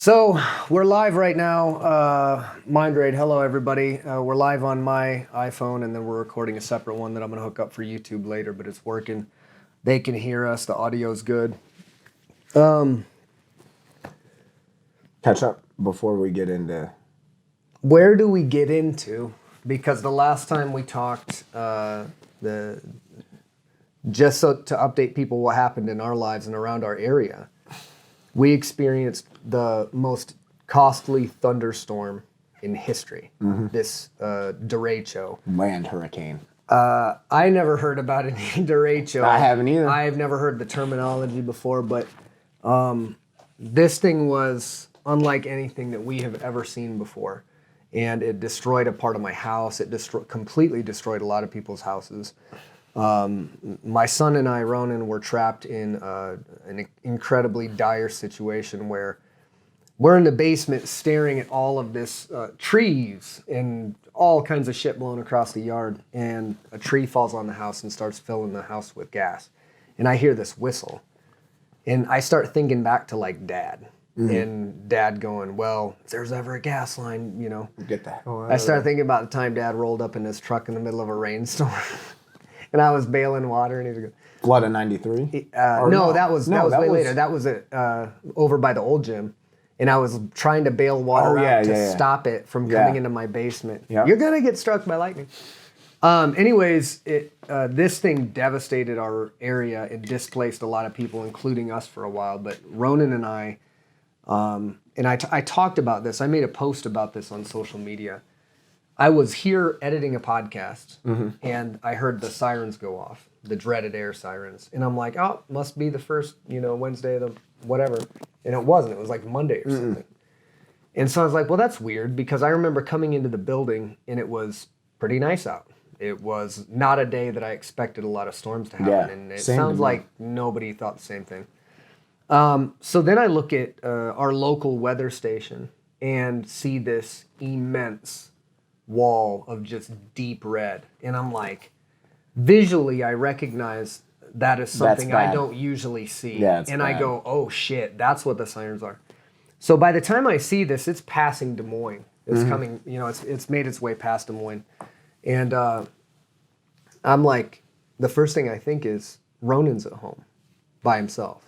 So we're live right now. MindRaid, hello everybody. We're live on my iPhone, and then we're recording a separate one that I'm going to hook up for YouTube later, but it's working. They can hear us. The audio's good. Catch up before we get into... Where do we get into? Because the last time we talked, just so to update people what happened in our lives and around our area, we experienced the most costly thunderstorm in history. This derecho. Land hurricane. I never heard about any derecho. I haven't either. I've never heard the terminology before, but this thing was unlike anything that we have ever seen before. And it destroyed a part of my house. It completely destroyed a lot of people's houses. My son and I, Ronan, were trapped in an incredibly dire situation where we're in the basement staring at all of this trees and all kinds of shit blowing across the yard, and a tree falls on the house and starts filling the house with gas. And I hear this whistle, and I start thinking back to like Dad. And Dad going, well, if there's ever a gas line, you know. Get the hell out I started thinking about the time Dad rolled up in his truck in the middle of a rainstorm. And I was bailing water, and he was going, flood of 93? no, that was way later. That was over by the old gym. And I was trying to bail water out to stop it from coming into my basement. Yep. You're going to get struck by lightning. Anyways, this thing devastated our area. It displaced a lot of people, including us for a while. But Ronan and I, I talked about this. I made a post about this on social media. I was here editing a podcast, and I heard the sirens go off, the dreaded air sirens. And I'm like, oh, must be the first, Wednesday of the whatever. And it wasn't. It was like Monday or something. And so I was like, well, that's weird, because I remember coming into the building, and it was pretty nice out. It was not a day that I expected a lot of storms to happen. Yeah, and it sounds like nobody thought the same thing. So then I look at our local weather station and see this immense wall of just deep red. And I'm like, visually, I recognize that is something I don't usually see. Yeah, it's and bad. I go, oh shit, that's what the sirens are. So by the time I see this, it's passing Des Moines. It's coming, it's made its way past Des Moines. And I'm like, the first thing I think is Ronan's at home by himself.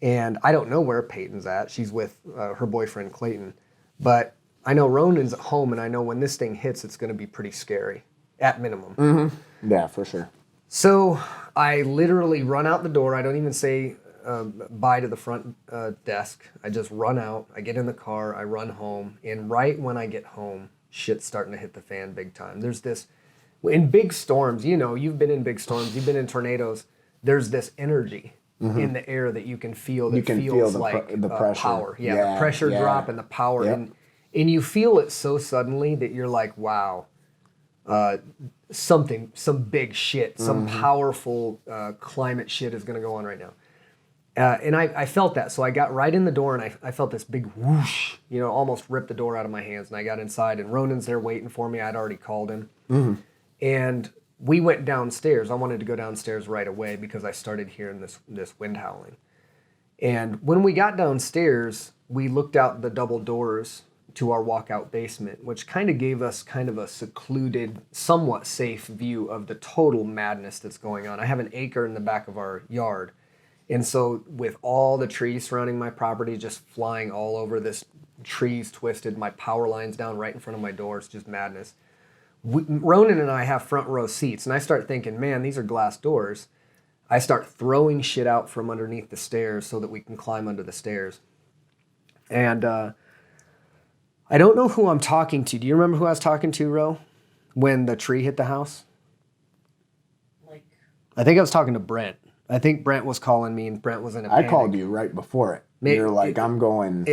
And I don't know where Peyton's at. She's with her boyfriend, Clayton. But I know Ronan's at home, and I know when this thing hits, it's going to be pretty scary, at minimum. Yeah, for sure. So I literally run out the door. I don't even say bye to the front desk. I just run out. I get in the car. I run home. And right when I get home, shit's starting to hit the fan big time. There's this, in big storms, you've been in big storms. You've been in tornadoes. There's this energy in the air that you can feel that feels like the pressure. Power. Yeah, the pressure drop and the power. Yep. And you feel it so suddenly that you're like, wow, some big shit, some powerful climate shit is going to go on right now. And I felt that. So I got right in the door, and I felt this big whoosh, almost ripped the door out of my hands. And I got inside, and Ronan's there waiting for me. I'd already called him. And we went downstairs. I wanted to go downstairs right away because I started hearing this wind howling. And when we got downstairs, we looked out the double doors to our walkout basement, which kind of gave us kind of a secluded, somewhat safe view of the total madness that's going on. I have an acre in the back of our yard. And so with all the trees surrounding my property just flying all over, this trees twisted, my power lines down right in front of my door, it's just madness. Ronan and I have front row seats, and I start thinking, man, these are glass doors. I start throwing shit out from underneath the stairs so that we can climb under the stairs. And I don't know who I'm talking to. Do you remember who I was talking to, Ro, when the tree hit the house? I think I was talking to Brent. I think Brent was calling me, and Brent was in a panic. I called you right before it. You're like, I'm going...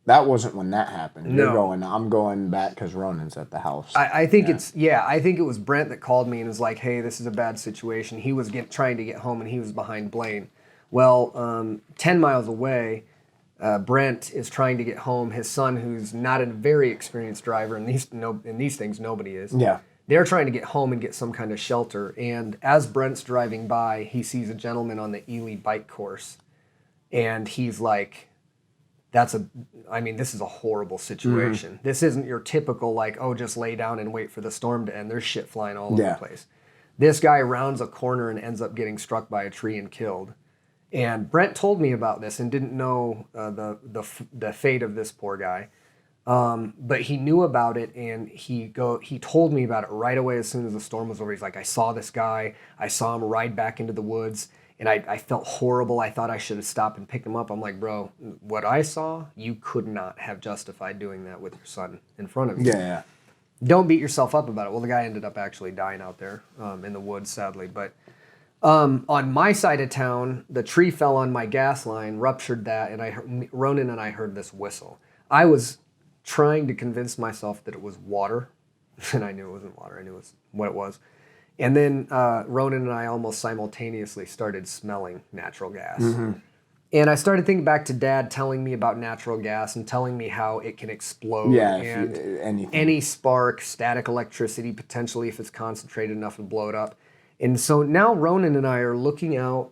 that wasn't when that happened. You're going, I'm going back because Ronan's at the house. I think I think it was Brent that called me and was like, hey, this is a bad situation. He was trying to get home, and he was behind Blaine. Well, 10 miles away, Brent is trying to get home. His son, who's not a very experienced driver, and in these things, nobody is. Yeah. They're trying to get home and get some kind of shelter. And as Brent's driving by, he sees a gentleman on the Ely bike course. And he's like, this is a horrible situation. This isn't your typical, like, oh, just lay down and wait for the storm to end. There's shit flying all over the place. This guy rounds a corner and ends up getting struck by a tree and killed. And Brent told me about this and didn't know the fate of this poor guy. But he knew about it, and he told me about it right away as soon as the storm was over. He's like, I saw this guy. I saw him ride back into the woods. And I felt horrible. I thought I should have stopped and picked him up. I'm like, bro, what I saw, you could not have justified doing that with your son in front of you. Yeah. Don't beat yourself up about it. Well, the guy ended up actually dying out there in the woods, sadly. But on my side of town, the tree fell on my gas line, ruptured that, and Ronan and I heard this whistle. I was trying to convince myself that it was water, and I knew it wasn't water. I knew what it was. And then Ronan and I almost simultaneously started smelling natural gas. And I started thinking back to Dad telling me about natural gas and telling me how it can explode. Yeah, and any spark, static electricity, potentially if it's concentrated enough to blow it up. And so now Ronan and I are looking out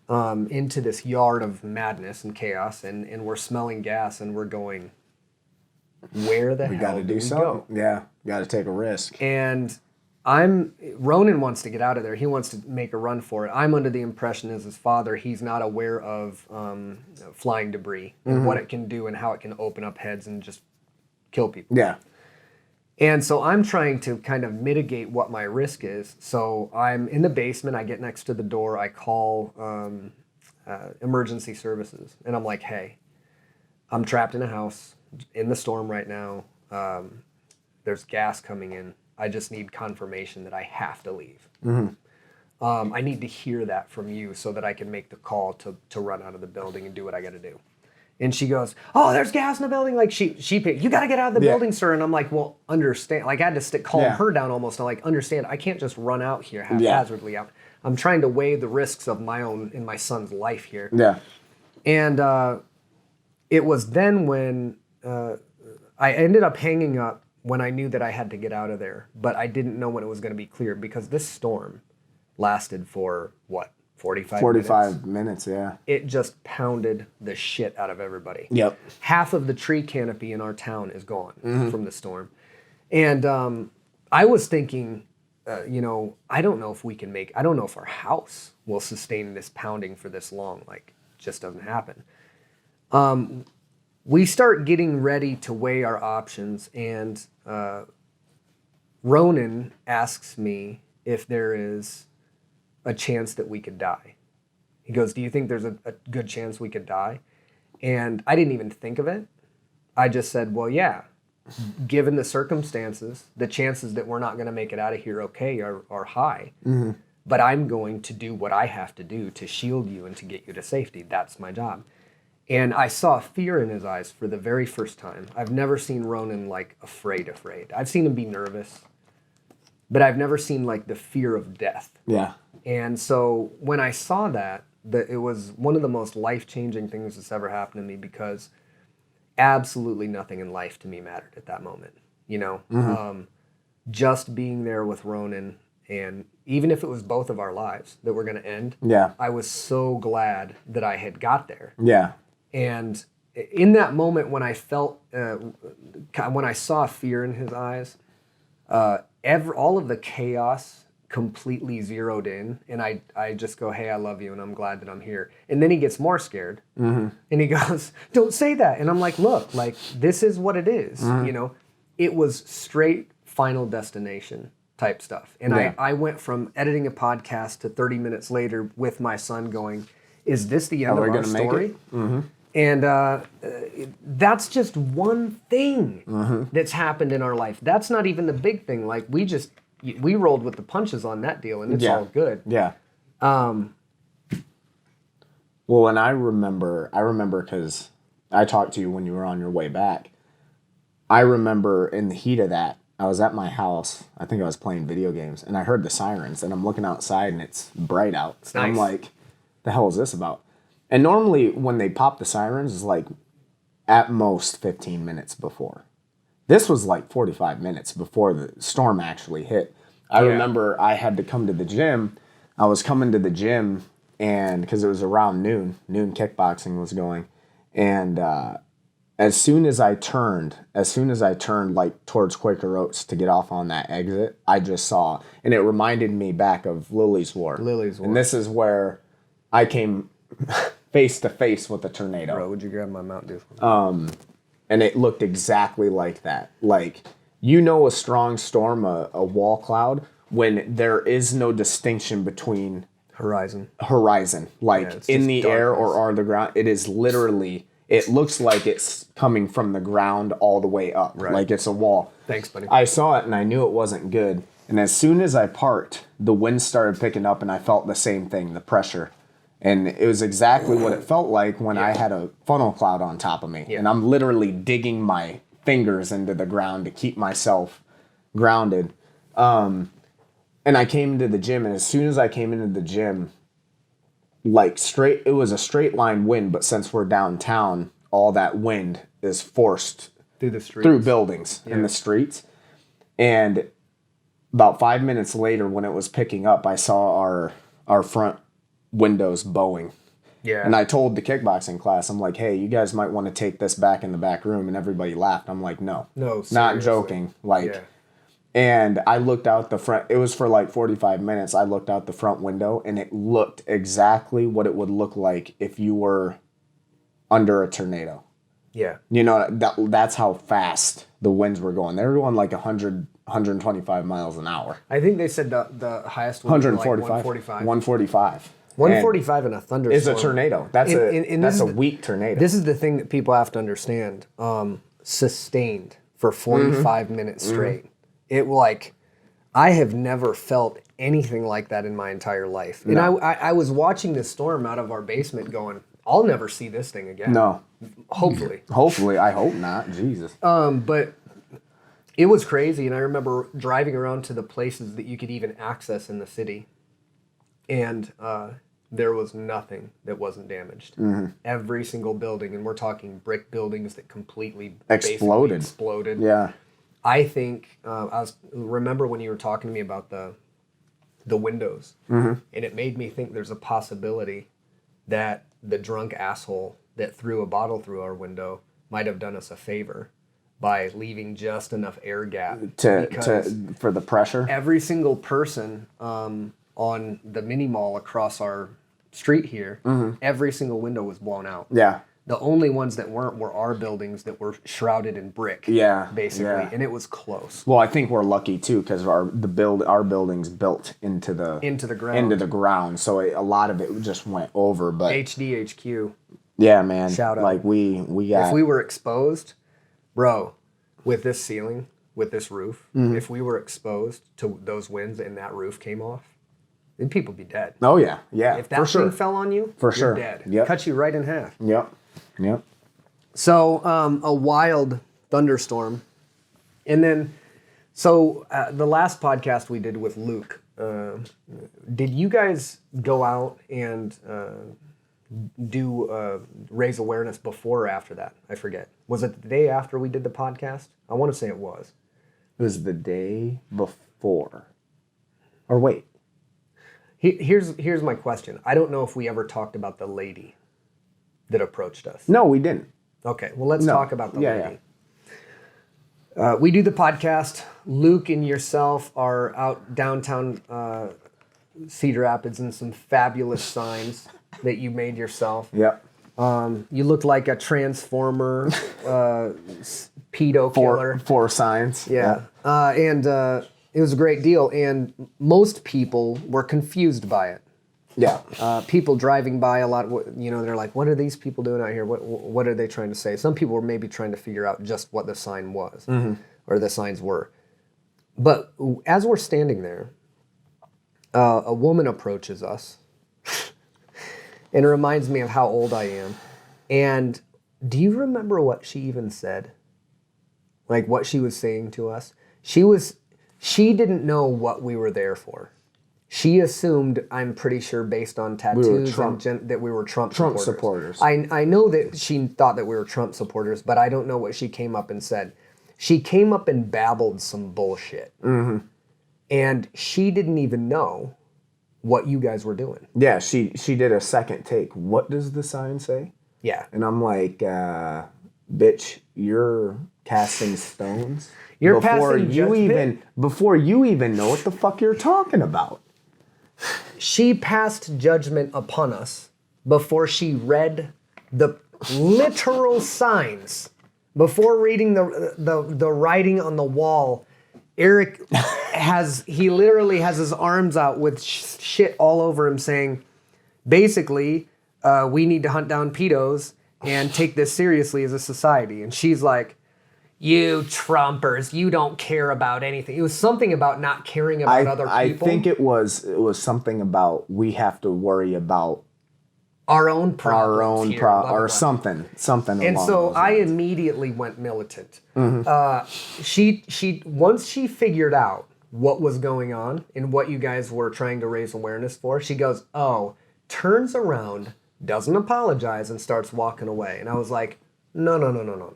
into this yard of madness and chaos, and we're smelling gas, and we're going, where the hell do we go? Yeah, got to take a risk. And Ronan wants to get out of there. He wants to make a run for it. I'm under the impression as his father, he's not aware of flying debris and what it can do and how it can open up heads and just kill people. Yeah. And so I'm trying to kind of mitigate what my risk is. So I'm in the basement. I get next to the door. I call emergency services. And I'm like, hey, I'm trapped in a house in the storm right now. There's gas coming in. I just need confirmation that I have to leave. I need to hear that from you so that I can make the call to run out of the building and do what I got to do. And she goes, oh, there's gas in the building. Like you got to get out of the building, sir. And I'm like, well, understand. Like I had to calm her down almost. I'm like, understand. I can't just run out here haphazardly out. I'm trying to weigh the risks of my own and my son's life here. Yeah. And it was then when I ended up hanging up when I knew that I had to get out of there, but I didn't know when it was going to be clear because this storm lasted for, 45 minutes, yeah. It just pounded the shit out of everybody. Yep. Half of the tree canopy in our town is gone from the storm. And I was thinking, I don't know if our house will sustain this pounding for this long. Like, it just doesn't happen. We start getting ready to weigh our options, and Ronan asks me if there is a chance that we could die. He goes, do you think there's a good chance we could die? And I didn't even think of it. I just said, well, yeah. Given the circumstances, the chances that we're not going to make it out of here okay are high. But I'm going to do what I have to do to shield you and to get you to safety. That's my job. And I saw fear in his eyes for the very first time. I've never seen Ronan like afraid. I've seen him be nervous, but I've never seen like the fear of death. Yeah. And so when I saw that it was one of the most life-changing things that's ever happened to me because absolutely nothing in life to me mattered at that moment. Just being there with Ronan, and even if it was both of our lives that were going to end, I was so glad that I had got there. Yeah. And in that moment when I felt, when I saw fear in his eyes, all of the chaos completely zeroed in, and I just go, hey, I love you, and I'm glad that I'm here. And then he gets more scared, and he goes, don't say that. And I'm like, look, like, this is what it is. It was straight Final Destination type stuff. And I went from editing a podcast to 30 minutes later with my son going, is this the end of our story? And that's just one thing that's happened in our life. That's not even the big thing. Like, we rolled with the punches on that deal, and it's all good. Yeah. Well, and I remember because I talked to you when you were on your way back. I remember in the heat of that, I was at my house. I think I was playing video games, and I heard the sirens, and I'm looking outside, and it's bright out. It's nice. I'm like, the hell is this about? And normally when they pop the sirens, it's like at most 15 minutes before. This was like 45 minutes before the storm actually hit. I remember I had to come to the gym. I was coming to the gym, and because it was around noon kickboxing was going. And as soon as I turned like towards Quaker Oats to get off on that exit, I just saw, and it reminded me back of Lily's War. And this is where I came face to face with a tornado. Bro, would you grab my Mountain Dew? And it looked exactly like that. Like, a strong storm, a wall cloud, when there is no distinction between horizon. Like in the air or on the ground. It is literally, it looks like it's coming from the ground all the way up. Right. Like it's a wall. Thanks, buddy. I saw it and I knew it wasn't good. And as soon as I parked, the wind started picking up and I felt the same thing, the pressure. And it was exactly what it felt like when I had a funnel cloud on top of me. Yeah. And I'm literally digging my fingers into the ground to keep myself grounded. And I came into the gym, and as soon as I came into the gym, it was a straight line wind, but since we're downtown, all that wind is forced through the streets, through buildings in the streets. And about 5 minutes later, when it was picking up, I saw our front windows bowing. Yeah. And I told the kickboxing class, I'm like, hey, you guys might want to take this back in the back room. And everybody laughed. I'm like, no, seriously. Not joking. And I looked out the front. It was for like 45 minutes. I looked out the front window and it looked exactly what it would look like if you were under a tornado. Yeah. That's how fast the winds were going. They were going like 100, 125 miles an hour. I think they said the highest one 145. was like 145. 145. 145 in a thunderstorm. Is a tornado. That's a weak tornado. This is the thing that people have to understand. Sustained for 45 minutes straight. It I have never felt anything like that in my entire life. No. And I was watching this storm out of our basement going, I'll never see this thing again. No. Hopefully. Hopefully. I hope not. Jesus. But it was crazy. And I remember driving around to the places that you could even access in the city. And there was nothing that wasn't damaged. Mm-hmm. Every single building, and we're talking brick buildings that completely exploded. Yeah. I think remember when you were talking to me about the windows, and it made me think there's a possibility that the drunk asshole that threw a bottle through our window might have done us a favor by leaving just enough air gap for the pressure. Every single person on the mini mall across our street here, every single window was blown out. Yeah. The only ones that weren't were our buildings that were shrouded in brick. Yeah, basically, yeah. And it was close. Well, I think we're lucky too because our buildings built into the ground, so a lot of it just went over. But HDHQ. Yeah, man. Shout out. Like we got. If we were exposed, bro, with this ceiling, with this roof, if we were exposed to those winds and that roof came off, then people would be dead. Oh yeah, yeah. If that thing fell on you, you're dead. Yep. Cut you right in half. Yep. Yep. So a wild thunderstorm, and then the last podcast we did with Luke, did you guys go out and raise awareness before or after that? I forget. Was it the day after we did the podcast? I want to say it was. It was the day before. Or wait. Here's my question. I don't know if we ever talked about the lady that approached us. No, we didn't. Okay, well, let's talk about the lady. Yeah. We do the podcast. Luke and yourself are out downtown Cedar Rapids in some fabulous signs that you made yourself. Yep. You look like a transformer pedo killer. Four signs. Yeah. And it was a great deal, and most people were confused by it. Yeah. People driving by a lot, they're like, what are these people doing out here? What are they trying to say? Some people were maybe trying to figure out just what the sign was, or the signs were. But as we're standing there, a woman approaches us, and it reminds me of how old I am. And do you remember what she even said? Like what she was saying to us? She didn't know what we were there for. She assumed, I'm pretty sure, based on tattoos, that we were Trump supporters. I know that she thought that we were Trump supporters, but I don't know what she came up and said. She came up and babbled some bullshit. Mm-hmm. And she didn't even know what you guys were doing. Yeah, she did a second take. What does the sign say? Yeah. And I'm like, bitch, you're casting stones You're passing before you even know what the fuck you're talking about. She passed judgment upon us before she read the literal signs. Before reading the writing on the wall, Erik he literally has his arms out with shit all over him saying, basically, we need to hunt down pedos and take this seriously as a society. And she's like, you Trumpers, you don't care about anything. It was something about not caring about other people. I think it was something about we have to worry about our own problems, or something and along so those lines. I immediately went militant. She once she figured out what was going on and what you guys were trying to raise awareness for, she goes, oh, turns around, doesn't apologize, and starts walking away. And I was like, no.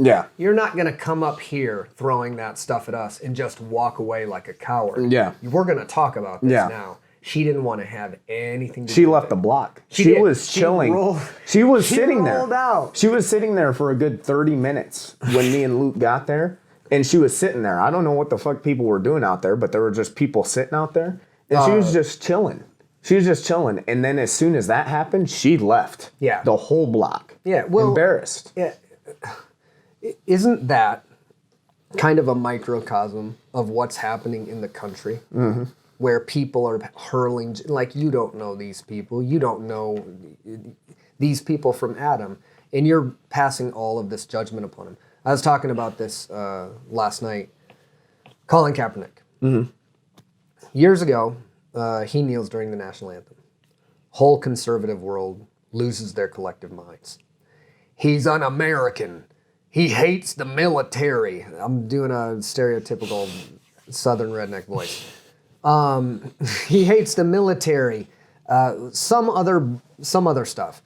Yeah. You're not going to come up here throwing that stuff at us and just walk away like a coward. Yeah. We're going to talk about this now. She didn't want to have anything to do with it. She left the block. She was chilling. She was sitting there. Out. She was sitting there for a good 30 minutes when me and Luke got there. And she was sitting there. I don't know what the fuck people were doing out there, but there were just people sitting out there. And she was just chilling. She was just chilling. And then as soon as that happened, she left. Yeah. The whole block. Yeah. Well, embarrassed. Yeah. Isn't that kind of a microcosm of what's happening in the country? Mm-hmm. Where people are hurling, like, you don't know these people. You don't know these people from Adam. And you're passing all of this judgment upon them. I was talking about this last night. Colin Kaepernick. Mm-hmm. Years ago, he kneels during the national anthem. Whole conservative world loses their collective minds. He's un-American. He hates the military. I'm doing a stereotypical Southern redneck voice. He hates the military. Some other stuff.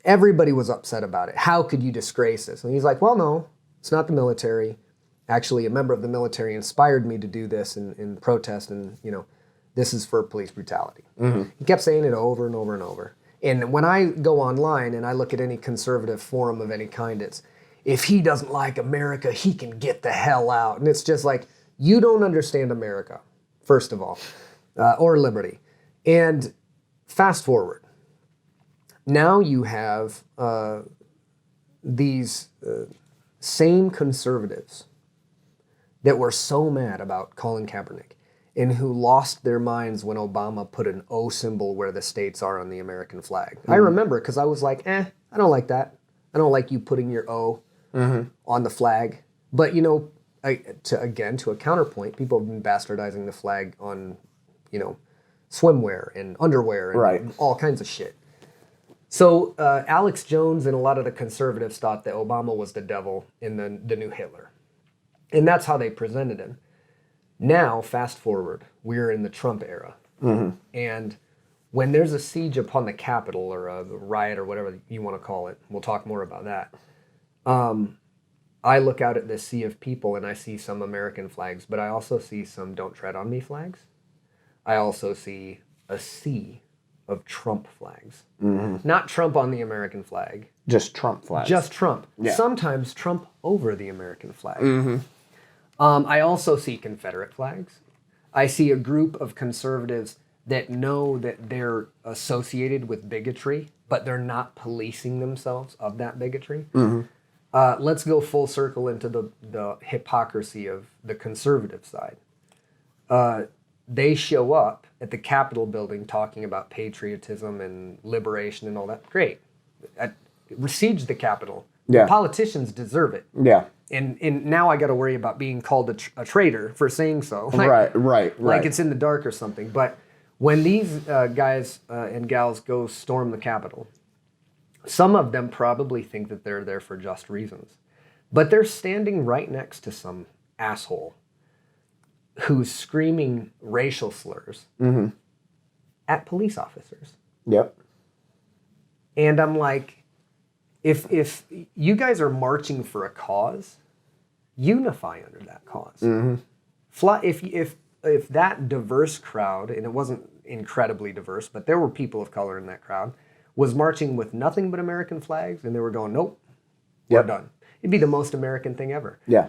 Everybody was upset about it. How could you disgrace this? And he's like, well, no, it's not the military. Actually, a member of the military inspired me to do this and protest, and this is for police brutality. Mm-hmm. He kept saying it over and over and over. And when I go online and I look at any conservative forum of any kind, it's, if he doesn't like America, he can get the hell out. And it's just like, you don't understand America, first of all, or liberty. And fast forward. Now you have these same conservatives that were so mad about Colin Kaepernick and who lost their minds when Obama put an O symbol where the states are on the American flag. Mm-hmm. I remember because I was like, I don't like that. I don't like you putting your O on the flag. But, to a counterpoint, people have been bastardizing the flag on, swimwear and underwear and all kinds of shit. So Alex Jones and a lot of the conservatives thought that Obama was the devil and the new Hitler. And that's how they presented him. Now, fast forward, we're in the Trump era. Mm-hmm. And when there's a siege upon the Capitol or a riot or whatever you want to call it, we'll talk more about that. I look out at this sea of people and I see some American flags, but I also see some Don't Tread on Me flags. I also see a sea of Trump flags. Mm-hmm. Not Trump on the American flag. Just Trump flags. Just Trump. Yeah. Sometimes Trump over the American flag. Mm-hmm. I also see Confederate flags. I see a group of conservatives that know that they're associated with bigotry, but they're not policing themselves of that bigotry. Mm-hmm. Let's go full circle into the hypocrisy of the conservative side. They show up at the Capitol building talking about patriotism and liberation and all that. Great. Siege the Capitol. Yeah. Politicians deserve it. Yeah. And now I got to worry about being called a traitor for saying so. Right. Like it's in the dark or something. But when these guys and gals go storm the Capitol, some of them probably think that they're there for just reasons. But they're standing right next to some asshole who's screaming racial slurs at police officers. Yep. And I'm like, if you guys are marching for a cause, unify under that cause. Mm-hmm. If that diverse crowd, and it wasn't incredibly diverse, but there were people of color in that crowd, was marching with nothing but American flags, and they were going, nope, we're done. It'd be the most American thing ever. Yeah.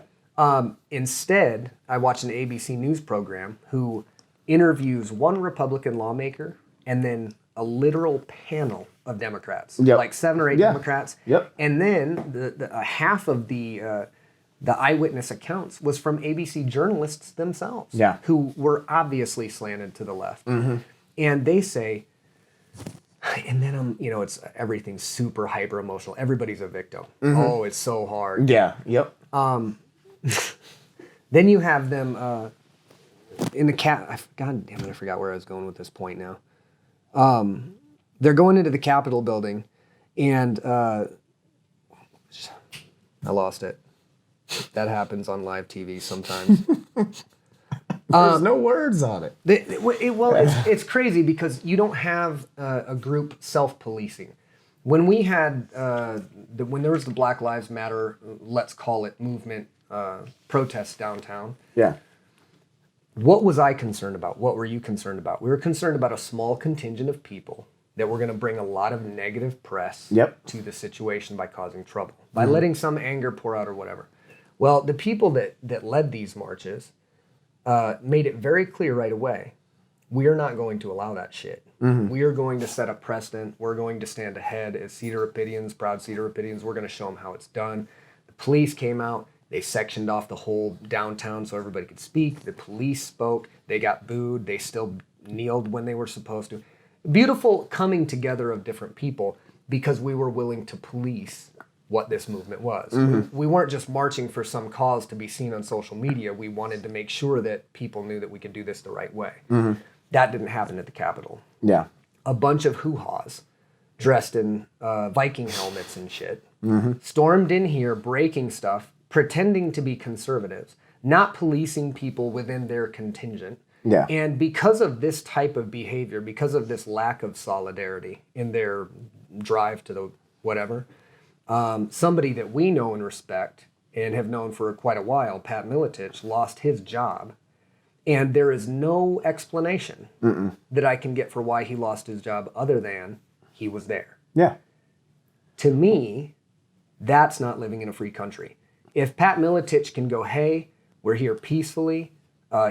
Instead, I watched an ABC News program who interviews one Republican lawmaker and then a literal panel of Democrats, like 7 or 8 Democrats. And then the half of the eyewitness accounts was from ABC journalists themselves, who were obviously slanted to the left. And they say, and then it's everything's super hyper emotional. Everybody's a victim. Oh, it's so hard. Yeah. Yep. Then you have them in the God damn it, I forgot where I was going with this point now. They're going into the Capitol building, and I lost it. That happens on live TV sometimes. There's no words on it. It's crazy because you don't have a group self-policing. When we had when there was the Black Lives Matter, let's call it movement, protests downtown. Yeah. What was I concerned about? What were you concerned about? We were concerned about a small contingent of people that were going to bring a lot of negative press to the situation by causing trouble, by letting some anger pour out or whatever. Well, the people that led these marches made it very clear right away, we are not going to allow that shit. We are going to set a precedent. We're going to stand ahead as Cedar Rapidians, proud Cedar Rapidians. We're going to show them how it's done. The police came out. They sectioned off the whole downtown so everybody could speak. The police spoke. They got booed. They still kneeled when they were supposed to. Beautiful coming together of different people because we were willing to police what this movement was. We weren't just marching for some cause to be seen on social media. We wanted to make sure that people knew that we could do this the right way. That didn't happen at the Capitol. Yeah. A bunch of hoo-haws dressed in Viking helmets and shit stormed in here, breaking stuff, pretending to be conservatives, not policing people within their contingent. Yeah. And because of this type of behavior, because of this lack of solidarity in their drive to the whatever, somebody that we know and respect and have known for quite a while, Pat Miletich, lost his job. And there is no explanation that I can get for why he lost his job other than he was there. Yeah. To me, that's not living in a free country. If Pat Miletich can go, hey, we're here peacefully,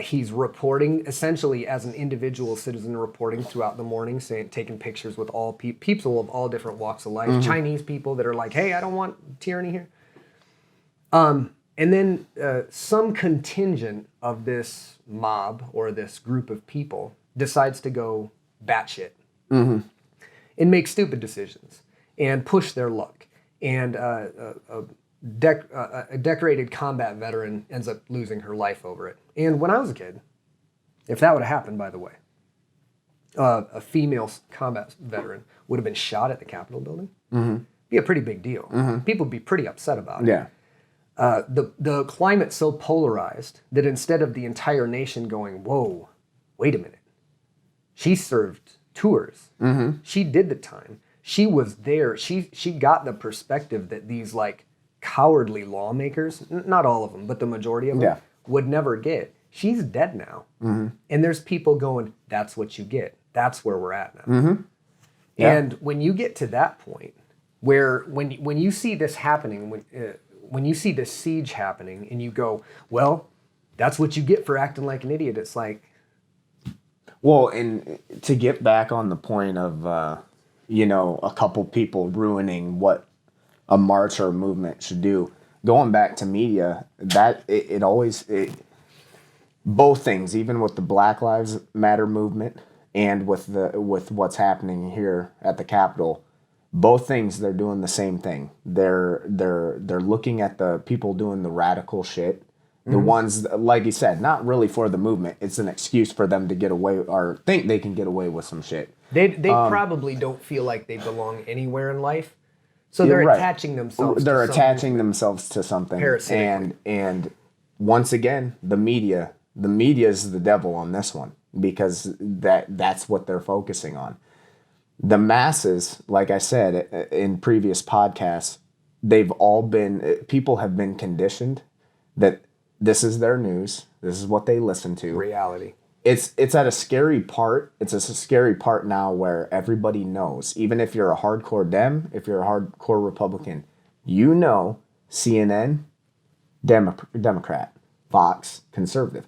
he's reporting essentially as an individual citizen reporting throughout the morning, taking pictures with all people of all different walks of life, Chinese people that are like, hey, I don't want tyranny here. And then some contingent of this mob or this group of people decides to go batshit and make stupid decisions and push their luck. And a decorated combat veteran ends up losing her life over it. And when I was a kid, if that would have happened, by the way, a female combat veteran would have been shot at the Capitol building. Be a pretty big deal. People would be pretty upset about it. Yeah. The climate's so polarized that instead of the entire nation going, whoa, wait a minute. She served tours. She did the time. She was there. She got the perspective that these like cowardly lawmakers, not all of them, but the majority of them, would never get. She's dead now. And there's people going, that's what you get. That's where we're at now. And when you get to that point, where when you see this happening, when you see this siege happening and you go, well, that's what you get for acting like an idiot. It's like... Well, and to get back on the point of, a couple people ruining what a march or a movement should do, going back to media, that it always... both things, even with the Black Lives Matter movement and with what's happening here at the Capitol, both things, they're doing the same thing. They're looking at the people doing the radical shit, the ones, like you said, not really for the movement. It's an excuse for them to get away or think they can get away with some shit. They probably don't feel like they belong anywhere in life, so they're attaching themselves. They're attaching themselves to something, and once again, the media is the devil on this one because that's what they're focusing on. The masses, like I said in previous podcasts, people have been conditioned that this is their news. This is what they listen to. Reality. it's at a scary part. It's a scary part now where everybody knows, even if you're a hardcore Dem, if you're a hardcore Republican, you know CNN, Democrat, Fox, conservative.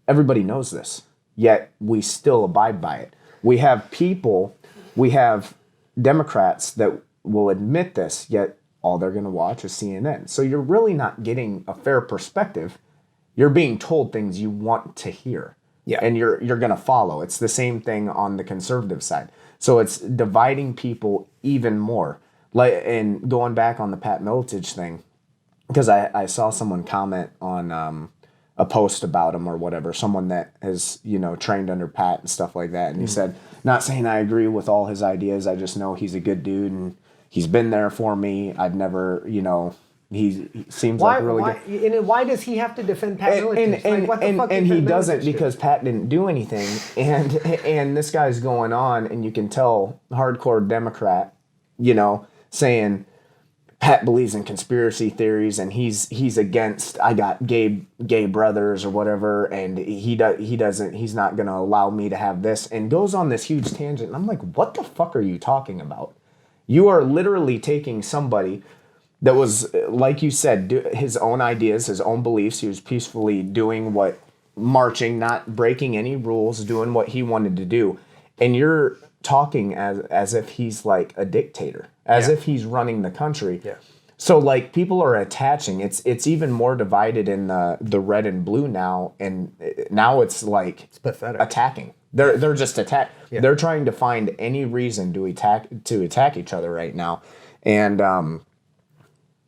Everybody knows this, yet we still abide by it. We have Democrats that will admit this, yet all they're going to watch is CNN. So you're really not getting a fair perspective. You're being told things you want to hear. Yeah. And you're going to follow. It's the same thing on the conservative side. So it's dividing people even more. Like, and going back on the Pat Miletich thing, because I saw someone comment on a post about him or whatever, someone that has, trained under Pat and stuff like that. And he said, not saying I agree with all his ideas. I just know he's a good dude and he's been there for me. I've never, he seems like a really good. And why does he have to defend Pat Miletich? And he doesn't because Pat didn't do anything. And this guy's going on, and you can tell hardcore Democrat, saying Pat believes in conspiracy theories and he's against, I got gay brothers or whatever, and he's not going to allow me to have this, and goes on this huge tangent. And I'm like, what the fuck are you talking about? You are literally taking somebody that was, like you said, his own ideas, his own beliefs. He was peacefully marching, not breaking any rules, doing what he wanted to do. And you're talking as if he's like a dictator, as if he's running the country. Yeah. So like people are attaching. It's even more divided in the red and blue now, and now it's like it's pathetic. Attacking. They're just attack. Yeah. They're trying to find any reason to attack each other right now, and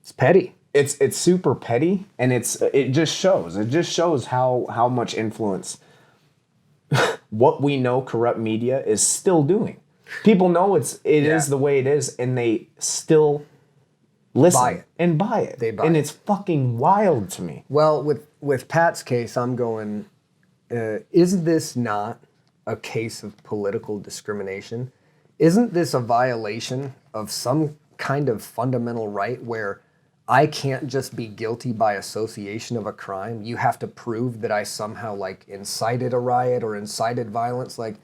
it's petty. It's super petty, and it just shows how much influence what we know corrupt media is still doing. People know it is the way it is, and they still listen and buy it. They buy and it. It's fucking wild to me. Well, with Pat's case, I'm going, isn't this not a case of political discrimination? Isn't this a violation of some kind of fundamental right where I can't just be guilty by association of a crime? You have to prove that I somehow like incited a riot or incited violence. Like,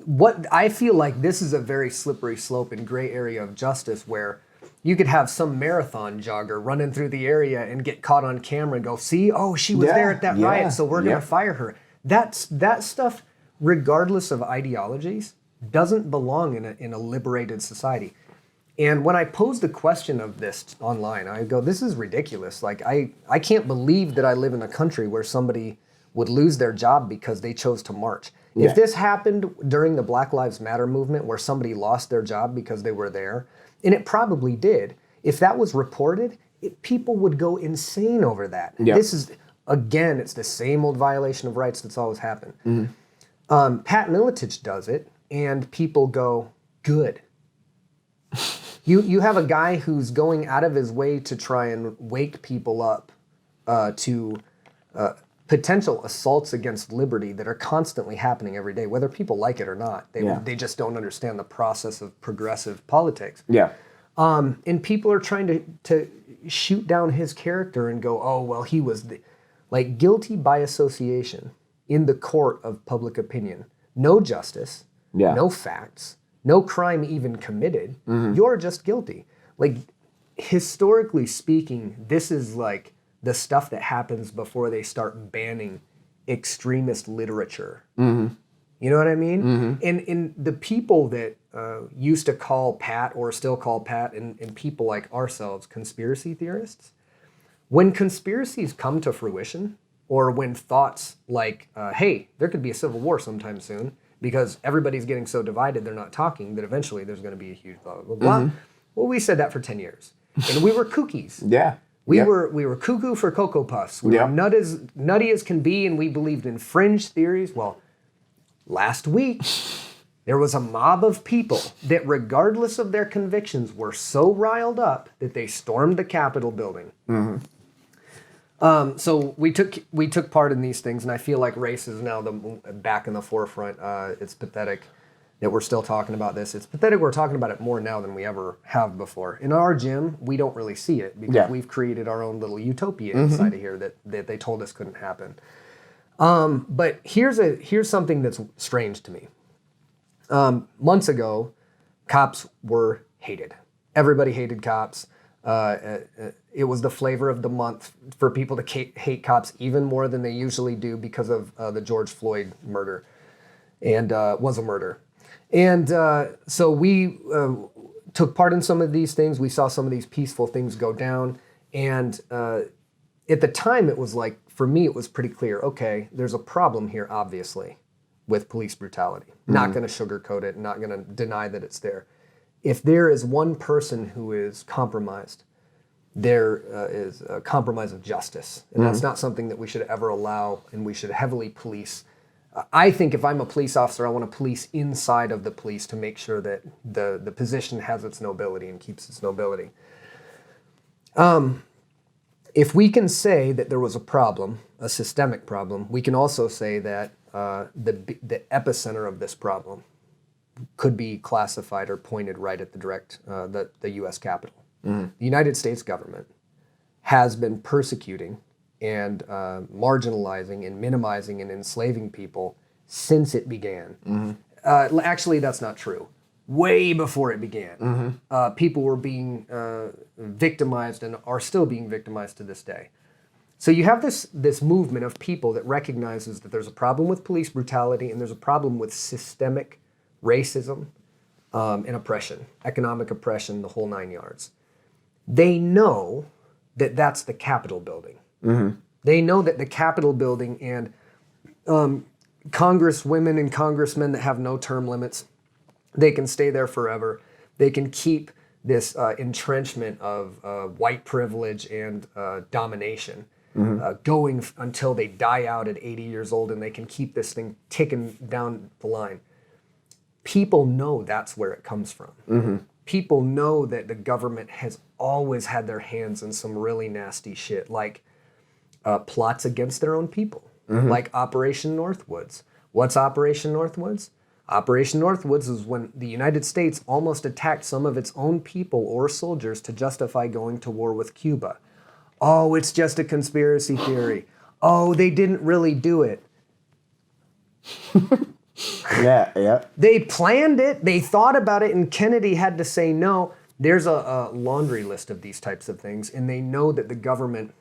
what I feel like this is a very slippery slope and gray area of justice where you could have some marathon jogger running through the area and get caught on camera and go, see, oh, she was there at that riot, so we're going to fire her. That stuff, regardless of ideologies, doesn't belong in a liberated society. And when I posed the question of this online, I go, this is ridiculous. Like, I can't believe that I live in a country where somebody would lose their job because they chose to march. Yeah. If this happened during the Black Lives Matter movement where somebody lost their job because they were there, and it probably did, if that was reported, people would go insane over that. Yep. This is, again, it's the same old violation of rights that's always happened. Mm-hmm. Pat Miletich does it, and people go, good. You have a guy who's going out of his way to try and wake people up to potential assaults against liberty that are constantly happening every day, whether people like it or not. They just don't understand the process of progressive politics. Yeah. And people are trying to shoot down his character and go, oh, well, he was like guilty by association in the court of public opinion. No justice, no facts. No crime even committed. Mm-hmm. You're just guilty. Like, historically speaking, this is like the stuff that happens before they start banning extremist literature. Mm-hmm. You know what I mean? Mm-hmm. And the people that used to call Pat or still call Pat and people like ourselves conspiracy theorists, when conspiracies come to fruition or when thoughts like, hey, there could be a civil war sometime soon, because everybody's getting so divided, they're not talking, that eventually there's going to be a huge blah, blah, blah. Mm-hmm. Well, we said that for 10 years. And we were kookies. We were cuckoo for Cocoa Puffs. We were nutty as can be, and we believed in fringe theories. Well, last week, there was a mob of people that, regardless of their convictions, were so riled up that they stormed the Capitol building. Mm-hmm. So we took part in these things, and I feel like race is now back in the forefront. It's pathetic that we're still talking about this. It's pathetic we're talking about it more now than we ever have before. In our gym, we don't really see it because we've created our own little utopia inside of here that they told us couldn't happen. But here's something that's strange to me. Months ago, cops were hated. Everybody hated cops. It was the flavor of the month for people to hate cops even more than they usually do because of the George Floyd murder, and was a murder. And so we took part in some of these things. We saw some of these peaceful things go down. And at the time, it was like, for me, it was pretty clear, okay, there's a problem here, obviously, with police brutality. Not going to sugarcoat it, not going to deny that it's there. If there is one person who is compromised, there is a compromise of justice. And that's not something that we should ever allow, and we should heavily police. I think if I'm a police officer, I want to police inside of the police to make sure that the position has its nobility and keeps its nobility. If we can say that there was a problem, a systemic problem, we can also say that the epicenter of this problem could be classified or pointed right at the U.S. Capitol. The United States government has been persecuting and marginalizing and minimizing and enslaving people since it began. Actually, that's not true. Way before it began, people were being victimized and are still being victimized to this day. So you have this movement of people that recognizes that there's a problem with police brutality and there's a problem with systemic racism and oppression, economic oppression, the whole 9 yards. They know that that's the Capitol building. They know that the Capitol building and congresswomen and congressmen that have no term limits, they can stay there forever. They can keep this entrenchment of white privilege and domination going until they die out at 80 years old, and they can keep this thing ticking down the line. People know that's where it comes from. People know that the government has always had their hands in some really nasty shit, like plots against their own people, like Operation Northwoods. What's Operation Northwoods? Operation Northwoods is when the United States almost attacked some of its own people or soldiers to justify going to war with Cuba. Oh, it's just a conspiracy theory. Oh, they didn't really do it. Yeah. They planned it, they thought about it, and Kennedy had to say no. There's a laundry list of these types of things, and they know that the government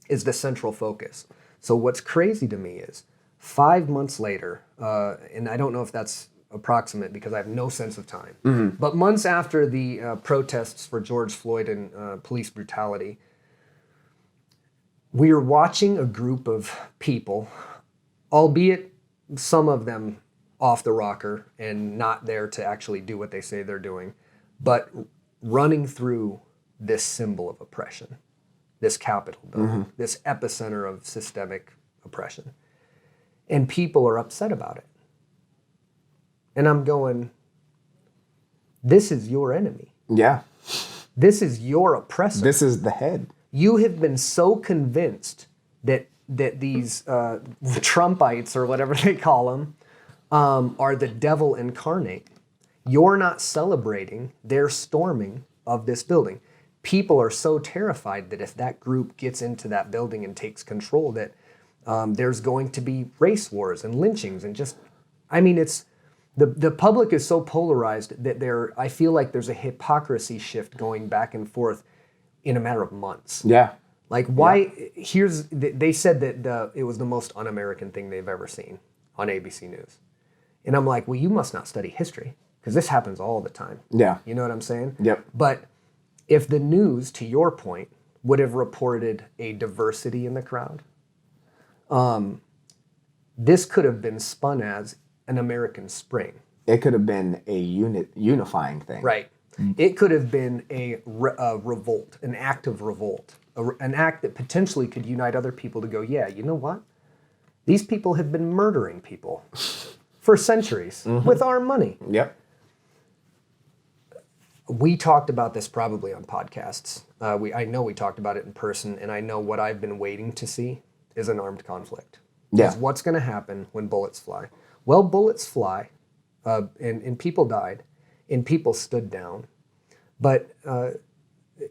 is the central focus. So what's crazy to me is 5 months later, and I don't know if that's approximate because I have no sense of time, but months after the protests for George Floyd and police brutality, we are watching a group of people, albeit some of them off the rocker and not there to actually do what they say they're doing, but running through this symbol of oppression, this Capitol building, this epicenter of systemic oppression. And people are upset about it. And I'm going, this is your enemy. Yeah. This is your oppressor. This is the head. You have been so convinced that these Trumpites, or whatever they call them, are the devil incarnate. You're not celebrating their storming of this building. People are so terrified that if that group gets into that building and takes control, that there's going to be race wars and lynchings and just, I mean, it's the public is so polarized that I feel like there's a hypocrisy shift going back and forth in a matter of months. Yeah. Like why? Yeah. They said that it was the most un-American thing they've ever seen on ABC News, and I'm like, well, you must not study history because this happens all the time. Yeah. You know what I'm saying? Yep. But if the news, to your point, would have reported a diversity in the crowd, this could have been spun as an American Spring. It could have been a unifying thing. Right. It could have been a revolt, an act of revolt, an act that potentially could unite other people to go, yeah, you know what? These people have been murdering people for centuries with our money. Yep. We talked about this probably on podcasts. I know we talked about it in person, and I know what I've been waiting to see is an armed conflict. Yeah. Is what's going to happen when bullets fly. Well, bullets fly, and people died, and people stood down. But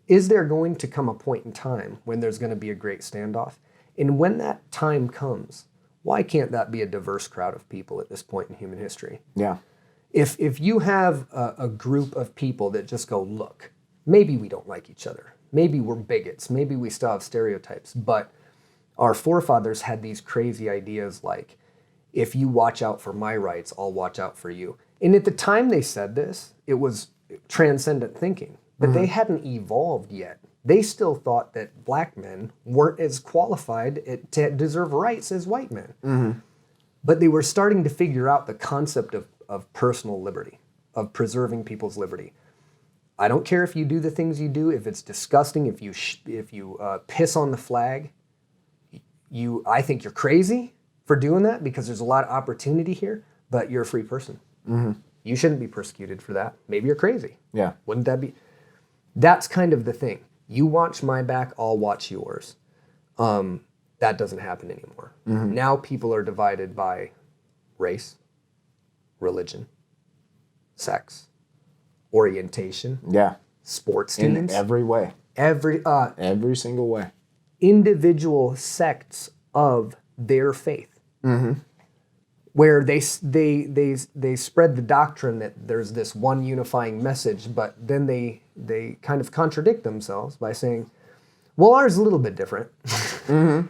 is there going to come a point in time when there's going to be a great standoff? And when that time comes, Why can't that be a diverse crowd of people at this point in human history? Yeah. If you have a group of people that just go, look, maybe we don't like each other. Maybe we're bigots. Maybe we still have stereotypes. But our forefathers had these crazy ideas like, if you watch out for my rights, I'll watch out for you. And at the time they said this, it was transcendent thinking. But they hadn't evolved yet. They still thought that black men weren't as qualified to deserve rights as white men. But they were starting to figure out the concept of personal liberty, of preserving people's liberty. I don't care if you do the things you do, if it's disgusting, if you piss on the flag. I think you're crazy for doing that because there's a lot of opportunity here, but you're a free person. You shouldn't be persecuted for that. Maybe you're crazy. Yeah. Wouldn't that be? That's kind of the thing. You watch my back, I'll watch yours. That doesn't happen anymore. Now people are divided by race, religion, sex, orientation, sports teams. In every way. Every single way. Individual sects of their faith. Where they spread the doctrine that there's this one unifying message, but then they kind of contradict themselves by saying, well, ours is a little bit different. And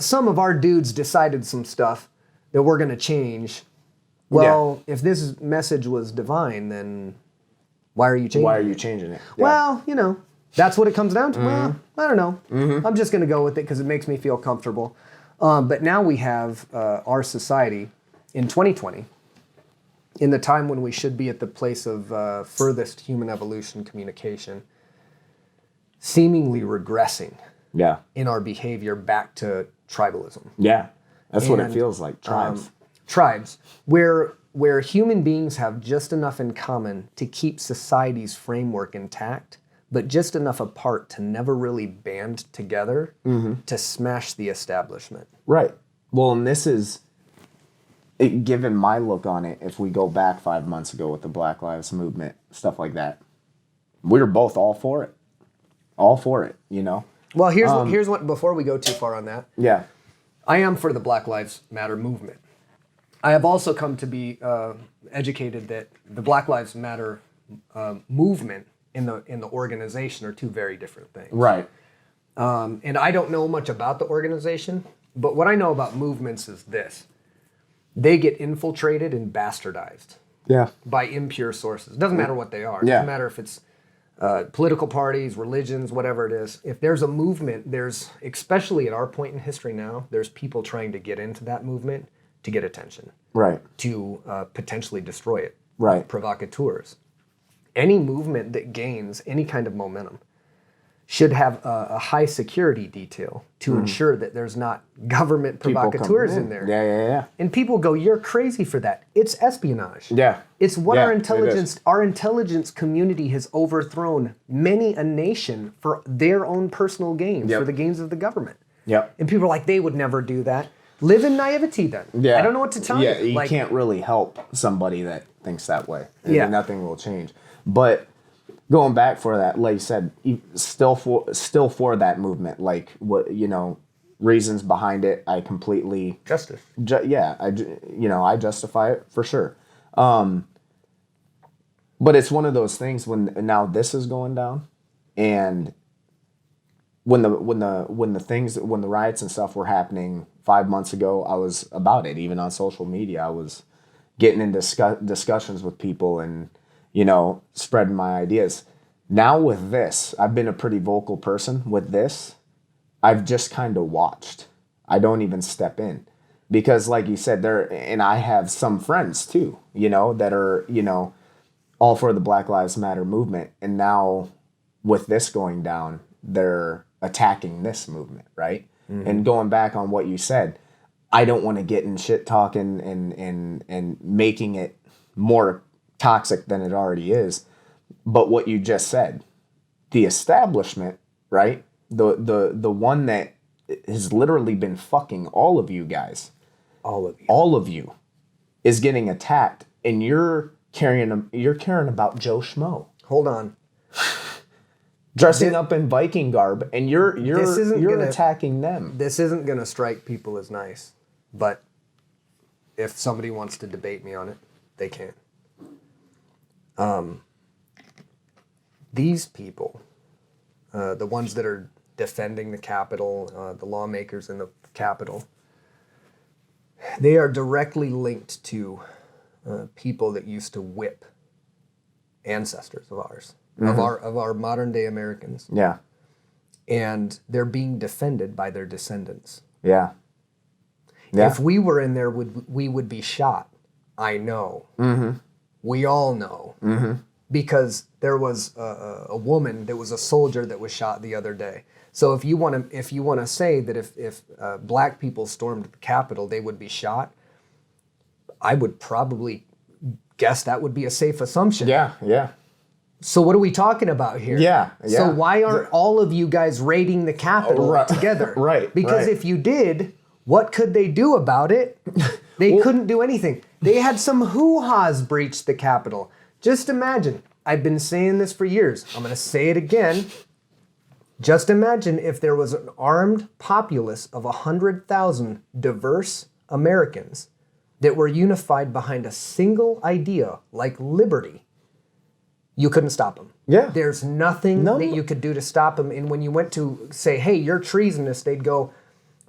some of our dudes decided some stuff that we're going to change. Well, if this message was divine, then why are you changing it? Why are you changing it? Yeah. Well, that's what it comes down to. Well, I don't know. I'm just going to go with it because it makes me feel comfortable. But now we have our society in 2020, in the time when we should be at the place of furthest human evolution communication, seemingly regressing in our behavior back to tribalism. Yeah, that's what it feels like, tribes. Tribes, where human beings have just enough in common to keep society's framework intact, but just enough apart to never really band together to smash the establishment. Right. Well, and this is, given my look on it, if we go back 5 months ago with the Black Lives Movement, stuff like that, we were both all for it. All for it, Well, here's what, before we go too far on that. Yeah. I am for the Black Lives Matter movement. I have also come to be educated that the Black Lives Matter movement and the organization are two very different things. Right. And I don't know much about the organization, but what I know about movements is this. They get infiltrated and bastardized by impure sources. It doesn't matter what they are. It doesn't matter if it's political parties, religions, whatever it is. If there's a movement, especially at our point in history now, there's people trying to get into that movement to get attention. Right. To potentially destroy it. Right. Provocateurs. Any movement that gains any kind of momentum should have a high security detail to ensure that there's not government provocateurs in there. Yeah. And people go, you're crazy for that. It's espionage. Yeah. It's what our intelligence community has overthrown many a nation for their own personal gains, for the gains of the government. Yep. And people are like, they would never do that. Live in naivety then. Yeah. I don't know what to tell you. Yeah, you can't really help somebody that thinks that way. Nothing will change. But going back for that, like you said, still for that movement, like what reasons behind it, I completely justice. I justify it for sure. But it's one of those things when now this is going down, and when the riots and stuff were happening 5 months ago, I was about it. Even on social media, I was getting into discussions with people and spreading my ideas. Now with this, I've been a pretty vocal person with this. I've just kind of watched. I don't even step in because, like you said, and I have some friends too, that are, all for the Black Lives Matter movement. And now with this going down, they're attacking this movement, right? And going back on what you said, I don't want to get in shit talking and making it more toxic than it already is. But what you just said, the establishment, right? The one that has literally been fucking all of you guys, all of you, is getting attacked, and you're caring about Joe Schmo. Hold on. Dressing up in Viking garb, and you're attacking them. This isn't gonna strike people as nice. but if somebody wants to debate me on it, they can. These people, the ones that are defending the Capitol, the lawmakers in the Capitol, they are directly linked to people that used to whip ancestors of ours, of our modern day Americans. Yeah. And they're being defended by their descendants. Yeah. Yeah. If we were in there, we would be shot. I know. Mm-hmm. We all know. Mm-hmm. Because there was a woman that was a soldier that was shot the other day. So if you want to say that if black people stormed the Capitol, they would be shot, I would probably guess that would be a safe assumption. Yeah. Yeah. So what are we talking about here? Yeah. Yeah. So why aren't all of you guys raiding the Capitol together? Right. Because if you did, what could they do about it? They couldn't do anything. They had some hoo-has breach the Capitol. Just imagine. I've been saying this for years. I'm going to say it again. Just imagine if there was an armed populace of 100,000 diverse Americans that were unified behind a single idea like liberty. You couldn't stop them. Yeah. There's nothing that you could do to stop them. And when you went to say, hey, you're treasonous, they'd go,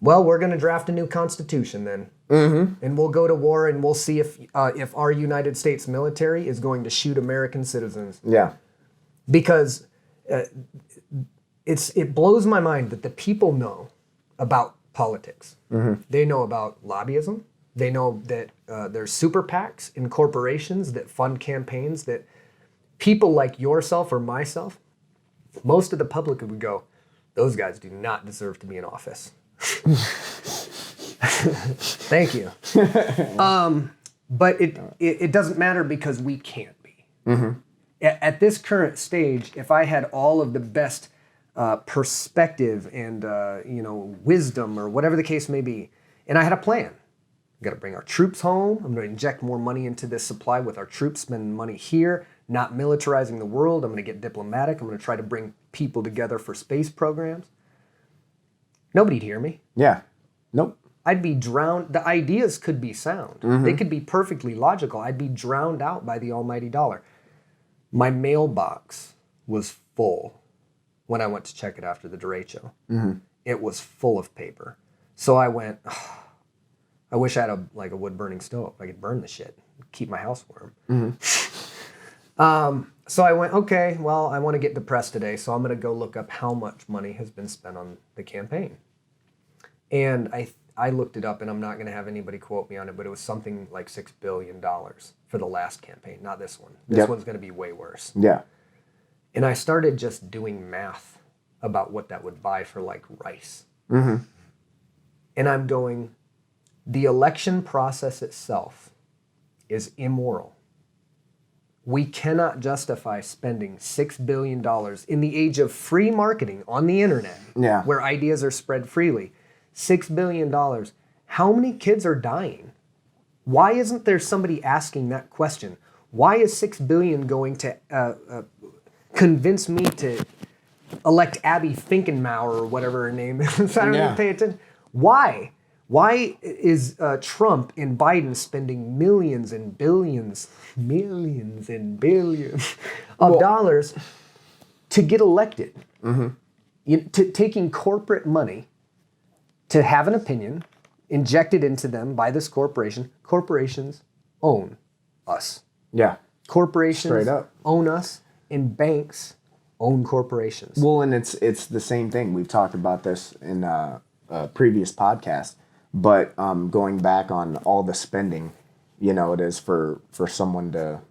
well, we're going to draft a new constitution then. Mm-hmm. And we'll go to war and we'll see if our United States military is going to shoot American citizens. Yeah. Because it blows my mind that the people know about politics. Mm-hmm. They know about lobbyism. They know that there's super PACs and corporations that fund campaigns that people like yourself or myself, most of the public would go, those guys do not deserve to be in office. Thank you. But it doesn't matter because we can't be. Mm-hmm. At this current stage, if I had all of the best perspective and wisdom or whatever the case may be, and I had a plan. We've got to bring our troops home. I'm going to inject more money into this supply with our troops, spending money here, not militarizing the world. I'm going to get diplomatic. I'm going to try to bring people together for space programs. Nobody'd hear me. Yeah. Nope. I'd be drowned. The ideas could be sound. Mm-hmm. They could be perfectly logical. I'd be drowned out by the almighty dollar. My mailbox was full when I went to check it after the derecho. Mm-hmm. It was full of paper. So I went, I wish I had a wood-burning stove. I could burn the shit, keep my house warm. Mm-hmm. So I went, okay, well, I want to get depressed today, so I'm going to go look up how much money has been spent on the campaign. And I looked it up, and I'm not going to have anybody quote me on it, but it was something like $6 billion for the last campaign, not this one. This one's going to be way worse. Yeah. And I started just doing math about what that would buy for, like, rice. Mm-hmm. And I'm going, the election process itself is immoral. We cannot justify spending $6 billion in the age of free marketing on the internet, where ideas are spread freely. $6 billion. How many kids are dying? Why isn't there somebody asking that question? Why is $6 billion going to convince me to elect Abby Finkenmauer or whatever her name is? I don't even pay attention. Why? Why is Trump and Biden spending millions and billions of dollars to get elected? Mm-hmm. Taking corporate money to have an opinion, injected into them by this corporation. Corporations own us. Yeah. Corporations own us, and banks own corporations. Well, and it's the same thing. We've talked about this in a previous podcast. But going back on all the spending, it is for someone to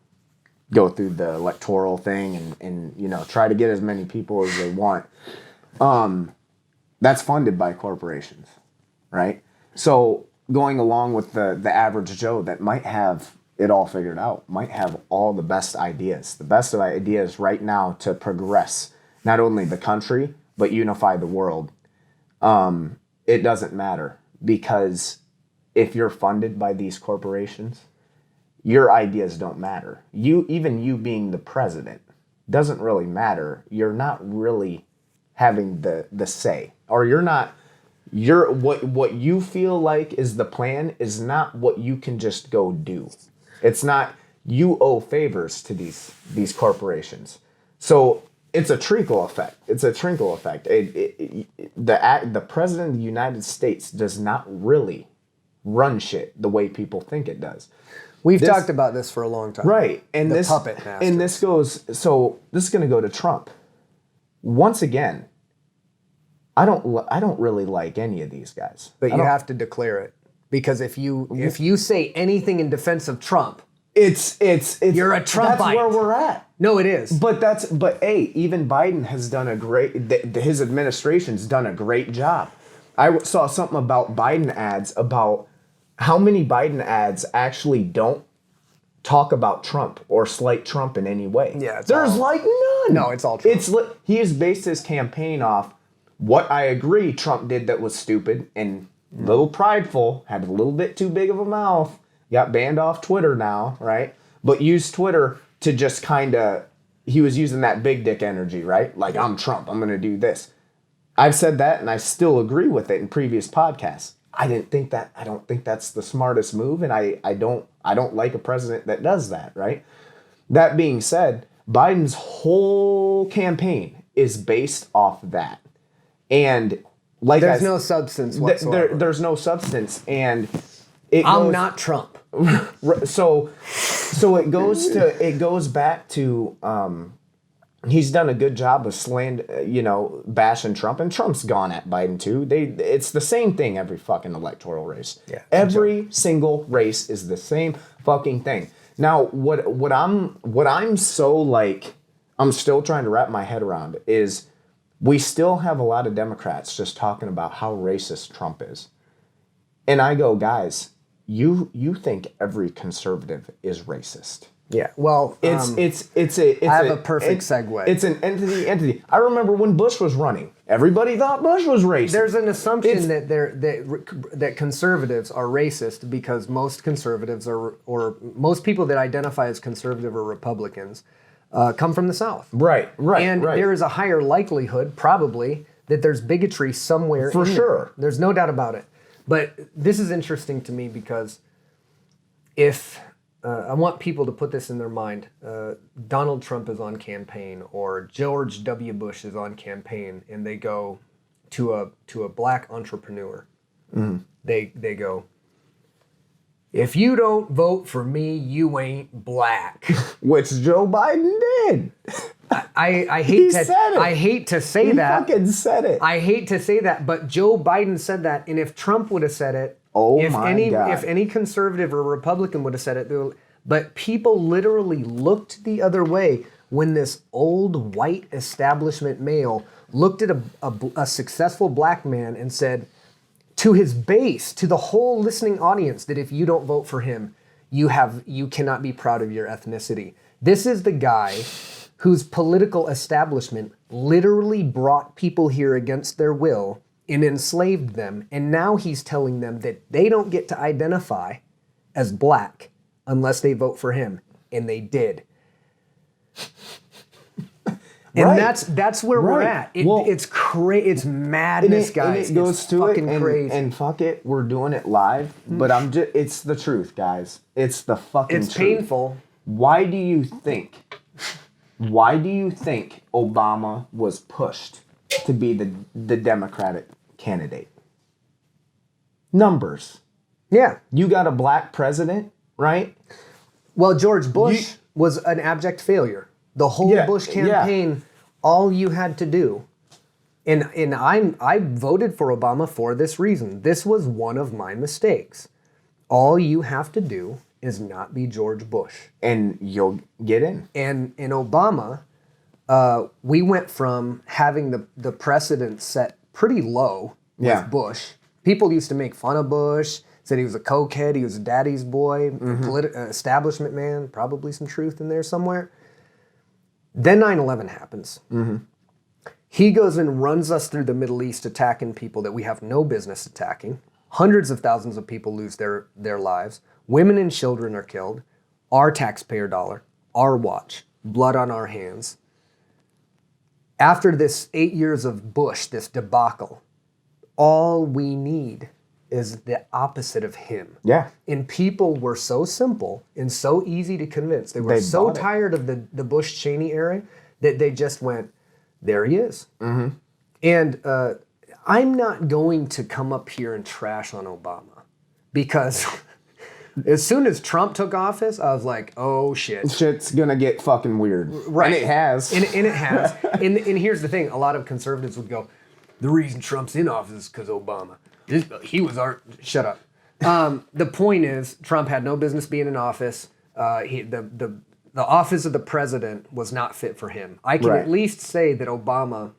go through the electoral thing and try to get as many people as they want. That's funded by corporations, right? So going along with the average Joe that might have it all figured out, might have all the best ideas right now to progress not only the country, but unify the world. It doesn't matter. Because if you're funded by these corporations, your ideas don't matter. Even you being the president doesn't really matter. You're not really having the say, or you're not What you feel like is the plan is not what you can just go do. It's not, you owe favors to these corporations. So it's a trickle effect. It's a trickle effect. The president of the United States does not really run shit the way people think it does. We've talked about this for a long time. Right. And this puppet master. And this is going to go to Trump. Once again, I don't really like any of these guys. But you have to declare it, because if you say anything in defense of Trump, it's you're a Trumpite. That's where we're at. No, it is. But hey, even Biden has done his administration's done a great job. I saw something about Biden ads, about how many Biden ads actually don't talk about Trump or slight Trump in any way. Yeah, there's like none. No, it's all Trump. He has based his campaign off what I agree Trump did that was stupid and a little prideful, had a little bit too big of a mouth, got banned off Twitter now, right? But used Twitter to just kind of, he was using that big dick energy, right? Like, I'm Trump, I'm going to do this. I've said that and I still agree with it in previous podcasts. I don't think that's the smartest move, and I don't like a president that does that, right? That being said, Biden's whole campaign is based off that. And like there's no substance whatsoever. There's no substance, and I'm not Trump. So it goes back to he's done a good job of bashing Trump, and Trump's gone at Biden too. It's the same thing every fucking electoral race. Yeah, every single race is the same fucking thing. Now, what I'm so like, I'm still trying to wrap my head around is we still have a lot of Democrats just talking about how racist Trump is. And I go, guys, you think every conservative is racist. Yeah, well, I have a perfect segue. It's an entity. I remember when Bush was running, everybody thought Bush was racist. There's an assumption that conservatives are racist because most conservatives or most people that identify as conservative or Republicans come from the South. Right. And there is a higher likelihood, probably, that there's bigotry somewhere. For sure. There's no doubt about it. But this is interesting to me because if I want people to put this in their mind, Donald Trump is on campaign or George W. Bush is on campaign, and they go to a black entrepreneur. Mm. They go, if you don't vote for me, you ain't black. Which Joe Biden did. I hate to say that. He fucking said it. I hate to say that, but Joe Biden said that, and if Trump would have said it, if any conservative or Republican would have said it, but people literally looked the other way when this old white establishment male looked at a successful black man and said to his base, to the whole listening audience, that if you don't vote for him, you cannot be proud of your ethnicity. This is the guy whose political establishment literally brought people here against their will and enslaved them, and now he's telling them that they don't get to identify as black unless they vote for him, and they did. And that's where we're at. It's madness, guys. And it goes it's to fucking it, crazy. And fuck it, we're doing it live. But it's the truth, guys. It's the fucking truth. It's painful. Why do you think Obama was pushed to be the Democratic candidate? Numbers. Yeah. You got a black president, right? Well, George Bush was an abject failure. The whole Bush campaign, all you had to do, and I voted for Obama for this reason. This was one of my mistakes. All you have to do is not be George Bush. And you'll get in. And in Obama, we went from having the precedent set pretty low with Bush. People used to make fun of Bush, said he was a cokehead, he was a daddy's boy, establishment man, probably some truth in there somewhere. Then 9/11 happens. Mm-hmm. He goes and runs us through the Middle East attacking people that we have no business attacking. Hundreds of thousands of people lose their lives. Women and children are killed. Our taxpayer dollar, our watch, blood on our hands. After this 8 years of Bush, this debacle, all we need is the opposite of him. Yeah. And people were so simple and so easy to convince. They were so tired of the Bush-Cheney era that they just went, there he is. Mm-hmm. And I'm not going to come up here and trash on Obama because as soon as Trump took office, I was like, oh shit. Shit's gonna get fucking weird. Right. And it has. And it has. and here's the thing, a lot of conservatives would go, the reason Trump's in office is because Obama. He was our... Shut up. The point is, Trump had no business being in office. The office of the president was not fit for him. I can at least say that Obama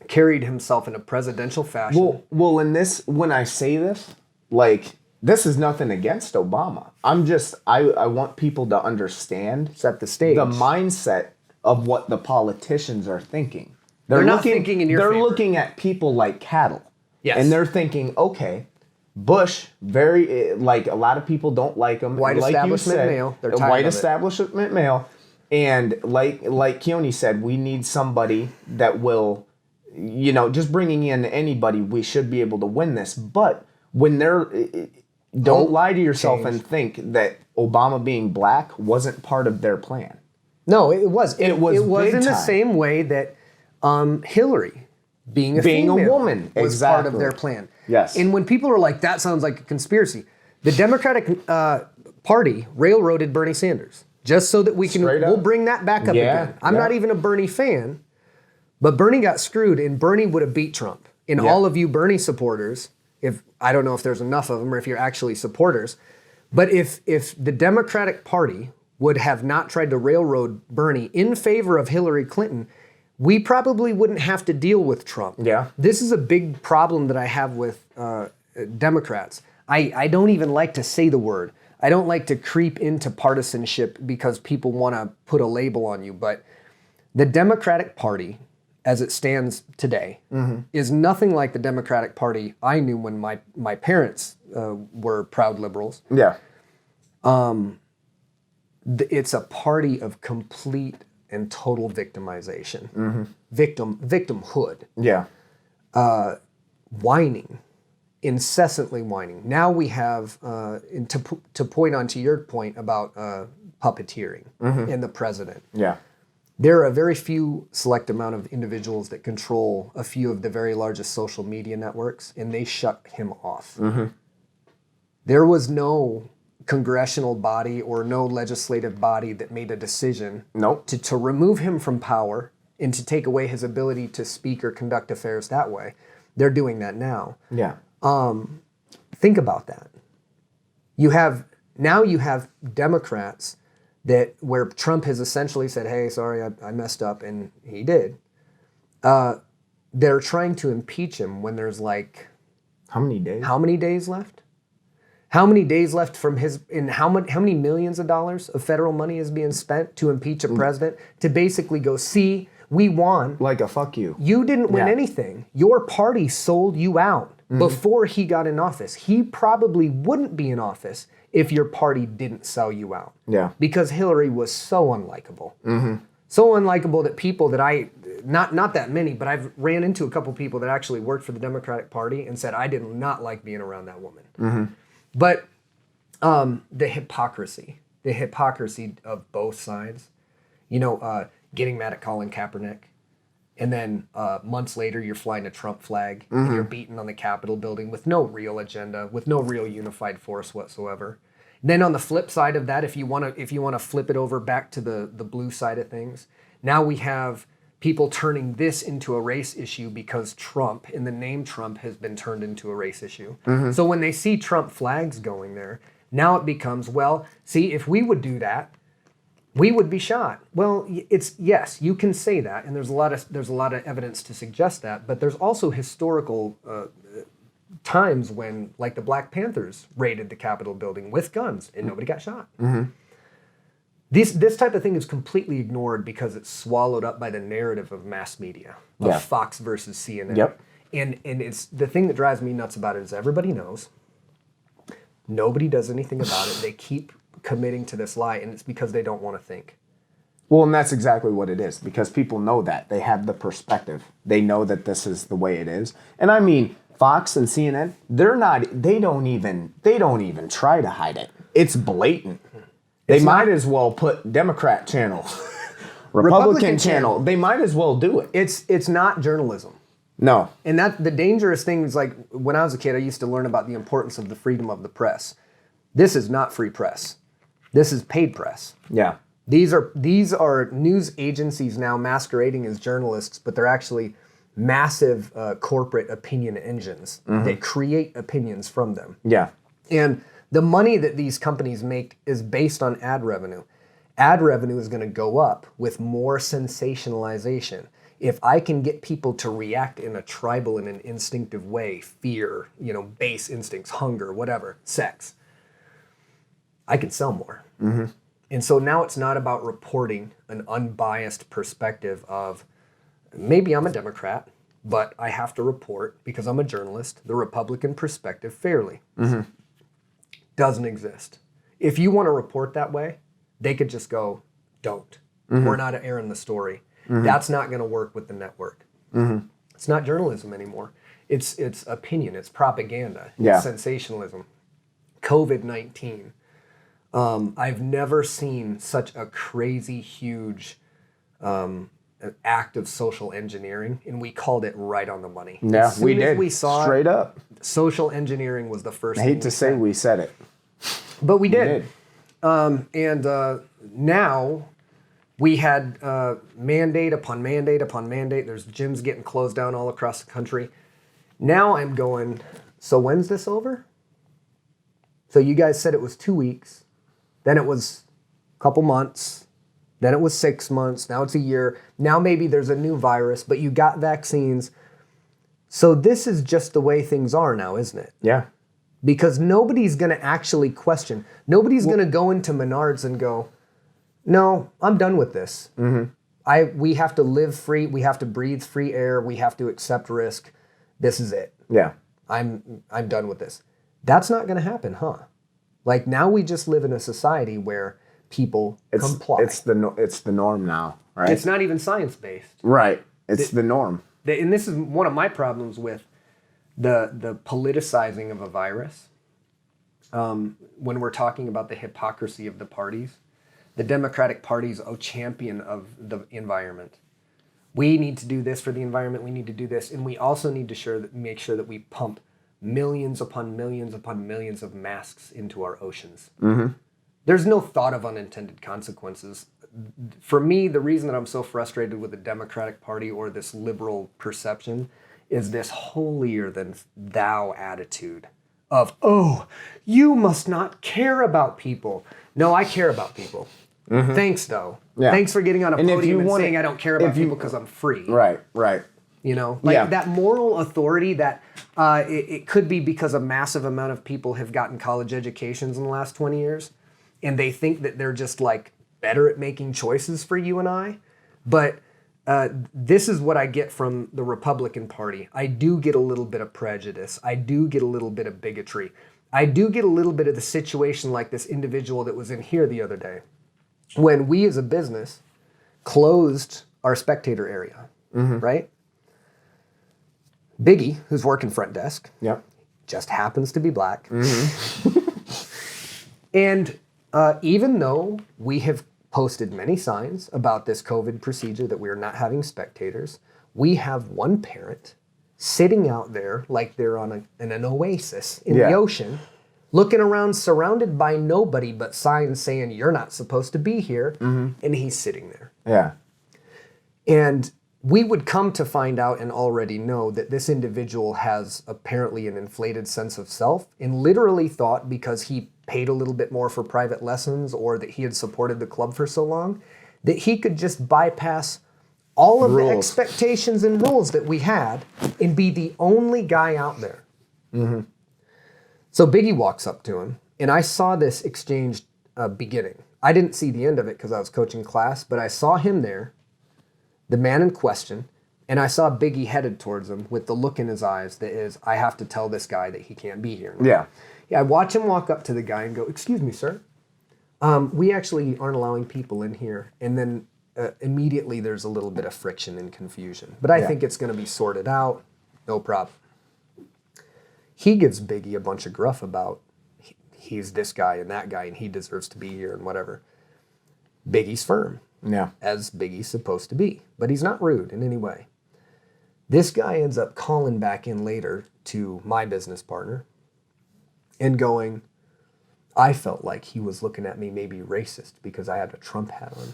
carried himself in a presidential fashion. Well, in this, when I say this, like, this is nothing against Obama. I want people to understand... Set the stage. The mindset of what the politicians are thinking. They're not thinking in your favor. They're looking at people like cattle. Yes. And they're thinking, okay, Bush, like, a lot of people don't like him. White like establishment you said, male. They're tired white of it. establishment male. And like Keoni said, we need somebody that will, just bringing in anybody, we should be able to win this. But when don't lie to yourself and think that Obama being black wasn't part of their plan. No, it was. It was in the time. same way that Hillary being a woman was part of their plan. Yes. And when people are like, that sounds like a conspiracy, the Democratic Party railroaded Bernie Sanders just so that we'll bring that back up again. I'm not even a Bernie fan, but Bernie got screwed and Bernie would have beat Trump. And all of you Bernie supporters, I don't know if there's enough of them or if you're actually supporters, but if the Democratic Party would have not tried to railroad Bernie in favor of Hillary Clinton, we probably wouldn't have to deal with Trump. Yeah. This is a big problem that I have with Democrats. I don't even like to say the word. I don't like to creep into partisanship because people want to put a label on you. But the Democratic Party, as it stands today, is nothing like the Democratic Party I knew when my parents were proud liberals. Yeah. It's a party of complete and total victimization, victimhood. Yeah. Whining, incessantly whining. Now we have, to point on to your point about puppeteering in the president. Yeah. There are a very few select amount of individuals that control a few of the very largest social media networks, and they shut him off. There was no congressional body or no legislative body that made a decision to remove him from power and to take away his ability to speak or conduct affairs that way. They're doing that now. Yeah. Think about that. You have Democrats where Trump has essentially said, hey, sorry, I messed up, and he did. They're trying to impeach him when there's like... How many days? How many days left? How many days left from how many millions of dollars of federal money is being spent to impeach a president to basically go, see, we won. Like a fuck you. You didn't win anything. Your party sold you out before he got in office. He probably wouldn't be in office if your party didn't sell you out. Yeah. Because Hillary was so unlikable. So unlikable that people that not that many, but I've ran into a couple people that actually worked for the Democratic Party and said, I did not like being around that woman. But the hypocrisy of both sides, getting mad at Colin Kaepernick, and then months later you're flying a Trump flag and you're beaten on the Capitol building with no real agenda, with no real unified force whatsoever. Then on the flip side of that, if you want to flip it over back to the blue side of things, now we have people turning this into a race issue because Trump, in the name Trump, has been turned into a race issue. So when they see Trump flags going there, now it becomes, well, see, if we would do that, we would be shot. Well, yes, you can say that, and there's a lot of evidence to suggest that, but there's also historical times when, like, the Black Panthers raided the Capitol building with guns and nobody got shot. This type of thing is completely ignored because it's swallowed up by the narrative of mass media, of Fox versus CNN. And it's the thing that drives me nuts about it is everybody knows. Nobody does anything about it. They keep committing to this lie, and it's because they don't want to think. Well, and that's exactly what it is, because people know that. They have the perspective. They know that this is the way it is. And I mean, Fox and CNN, they don't even try to hide it. It's blatant. They might as well put Democrat channel, Republican channel. They might as well do it. It's not journalism. No. And that the dangerous thing is, like, when I was a kid, I used to learn about the importance of the freedom of the press. This is not free press. This is paid press. Yeah. These are news agencies now masquerading as journalists, but they're actually massive corporate opinion engines that create opinions from them. Yeah. And the money that these companies make is based on ad revenue. Ad revenue is going to go up with more sensationalization. If I can get people to react in a tribal and an instinctive way, fear, base instincts, hunger, whatever, sex, I can sell more. Mm-hmm. And so now it's not about reporting an unbiased perspective of, maybe I'm a Democrat, but I have to report, because I'm a journalist, the Republican perspective fairly. Mm-hmm. Doesn't exist. If you want to report that way, they could just go, don't. Mm-hmm. We're not airing the story. Mm-hmm. That's not going to work with the network. Mm-hmm. It's not journalism anymore. It's opinion. It's propaganda. It's sensationalism. COVID-19. I've never seen such a crazy, huge act of social engineering, and we called it right on the money. Yeah, we did. We saw straight up. Social engineering was the first. I hate to say we said it, but we did. And now we had mandate upon mandate upon mandate. There's gyms getting closed down all across the country. Now I'm going, so when's this over? So you guys said it was 2 weeks. Then it was a couple months. Then it was 6 months. Now it's a year. Now maybe there's a new virus, but you got vaccines. So this is just the way things are now, isn't it? Yeah. Because nobody's going to actually question. Nobody's going to go into Menards and go, no, I'm done with this. Mm-hmm. We have to live free. We have to breathe free air. We have to accept risk. This is it. Yeah. I'm done with this. That's not going to happen, huh? Like, now we just live in a society where people comply. It's the norm now, right? It's not even science-based. Right. It's the norm. And this is one of my problems with the politicizing of a virus. When we're talking about the hypocrisy of the parties, the Democratic Party is a champion of the environment. We need to do this for the environment. We need to do this. And we also need to make sure that we pump millions upon millions upon millions of masks into our oceans. Mm-hmm. There's no thought of unintended consequences. For me, the reason that I'm so frustrated with the Democratic Party or this liberal perception is this holier than thou attitude of, oh, you must not care about people. No, I care about people. Mm-hmm. Thanks, though. Yeah. Thanks for getting on a podium and saying I don't care about people because I'm free. Right. That moral authority that it could be because a massive amount of people have gotten college educations in the last 20 years, and they think that they're just like better at making choices for you and I. But this is what I get from the Republican Party. I do get a little bit of prejudice. I do get a little bit of bigotry. I do get a little bit of the situation like this individual that was in here the other day, when we as a business closed our spectator area, right? Biggie, who's working front desk, just happens to be black. And even though we have posted many signs about this COVID procedure that we are not having spectators, we have one parent sitting out there like they're on an oasis in the ocean, looking around surrounded by nobody but signs saying you're not supposed to be here, and he's sitting there. Yeah. And we would come to find out and already know that this individual has apparently an inflated sense of self, and literally thought because he paid a little bit more for private lessons or that he had supported the club for so long, that he could just bypass all of the expectations and rules that we had and be the only guy out there. Mm-hmm. So Biggie walks up to him, and I saw this exchange beginning. I didn't see the end of it because I was coaching class, but I saw him there, the man in question, and I saw Biggie headed towards him with the look in his eyes that is, I have to tell this guy that he can't be here now. Yeah, I watch him walk up to the guy and go, excuse me, sir. We actually aren't allowing people in here. And then immediately there's a little bit of friction and confusion. But I think it's going to be sorted out. No problem. he gives Biggie a bunch of gruff about he's this guy and that guy and he deserves to be here and whatever. Biggie's firm, as Biggie's supposed to be, but he's not rude in any way. This guy ends up calling back in later to my business partner and going, I felt like he was looking at me maybe racist because I had a Trump hat on.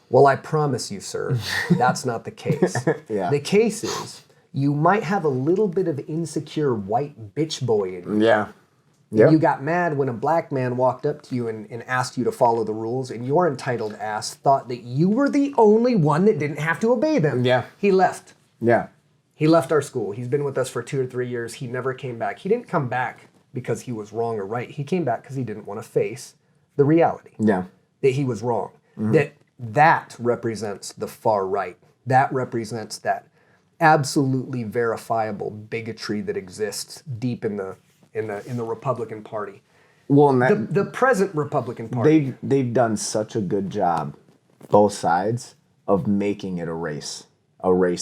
Well, I promise you, sir, that's not the case. The case is you might have a little bit of insecure white bitch boy in you. You got mad when a black man walked up to you and asked you to follow the rules, and your entitled ass thought that you were the only one that didn't have to obey them. He left. He left our school. He's been with us for 2 or 3 years. He never came back. He didn't come back because he was wrong or right. He came back because he didn't want to face the reality. That he was wrong. That represents the far right. That represents that absolutely verifiable bigotry that exists deep in the Republican Party. Well, and the present Republican Party. They've done such a good job, both sides, of making it a race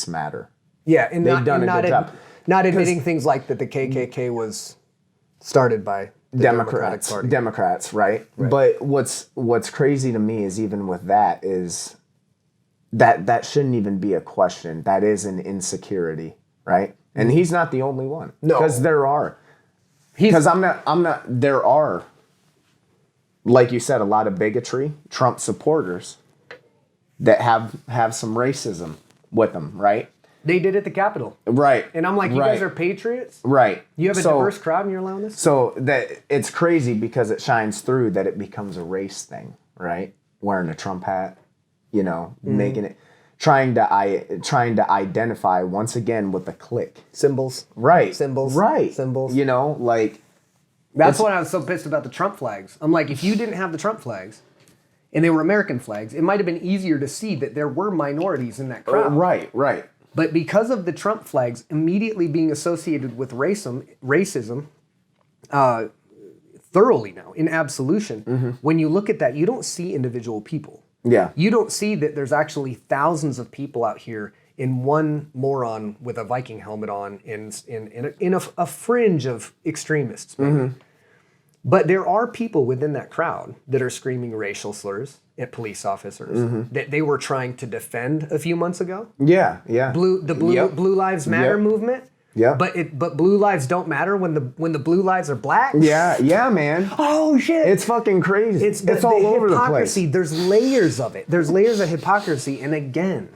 matter. And they've done a good job. Not admitting things like that the KKK was started by the Democratic Party. Democrats, right? But what's crazy to me is even with that is that shouldn't even be a question. That is an insecurity, right? And he's not the only one. No, because there are. Because I'm not. There are, like you said, a lot of bigotry, Trump supporters that have some racism with them, right? They did at the Capitol. Right. And I'm like, you guys are patriots? Right. You have a diverse crowd and you're allowing this? So that it's crazy because it shines through that it becomes a race thing, right? Wearing a Trump hat, making it, trying to identify once again with the clique. Symbols. Right. Symbols. Right. Symbols. That's why I was so pissed about the Trump flags. I'm like, if you didn't have the Trump flags, and they were American flags, it might have been easier to see that there were minorities in that crowd. Right. But because of the Trump flags immediately being associated with racism thoroughly now, in absolution, when you look at that, you don't see individual people. You don't see that there's actually thousands of people out here in one moron with a Viking helmet on in a fringe of extremists. But there are people within that crowd that are screaming racial slurs at police officers that they were trying to defend a few months ago. Blue Lives Matter movement. But blue lives don't matter when the blue lives are black. Yeah, man. Oh shit! It's fucking crazy. It's all over the place. There's layers of it. There's layers of hypocrisy, and again,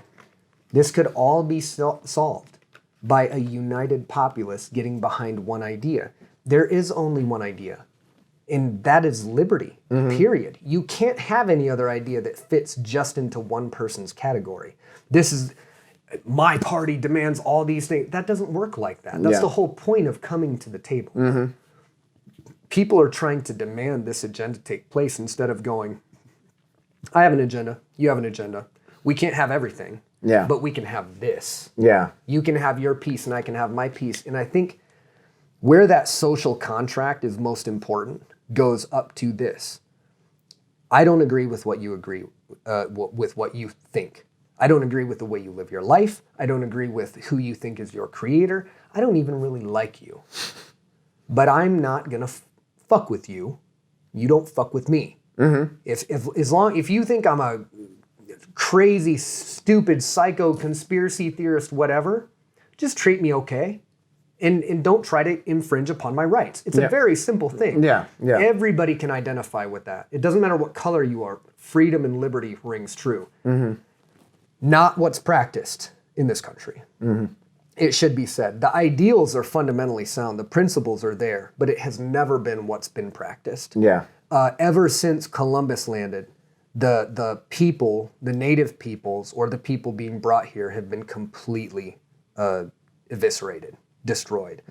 this could all be solved by a united populace getting behind one idea. There is only one idea. And that is liberty, period. You can't have any other idea that fits just into one person's category. This is, my party demands all these things. That doesn't work like that. That's the whole point of coming to the table. People are trying to demand this agenda take place instead of going, I have an agenda, you have an agenda. We can't have everything, but we can have this. You can have your piece and I can have my piece. And I think where that social contract is most important goes up to this. I don't agree with what you agree with what you think. I don't agree with the way you live your life. I don't agree with who you think is your creator. I don't even really like you. But I'm not gonna fuck with you. You don't fuck with me. If you think I'm a crazy, stupid, psycho, conspiracy theorist, whatever, just treat me okay. And don't try to infringe upon my rights. It's a very simple thing. Everybody can identify with that. It doesn't matter what color you are. Freedom and liberty rings true. Not what's practiced in this country. It should be said. The ideals are fundamentally sound. The principles are there. But it has never been what's been practiced. Ever since Columbus landed, the people, the native peoples, or the people being brought here have been completely eviscerated. Destroyed.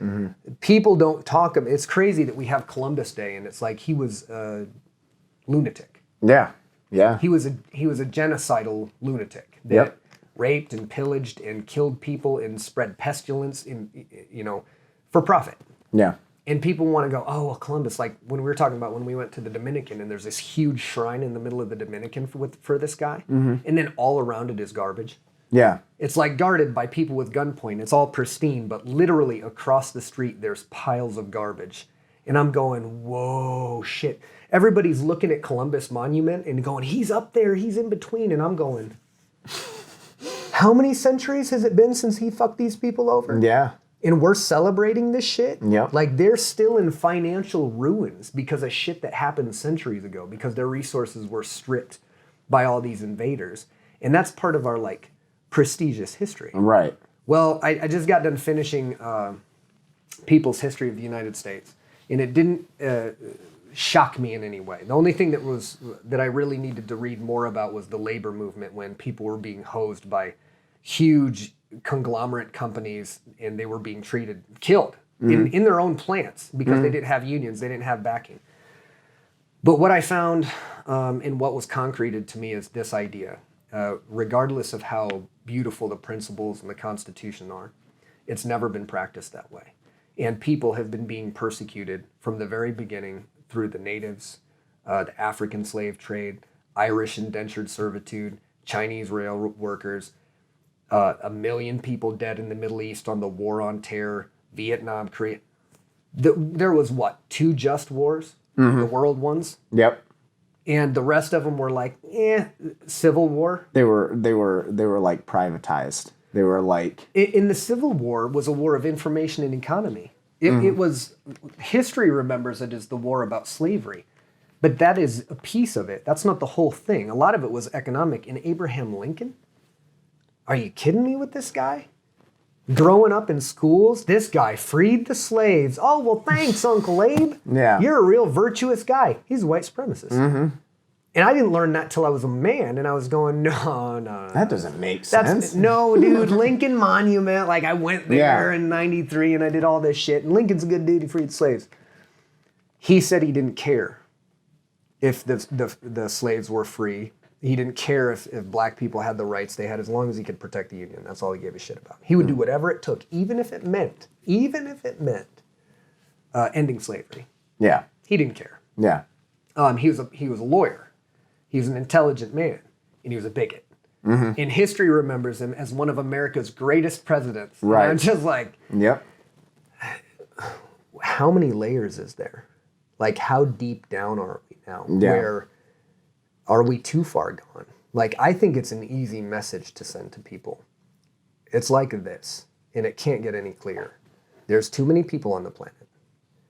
People don't talk about. It's crazy that we have Columbus Day and it's like he was a lunatic. He was a genocidal lunatic that raped and pillaged and killed people and spread pestilence for profit. And people want to go, oh, well, Columbus, like when we were talking about when we went to the Dominican and there's this huge shrine in the middle of the Dominican for this guy, and then all around it is garbage. Yeah. It's like guarded by people with gunpoint. It's all pristine, but literally across the street, there's piles of garbage. And I'm going, whoa, shit. Everybody's looking at Columbus Monument and going, he's up there, he's in between. And I'm going, how many centuries has it been since he fucked these people over? Yeah. And we're celebrating this shit? Yep. Like they're still in financial ruins because of shit that happened centuries ago, because their resources were stripped by all these invaders. And that's part of our like prestigious history. Right. Well, I just got done finishing People's History of the United States, and it didn't shock me in any way. The only thing that I really needed to read more about was the labor movement, when people were being hosed by huge conglomerate companies and they were being killed in their own plants because they didn't have unions, they didn't have backing. But what I found and what was concreted to me is this idea. Regardless of how beautiful the principles and the Constitution are, it's never been practiced that way. And people have been being persecuted from the very beginning through the natives, the African slave trade, Irish indentured servitude, Chinese rail workers, 1 million people dead in the Middle East on the War on Terror, Vietnam, Korea. There was what, 2 just wars, the world ones? Yep. And the rest of them were like, Civil War. They were like privatized. They were like... In the Civil War was a war of information and economy. It was, history remembers it as the war about slavery. But that is a piece of it. That's not the whole thing. A lot of it was economic. And Abraham Lincoln? Are you kidding me with this guy? Growing up in schools, this guy freed the slaves. Oh, well, thanks, Uncle Abe. Yeah. You're a real virtuous guy. He's a white supremacist. And I didn't learn that till I was a man, and I was going, no. That doesn't make sense. No, dude, Lincoln Monument, like I went there in 93 and I did all this shit, and Lincoln's a good dude, he freed slaves. He said he didn't care if the slaves were free. He didn't care if black people had the rights they had, as long as he could protect the Union. That's all he gave a shit about. He would do whatever it took, even if it meant ending slavery. Yeah. He didn't care. Yeah. He was a lawyer. He was an intelligent man, and he was a bigot. And history remembers him as one of America's greatest presidents. Right. And I'm just like, yep. How many layers is there? Like, how deep down are we now? Yeah. Where are we too far gone? Like, I think it's an easy message to send to people. It's like this, and it can't get any clearer. There's too many people on the planet.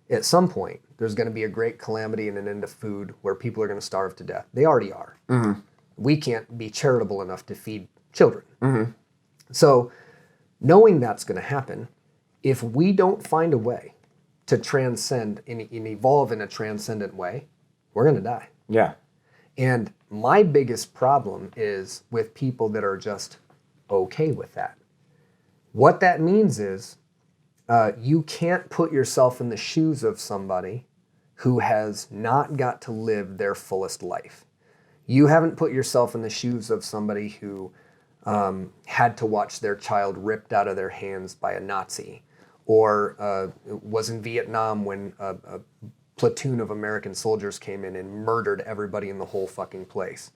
At some point, there's going to be a great calamity and an end of food where people are going to starve to death. They already are. We can't be charitable enough to feed children. So, knowing that's going to happen, if we don't find a way to transcend and evolve in a transcendent way, we're going to die. Yeah. And my biggest problem is with people that are just okay with that. What that means is you can't put yourself in the shoes of somebody who has not got to live their fullest life. You haven't put yourself in the shoes of somebody who had to watch their child ripped out of their hands by a Nazi, or was in Vietnam when a platoon of American soldiers came in and murdered everybody in the whole fucking place.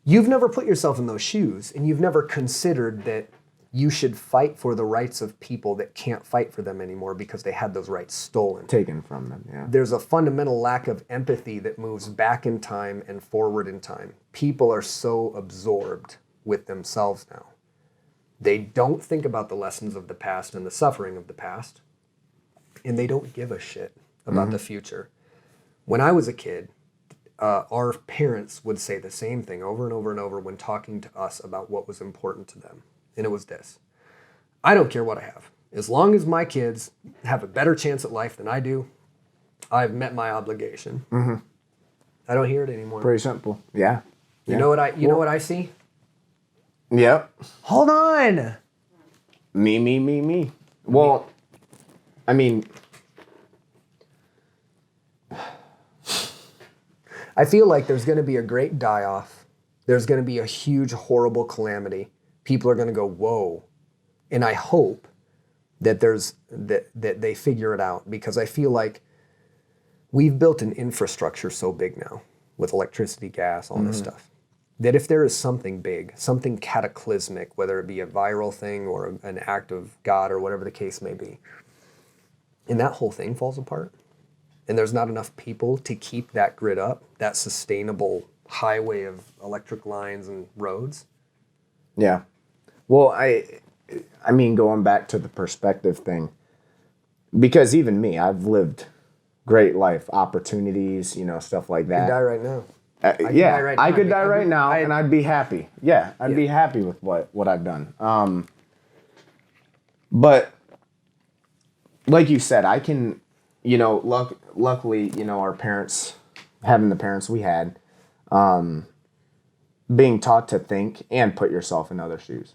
You've never put yourself in those shoes, and you've never considered that you should fight for the rights of people that can't fight for them anymore because they had those rights stolen. Taken from them, yeah. There's a fundamental lack of empathy that moves back in time and forward in time. People are so absorbed with themselves now. They don't think about the lessons of the past and the suffering of the past, and they don't give a shit about the future. When I was a kid, our parents would say the same thing over and over and over when talking to us about what was important to them. And it was this: I don't care what I have. As long as my kids have a better chance at life than I do, I've met my obligation. I don't hear it anymore. Pretty simple. Yeah. You know what I see? Yep. Hold on. Me. Well, I mean, I feel like there's going to be a great die-off. There's going to be a huge, horrible calamity. People are going to go, whoa. And I hope that that they figure it out, because I feel like we've built an infrastructure so big now with electricity, gas, all this stuff. that if there is something big, something cataclysmic, whether it be a viral thing or an act of God or whatever the case may be, and that whole thing falls apart, and there's not enough people to keep that grid up, that sustainable highway of electric lines and roads. Yeah. Well, I mean, going back to the perspective thing, because even me, I've lived great life, opportunities, stuff like that. You die right now. I could die right now, and I'd be happy. Yeah, I'd be happy with what I've done. But like you said, I can, luckily, our parents, having the parents we had, being taught to think and put yourself in other shoes.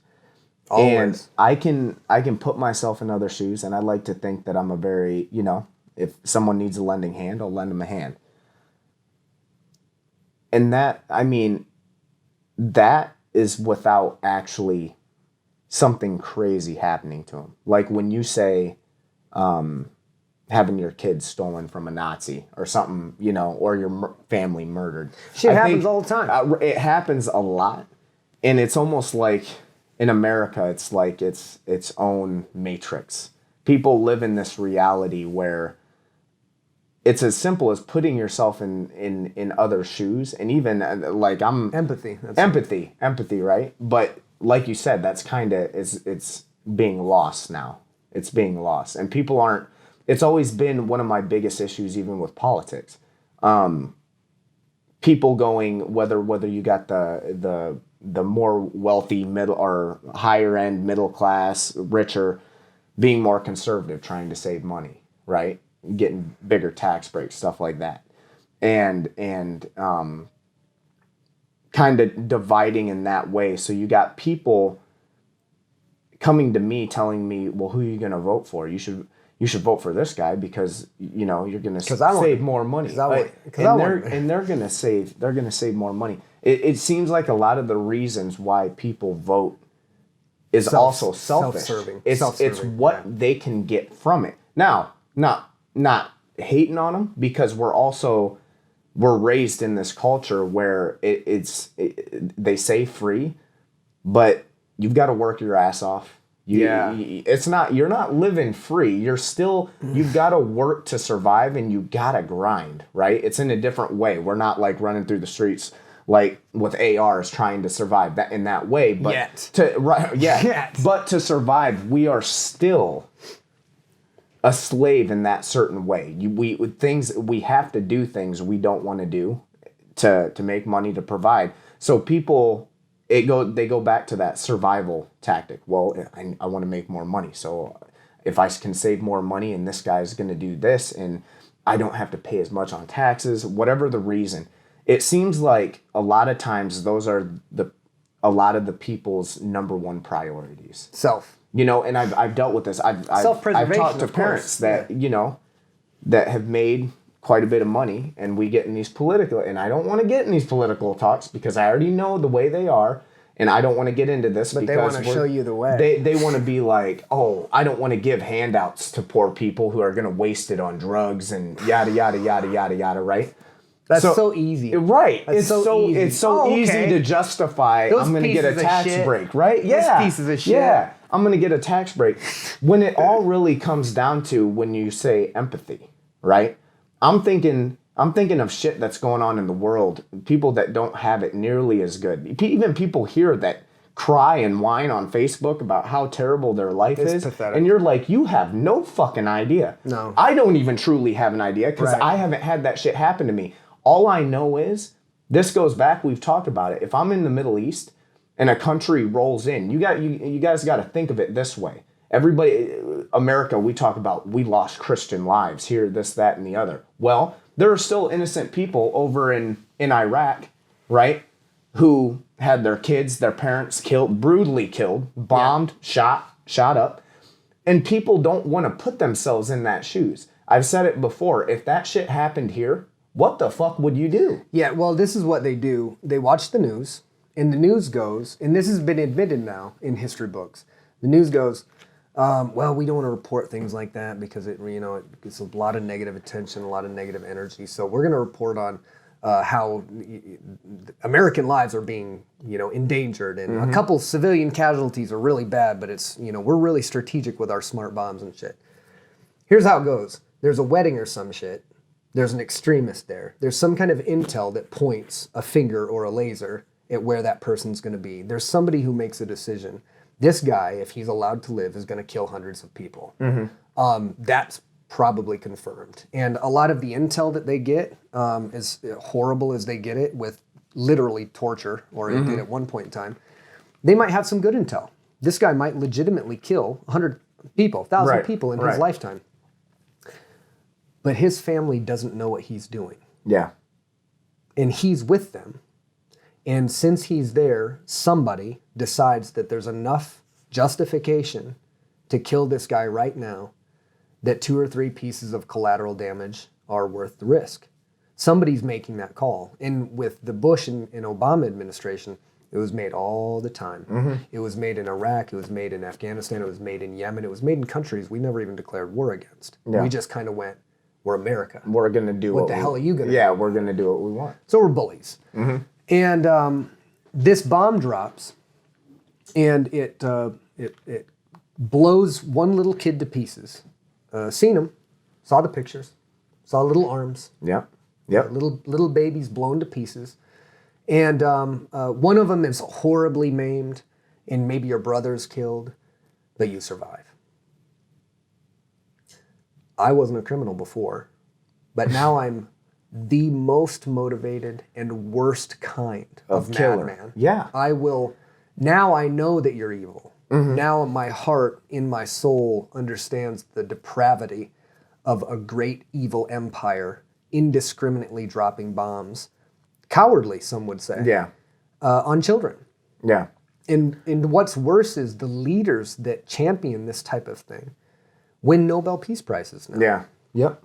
Always. And I can put myself in other shoes, and I like to think that I'm a very, if someone needs a lending hand, I'll lend them a hand. And that is without actually something crazy happening to them. Like when you say having your kids stolen from a Nazi or something, or your family murdered. Shit happens all the time. It happens a lot. And it's almost like in America, it's like its own matrix. People live in this reality where it's as simple as putting yourself in other shoes, and even like empathy, right? But like you said, that's kind of it's being lost now. It's being lost, and people aren't. It's always been one of my biggest issues, even with politics. People going whether you got the more wealthy middle or higher end middle class, richer, being more conservative, trying to save money, right? Getting bigger tax breaks, stuff like that, and kind of dividing in that way. So you got people coming to me telling me, well, who are you going to vote for? You should vote for this guy because you're going to save more money. And they're going to save more money. It seems like a lot of the reasons why people vote is also selfish. Self-serving. It's what they can get from it. Now, not hating on them, because we're raised in this culture where they say free, but you've got to work your ass off. You're not living free. You've got to work to survive, and you got to grind, right? It's in a different way. We're not like running through the streets like with ARs trying to survive that in that way, but but to survive, we are still a slave in that certain way. We have to do things we don't want to do to make money to provide. So people they go back to that survival tactic. Well, I want to make more money, so if I can save more money and this guy's going to do this and I don't have to pay as much on taxes, whatever the reason. It seems like a lot of times those are a lot of the people's number one priorities. Self. And I've dealt with this. I've talked to parents that, that have made quite a bit of money, and we get in these political, and I don't want to get in these political talks because I already know the way they are, and I don't want to get into this but because they want to show you the way. They want to be like, oh, I don't want to give handouts to poor people who are going to waste it on drugs and yada, yada, yada, yada, yada, right? That's so easy. Right. It's so easy. It's so easy to justify I'm going to get a tax break, right? Those pieces of shit. Yeah. I'm going to get a tax break. When it all really comes down to when you say empathy, right? I'm thinking of shit that's going on in the world, people that don't have it nearly as good. Even people here that cry and whine on Facebook about how terrible their life is. Pathetic. And you're like, you have no fucking idea. No. I don't even truly have an idea because I haven't had that shit happen to me. All I know is, this goes back, we've talked about it. If I'm in the Middle East and a country rolls in, you guys got to think of it this way. Everybody, America, we talk about we lost Christian lives here, this, that, and the other. Well, there are still innocent people over in Iraq, right, who had their kids, their parents killed, brutally killed, bombed, shot up. And people don't want to put themselves in that shoes. I've said it before. If that shit happened here, what the fuck would you do? Yeah, well, this is what they do. They watch the news, and the news goes, and this has been admitted now in history books. The news goes, well, we don't want to report things like that because it gets a lot of negative attention, a lot of negative energy. So we're going to report on how American lives are being, endangered, and a couple civilian casualties are really bad, but it's, we're really strategic with our smart bombs and shit. Here's how it goes. There's a wedding or some shit. There's an extremist there. There's some kind of intel that points a finger or a laser at where that person's going to be. There's somebody who makes a decision. This guy, if he's allowed to live, is going to kill hundreds of people. That's probably confirmed. And a lot of the intel that they get, as horrible as they get it with literally torture, or it did at one point in time, they might have some good intel. This guy might legitimately kill 100 people, 1,000 people in his lifetime. But his family doesn't know what he's doing. Yeah. And he's with them. And since he's there, somebody decides that there's enough justification to kill this guy right now that 2 or 3 pieces of collateral damage are worth the risk. Somebody's making that call. And with the Bush and Obama administration, it was made all the time. It was made in Iraq, it was made in Afghanistan, it was made in Yemen, it was made in countries we never even declared war against. Yeah. We just kind of went, we're America. We're going to do what the hell are you going to do? Yeah, we're going to do what we want. So we're bullies. And this bomb drops, and it blows one little kid to pieces. Seen him, saw the pictures, saw little arms. Yep. Little babies blown to pieces. And one of them is horribly maimed, and maybe your brother's killed, but you survive. I wasn't a criminal before, but now I'm the most motivated and worst kind of madman. Yeah. Now I know that you're evil. Now my heart in my soul understands the depravity of a great evil empire indiscriminately dropping bombs, cowardly, some would say, on children. Yeah. And what's worse is the leaders that champion this type of thing win Nobel Peace Prizes now. Yeah.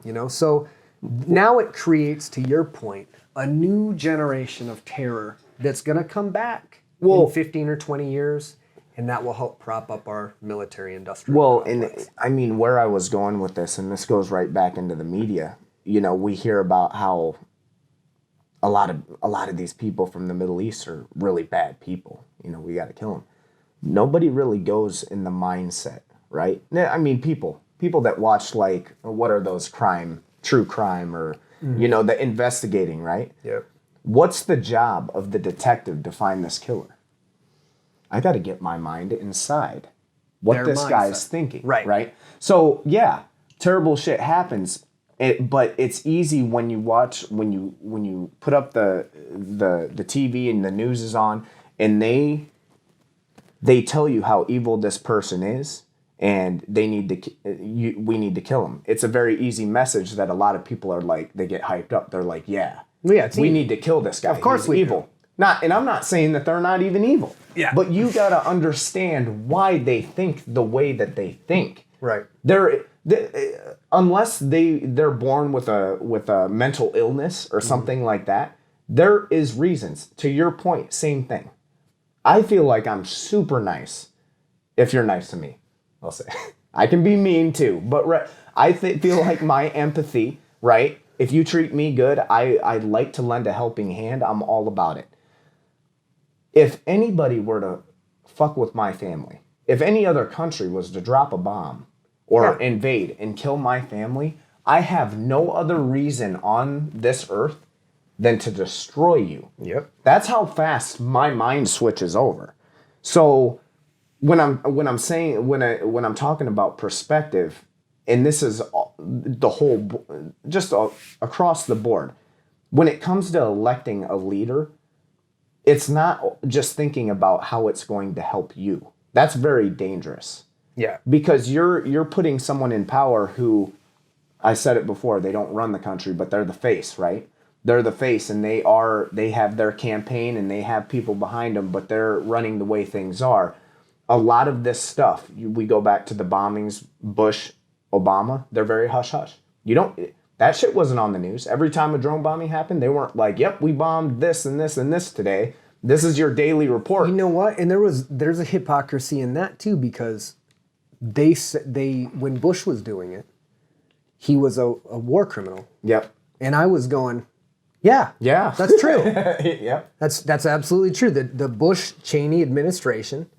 Yep. So now it creates, to your point, a new generation of terror that's going to come back in 15 or 20 years, and that will help prop up our military-industrial complex. And I mean, where I was going with this, and this goes right back into the media, we hear about how a lot of these people from the Middle East are really bad people. We got to kill them. Nobody really goes in the mindset, right? I mean, people that watch, like, what are those true crime, or, the investigating, right? Yep. What's the job of the detective to find this killer? I got to get my mind inside what this guy's thinking, right? So, yeah, terrible shit happens, but it's easy when you put up the TV and the news is on, and they tell you how evil this person is, and we need to kill him. It's a very easy message that a lot of people are like, they get hyped up. They're like, we need to kill this guy. Of course, he's evil. And I'm not saying that they're not even evil. Yeah. But you gotta understand why they think the way that they think. Right. Unless they're born with a mental illness or something like that, there is reasons. To your point, same thing. I feel like I'm super nice if you're nice to me. I'll say. I can be mean too, but I feel like my empathy, right? If you treat me good, I like to lend a helping hand. I'm all about it. If anybody were to fuck with my family, if any other country was to drop a bomb or invade and kill my family, I have no other reason on this earth than to destroy you. Yep. That's how fast my mind switches over. So when I'm talking about perspective, and this is the whole, just across the board, when it comes to electing a leader, it's not just thinking about how it's going to help you. That's very dangerous. Yeah. Because you're putting someone in power who, I said it before, they don't run the country, but they're the face, right? They're the face, and they have their campaign and they have people behind them, but they're running the way things are. A lot of this stuff, we go back to the bombings, Bush, Obama, they're very hush-hush. That shit wasn't on the news. Every time a drone bombing happened, they weren't like, yep, we bombed this and this and this today. This is your daily report. You know what? And there's a hypocrisy in that too, because when Bush was doing it, he was a war criminal. Yep. And I was going, Yeah. Yeah. That's true. Yep. That's absolutely true. The Bush-Cheney administration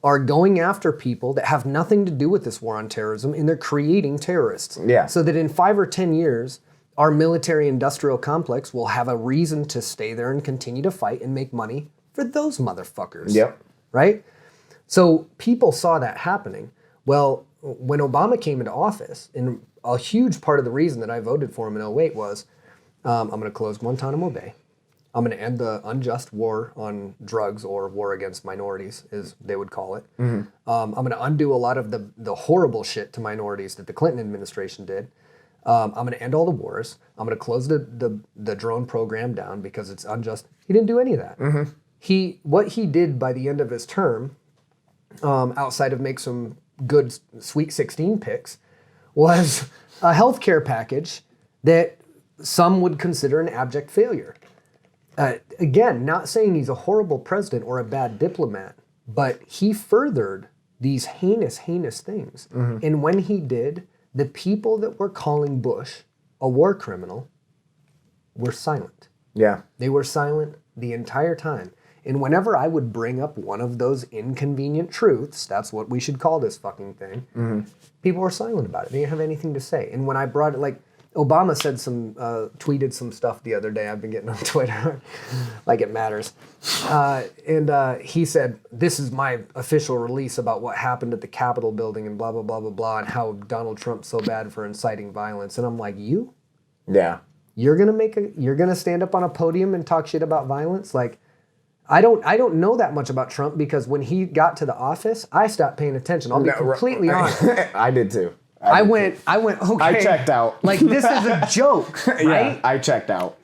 are going after people that have nothing to do with this war on terrorism, and they're creating terrorists. Yeah. So that in 5 or 10 years, our military-industrial complex will have a reason to stay there and continue to fight and make money for those motherfuckers. Yep. Right? So people saw that happening. Well, when Obama came into office, and a huge part of the reason that I voted for him in 2008 was, I'm going to close Guantanamo Bay. I'm going to end the unjust war on drugs, or war against minorities, as they would call it. I'm going to undo a lot of the horrible shit to minorities that the Clinton administration did. I'm going to end all the wars. I'm going to close the drone program down because it's unjust. He didn't do any of that. What he did by the end of his term, outside of make some good Sweet 16 picks, was a healthcare package that some would consider an abject failure. Again, not saying he's a horrible president or a bad diplomat, but he furthered these heinous, heinous things. And when he did, the people that were calling Bush a war criminal were silent. Yeah. They were silent the entire time. And whenever I would bring up one of those inconvenient truths, that's what we should call this fucking thing, people were silent about it. They didn't have anything to say. And when I brought it, like, Obama said tweeted some stuff the other day. I've been getting on Twitter, like it matters. And he said, this is my official release about what happened at the Capitol building and blah, blah, blah, blah, blah, and how Donald Trump's so bad for inciting violence. And I'm like, you? Yeah. You're gonna stand up on a podium and talk shit about violence? Like, I don't know that much about Trump, because when he got to the office, I stopped paying attention. I'll be completely honest. I did too. I went, okay. I checked out. Like, this is a joke, right? Yeah, I checked out.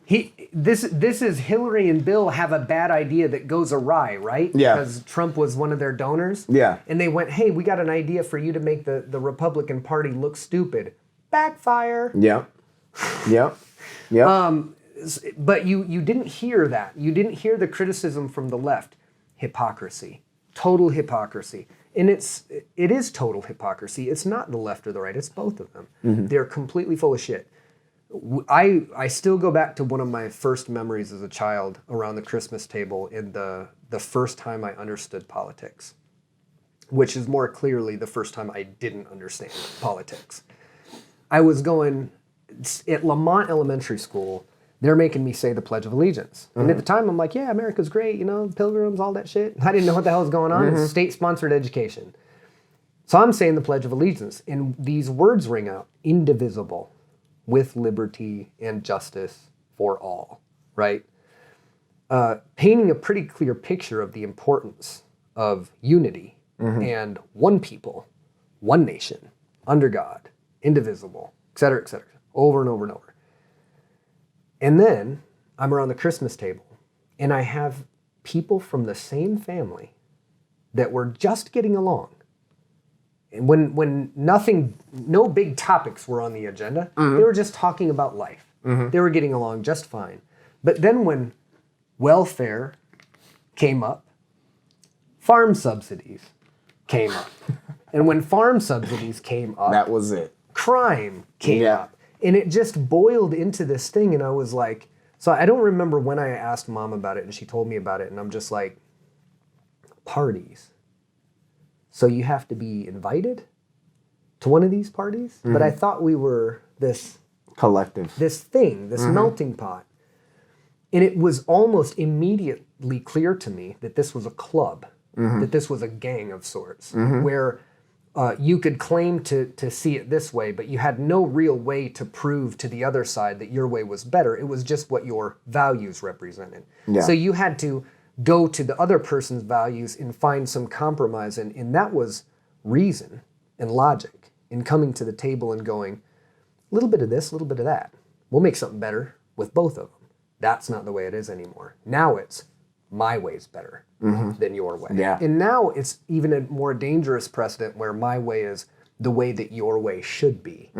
This is Hillary and Bill have a bad idea that goes awry, right? Yeah. Because Trump was one of their donors. Yeah. And they went, hey, we got an idea for you to make the Republican Party look stupid. Backfire. Yep. But you didn't hear that. You didn't hear the criticism from the left. Hypocrisy. Total hypocrisy. And it is total hypocrisy. It's not the left or the right. It's both of them. They're completely full of shit. I still go back to one of my first memories as a child around the Christmas table, in the first time I understood politics, which is more clearly the first time I didn't understand politics. I was going at Lamont Elementary School. They're making me say the Pledge of Allegiance. And at the time, I'm like, yeah, America's great, pilgrims, all that shit. I didn't know what the hell was going on. It's state-sponsored education. So I'm saying the Pledge of Allegiance, and these words ring out: indivisible, with liberty and justice for all, right? Painting a pretty clear picture of the importance of unity and one people, one nation, under God, indivisible, et cetera, over and over and over. And then I'm around the Christmas table, and I have people from the same family that were just getting along. And when no big topics were on the agenda, they were just talking about life. They were getting along just fine. But then when welfare came up, farm subsidies came up. And when farm subsidies came up, That was it. crime came up. And it just boiled into this thing, and I was like, so I don't remember when I asked Mom about it, and she told me about it, and I'm just like, parties. So you have to be invited to one of these parties? But I thought we were this Collective. this thing, this melting pot. And it was almost immediately clear to me that this was a club, that this was a gang of sorts, where you could claim to see it this way, but you had no real way to prove to the other side that your way was better. It was just what your values represented. Yeah. So you had to go to the other person's values and find some compromise. And that was reason and logic in coming to the table and going, a little bit of this, a little bit of that. We'll make something better with both of them. That's not the way it is anymore. Now it's my way's better than your way. Yeah. And now it's even a more dangerous precedent where my way is the way that your way should be.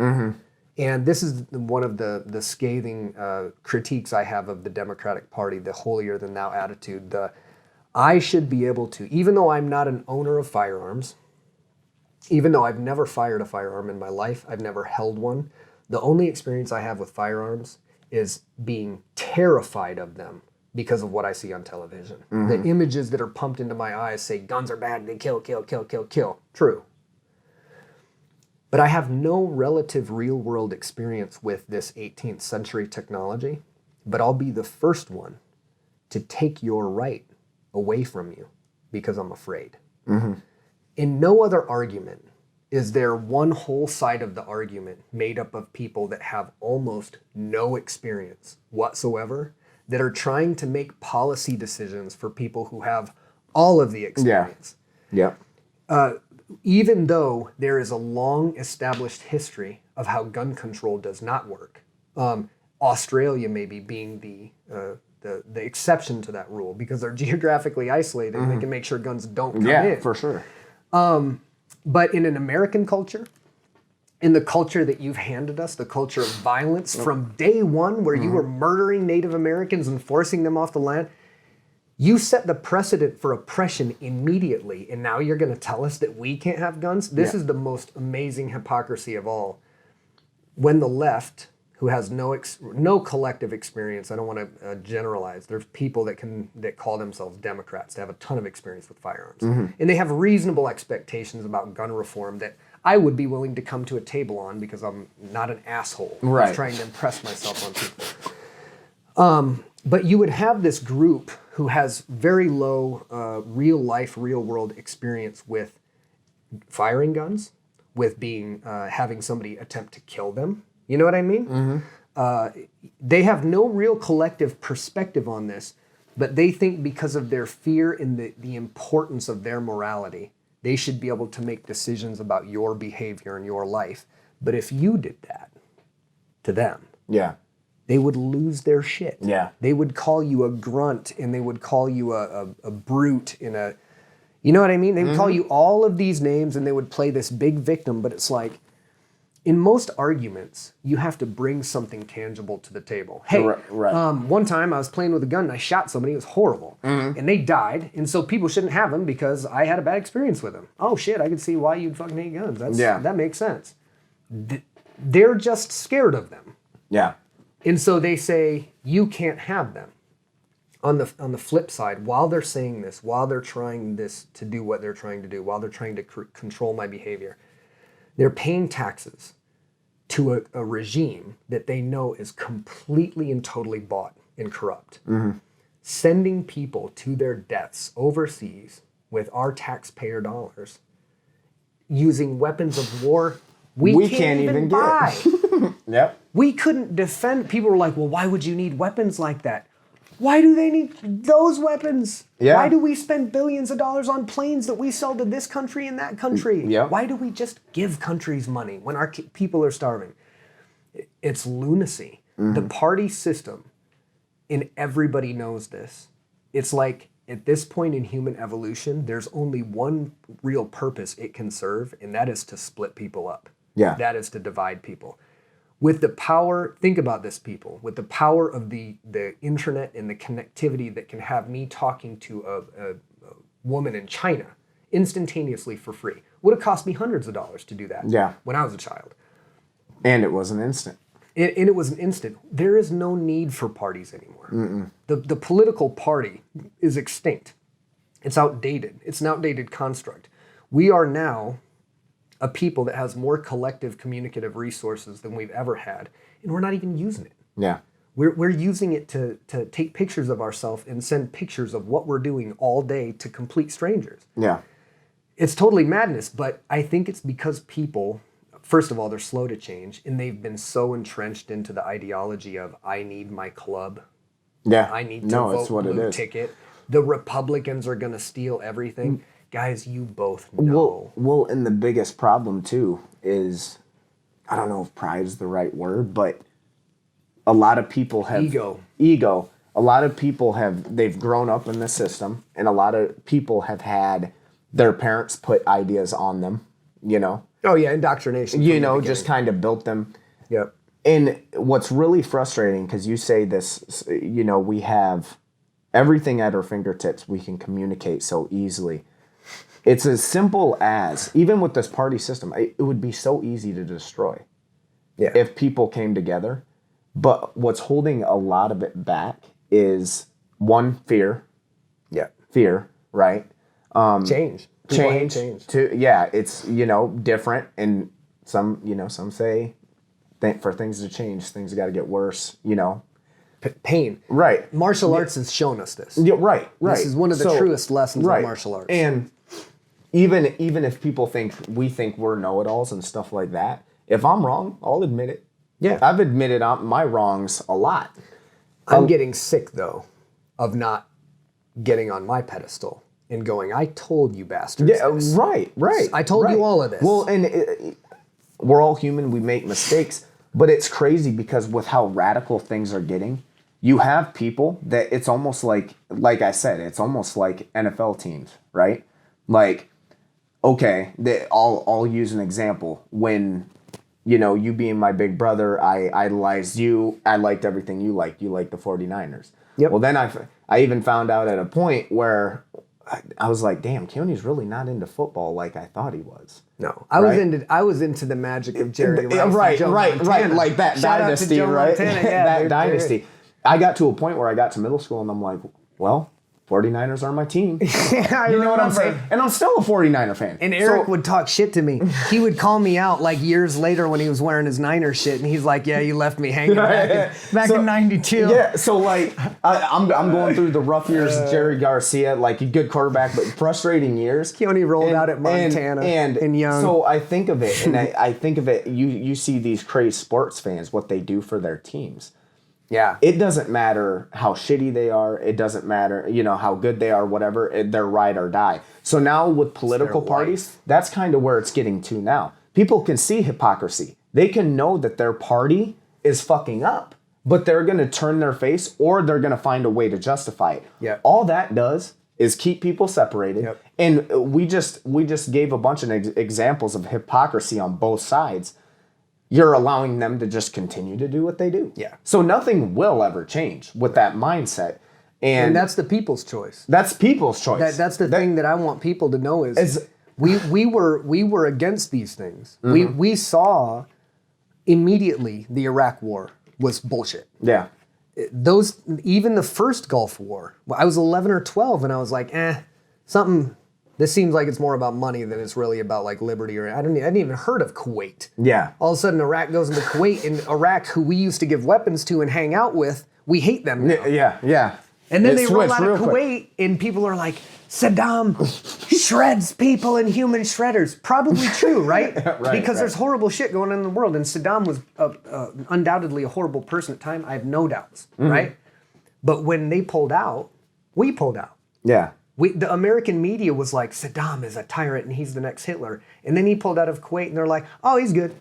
And this is one of the scathing critiques I have of the Democratic Party, the holier than thou attitude. I should be able to, even though I'm not an owner of firearms, even though I've never fired a firearm in my life, I've never held one, the only experience I have with firearms is being terrified of them because of what I see on television. The images that are pumped into my eyes say guns are bad, they kill, kill, kill, kill, kill. True. But I have no relative real world experience with this 18th century technology, but I'll be the first one to take your right away from you because I'm afraid. In no other argument is there one whole side of the argument made up of people that have almost no experience whatsoever, that are trying to make policy decisions for people who have all of the experience. Yeah. Even though there is a long established history of how gun control does not work. Australia maybe being the exception to that rule because they're geographically isolated and they can make sure guns don't come in. Yeah, for sure. But in an American culture, in the culture that you've handed us, the culture of violence from day one, where you were murdering Native Americans and forcing them off the land, you set the precedent for oppression immediately. And now you're going to tell us that we can't have guns? This is the most amazing hypocrisy of all. When the left, who has no collective experience, I don't want to generalize. There's people that call themselves Democrats that have a ton of experience with firearms. And they have reasonable expectations about gun reform that I would be willing to come to a table on because I'm not an asshole who's trying to impress myself on people. But you would have this group who has very low real life, real world experience with firing guns, with having somebody attempt to kill them. You know what I mean? They have no real collective perspective on this, but they think because of their fear and the importance of their morality, they should be able to make decisions about your behavior and your life. But if you did that to them, they would lose their shit. They would call you a grunt and they would call you a brute you know what I mean? They would call you all of these names and they would play this big victim, but it's like, in most arguments, you have to bring something tangible to the table. Hey, one time I was playing with a gun and I shot somebody. It was horrible. And they died. And so people shouldn't have them because I had a bad experience with them. Oh, shit, I can see why you'd fucking hate guns. That makes sense. They're just scared of them. And so they say, you can't have them. On the flip side, while they're saying this, while they're trying to do what they're trying to do, while they're trying to control my behavior, they're paying taxes to a regime that they know is completely and totally bought and corrupt. Sending people to their deaths overseas with our taxpayer dollars, using weapons of war we can't even buy. We couldn't defend. People were like, well, why would you need weapons like that? Why do they need those weapons? Why do we spend billions of dollars on planes that we sell to this country and that country? Why do we just give countries money when our people are starving? It's lunacy. The party system, and everybody knows this, it's like at this point in human evolution, there's only one real purpose it can serve, and that is to split people up. That is to divide people. With the power, think about this, people, with the power of the internet and the connectivity that can have me talking to a woman in China instantaneously for free. Would have cost me hundreds of dollars to do that when I was a child. And it was an instant. And it was an instant. There is no need for parties anymore. The political party is extinct. It's outdated. It's an outdated construct. We are now a people that has more collective communicative resources than we've ever had, and we're not even using it. We're using it to take pictures of ourselves and send pictures of what we're doing all day to complete strangers. It's totally madness, but I think it's because people, first of all, they're slow to change, and they've been so entrenched into the ideology of, I need my club. I need to vote blue ticket. The Republicans are going to steal everything. Guys, you both know. Well, and the biggest problem, too, is, I don't know if pride is the right word, but a lot of people have... Ego. A lot of people they've grown up in the system, and a lot of people have had their parents put ideas on them, you know? Oh, yeah, indoctrination. You know, just kind of built them. And what's really frustrating, because you say this, you know, we have everything at our fingertips. We can communicate so easily. It's as simple as, even with this party system, it would be so easy to destroy if people came together. But what's holding a lot of it back is one, fear. Yeah. Fear, right? Change. People hate Change. It's, different. And some say for things to change, things got to get worse, Pain. Right. Martial arts has shown us this. Yeah, right. This is one of the truest lessons of martial arts. And even if people think we're know-it-alls and stuff like that, if I'm wrong, I'll admit it. Yeah. I've admitted my wrongs a lot. I'm getting sick, though, of not getting on my pedestal and going, I told you bastards this. Right. I told you all of this. Well, and we're all human. We make mistakes. But it's crazy because with how radical things are getting, you have people that it's almost like I said, it's almost like NFL teams, right? Like, okay, I'll use an example. When, you being my big brother, I idolized you. I liked everything you liked. You liked the 49ers. Yep. Well, then I even found out at a point where I was like, damn, Keoni's really not into football like I thought he was. No, I was into the magic of Jerry Rice. Right, like that Shout dynasty, right? Montana. Yeah, that dynasty. I got to a point where I got to middle school and I'm like, well, 49ers are my team. You know what I'm saying? And I'm still a 49er fan. And Eric would talk shit to me. He would call me out like years later when he was wearing his Niner shit, and he's like, "Yeah, you left me hanging back in '92." Yeah, so like I'm going through the rough years of Jerry Garcia, like a good quarterback, but frustrating years. Keoni rolled out at Montana and young. So I think of it, and I think of it. You see these crazy sports fans, what they do for their teams. Yeah. It doesn't matter how shitty they are. It doesn't matter, how good they are, whatever. They're ride or die. So now with political parties, that's kind of where it's getting to now. People can see hypocrisy. They can know that their party is fucking up, but they're going to turn their face or they're going to find a way to justify it. Yeah. All that does is keep people separated. Yep. And we just gave a bunch of examples of hypocrisy on both sides. You're allowing them to just continue to do what they do. Yeah. So nothing will ever change with that mindset. And that's the people's choice. That's people's choice. That's the thing that I want people to know is we were against these things. Mm-hmm. We saw immediately the Iraq War was bullshit. Yeah. Even the first Gulf War, I was 11 or 12 and I was like, this seems like it's more about money than it's really about like liberty. Or I hadn't even heard of Kuwait. Yeah. All of a sudden, Iraq goes into Kuwait, and Iraq, who we used to give weapons to and hang out with, we hate them now. Yeah. And then they roll out of Kuwait, and people are like, Saddam shreds people in human shredders. Probably true, right? Because there's horrible shit going on in the world, and Saddam was undoubtedly a horrible person at the time. I have no doubts, right? But when they pulled out, we pulled out. Yeah. The American media was like, Saddam is a tyrant and he's the next Hitler. And then he pulled out of Kuwait and they're like, oh, he's good.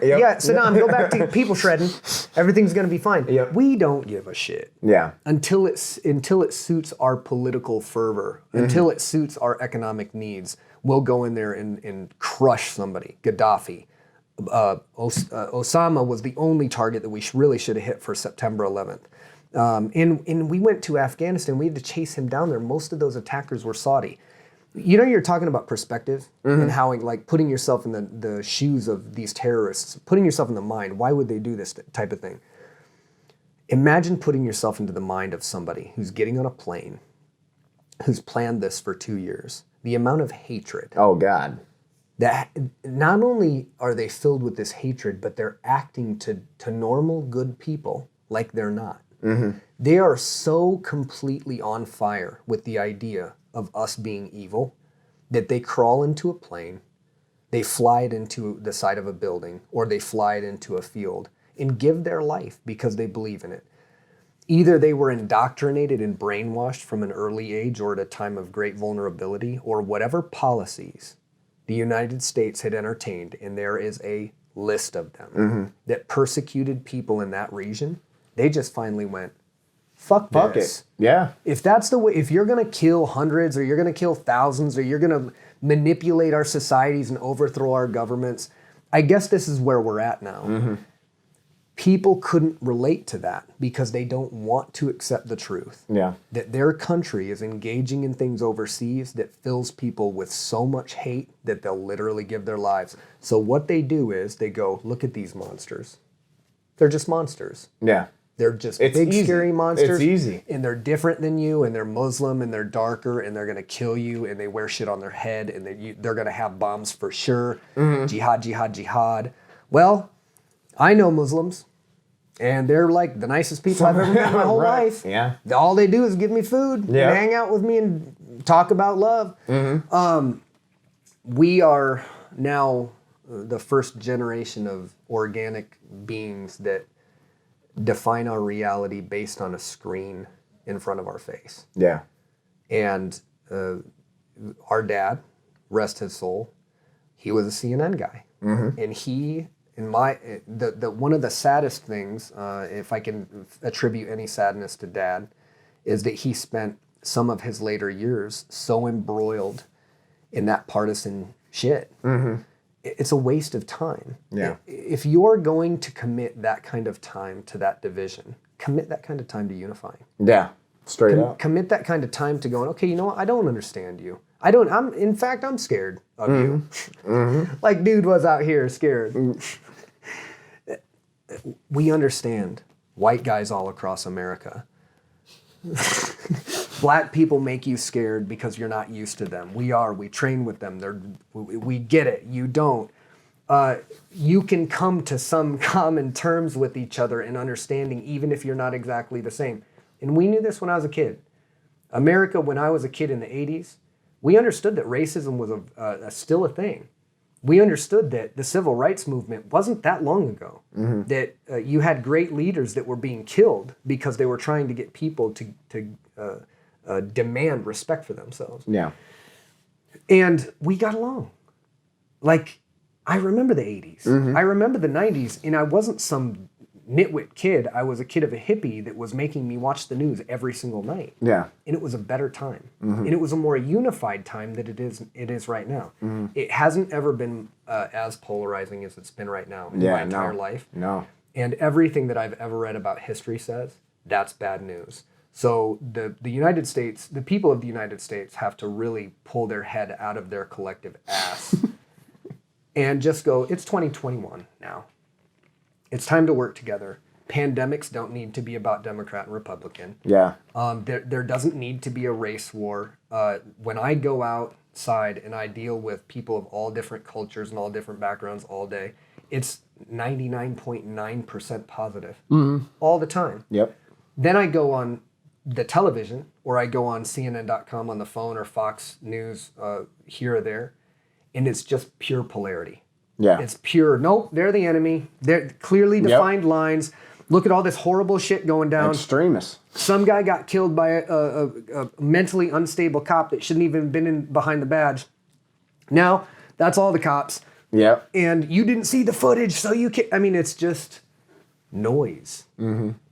Yeah, Saddam, go back to people shredding. Everything's going to be fine. Yep. We don't give a shit. Yeah. Until it suits our political fervor, until it suits our economic needs, we'll go in there and crush somebody. Gaddafi. Osama was the only target that we really should have hit for September 11th. And we went to Afghanistan. We had to chase him down there. Most of those attackers were Saudi. You're talking about perspective and how, like, putting yourself in the shoes of these terrorists, putting yourself in the mind. Why would they do this type of thing? Imagine putting yourself into the mind of somebody who's getting on a plane, who's planned this for 2 years. The amount of hatred. Oh, God. That not only are they filled with this hatred, but they're acting to normal, good people like they're not. Mm-hmm. They are so completely on fire with the idea of us being evil that they crawl into a plane, they fly it into the side of a building, or they fly it into a field and give their life because they believe in it. Either they were indoctrinated and brainwashed from an early age or at a time of great vulnerability, or whatever policies the United States had entertained, and there is a list of them that persecuted people in that region. They just finally went, fuck this. It. Yeah. If that's the way, if you're going to kill hundreds or you're going to kill thousands or you're going to manipulate our societies and overthrow our governments, I guess this is where we're at now. Mm-hmm. People couldn't relate to that because they don't want to accept the truth. Yeah. That their country is engaging in things overseas that fills people with so much hate that they'll literally give their lives. So what they do is they go, look at these monsters. They're just monsters. Yeah. They're just It's big, easy. scary monsters. It's easy. And they're different than you, and they're Muslim, and they're darker, and they're going to kill you, and they wear shit on their head, and they're going to have bombs for sure. Jihad, jihad, jihad. Well, I know Muslims, and they're like the nicest people I've ever met in my whole Right. life. Yeah. All they do is give me food, Yeah. and hang out with me, and talk about love. We are now the first generation of organic beings that define our reality based on a screen in front of our face. Yeah. And our dad, rest his soul, he was a CNN guy. And he, one of the saddest things, if I can attribute any sadness to Dad, is that he spent some of his later years so embroiled in that partisan shit. It's a waste of time. Yeah. If you're going to commit that kind of time to that division, commit that kind of time to unifying. Yeah. Straight up. Commit that kind of time to going, okay, you know what? I don't understand you. In fact, I'm scared of you. Like dude was out here scared. We understand white guys all across America. Black people make you scared because you're not used to them. We train with them. We get it. You don't. You can come to some common terms with each other and understanding, even if you're not exactly the same. And we knew this when I was a kid. America, when I was a kid in the 80s, we understood that racism was still a thing. We understood that the civil rights movement wasn't that long ago. That you had great leaders that were being killed because they were trying to get people to demand respect for themselves. Yeah. And we got along. Like, I remember the 80s. I remember the 90s, and I wasn't some nitwit kid. I was a kid of a hippie that was making me watch the news every single night. Yeah. And it was a better time. And it was a more unified time than it is right now. It hasn't ever been as polarizing as it's been right now in my entire life. No. And everything that I've ever read about history says that's bad news. So the United States, the people of the United States have to really pull their head out of their collective ass and just go, it's 2021 now. It's time to work together. Pandemics don't need to be about Democrat and Republican. Yeah. There doesn't need to be a race war. When I go outside and I deal with people of all different cultures and all different backgrounds all day, it's 99.9% positive all the time. Yep. Then I go on the television, or I go on CNN.com on the phone, or Fox News here or there, and it's just pure polarity. Yeah. It's pure, nope, they're the enemy. They're clearly defined lines. Look at all this horrible shit going down. Extremists. Some guy got killed by a mentally unstable cop that shouldn't even have been behind the badge. Now, that's all the cops. Yep. And you didn't see the footage, so you can't. I mean, it's just noise.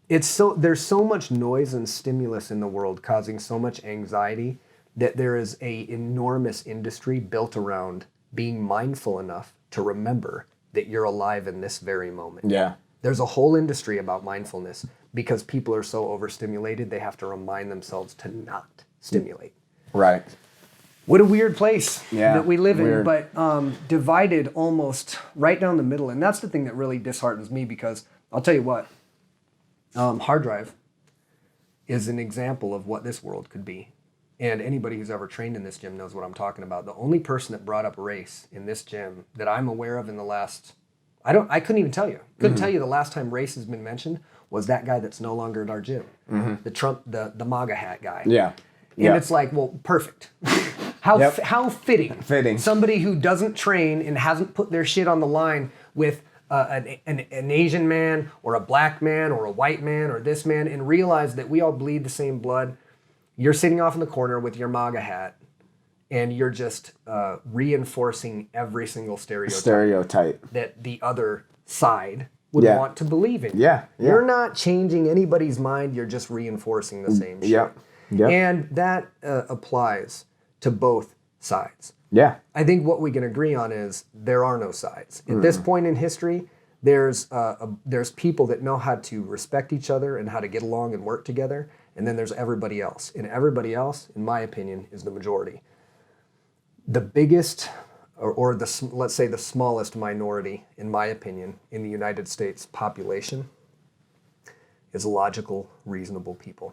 There's so much noise and stimulus in the world causing so much anxiety that there is a enormous industry built around being mindful enough to remember that you're alive in this very moment. Yeah. There's a whole industry about mindfulness because people are so overstimulated, they have to remind themselves to not stimulate. Right. What a weird place that we live weird. in, but divided almost right down the middle. And that's the thing that really disheartens me because I'll tell you what, hard drive is an example of what this world could be. And anybody who's ever trained in this gym knows what I'm talking about. The only person that brought up race in this gym that I'm aware of in the last, I couldn't even tell you. Couldn't tell you the last time race has been mentioned was that guy that's no longer at our gym. The Trump, the MAGA hat guy. Yeah. And it's like, well, perfect. How fitting. Fitting. Somebody who doesn't train and hasn't put their shit on the line with an Asian man or a black man or a white man or this man and realize that we all bleed the same blood. You're sitting off in the corner with your MAGA hat and you're just reinforcing every single stereotype that the other side would want to believe in. Yeah. You're not changing anybody's mind. You're just reinforcing the same shit. Yep. And that applies to both sides. Yeah. I think what we can agree on is there are no sides. At this point in history, there's people that know how to respect each other and how to get along and work together. And then there's everybody else. And everybody else, in my opinion, is the majority. The biggest, let's say the smallest minority, in my opinion, in the United States population is logical, reasonable people.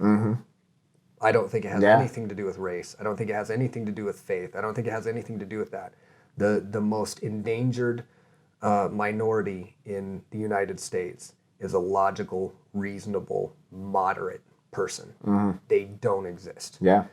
I don't think it has anything to do with race. I don't think it has anything to do with faith. I don't think it has anything to do with that. The most endangered minority in the United States is a logical, reasonable, moderate person. They don't exist. Yeah.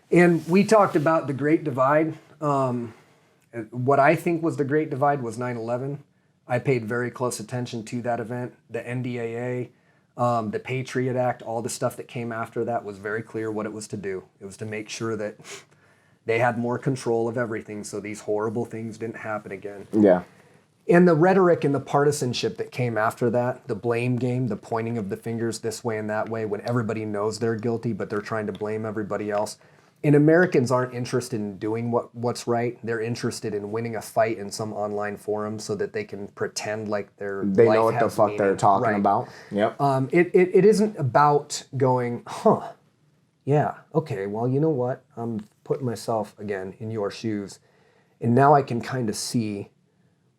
And we talked about the Great Divide. What I think was the Great Divide was 9/11. I paid very close attention to that event. The NDAA, the Patriot Act, all the stuff that came after that was very clear what it was to do. It was to make sure that they had more control of everything so these horrible things didn't happen again. Yeah. And the rhetoric and the partisanship that came after that, the blame game, the pointing of the fingers this way and that way when everybody knows they're guilty, but they're trying to blame everybody else. And Americans aren't interested in doing what's right. They're interested in winning a fight in some online forum so that they can pretend like they know what the fuck they're talking about. Yep. It isn't about going, yeah, okay, well, you know what? I'm putting myself, again, in your shoes. And now I can kind of see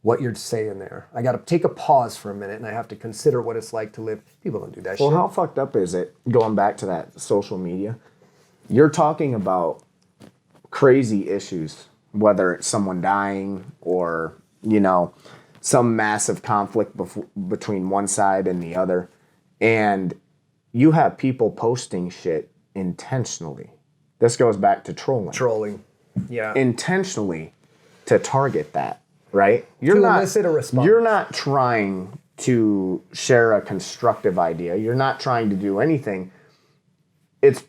what you're saying there. I got to take a pause for a minute and I have to consider what it's like to live. People don't do that shit. Well, how fucked up is it, going back to that social media? You're talking about crazy issues, whether it's someone dying or, some massive conflict between one side and the other. And you have people posting shit intentionally. This goes back to trolling. Trolling, yeah. Intentionally to target that, right? To elicit a response. You're not trying to share a constructive idea. You're not trying to do anything. It's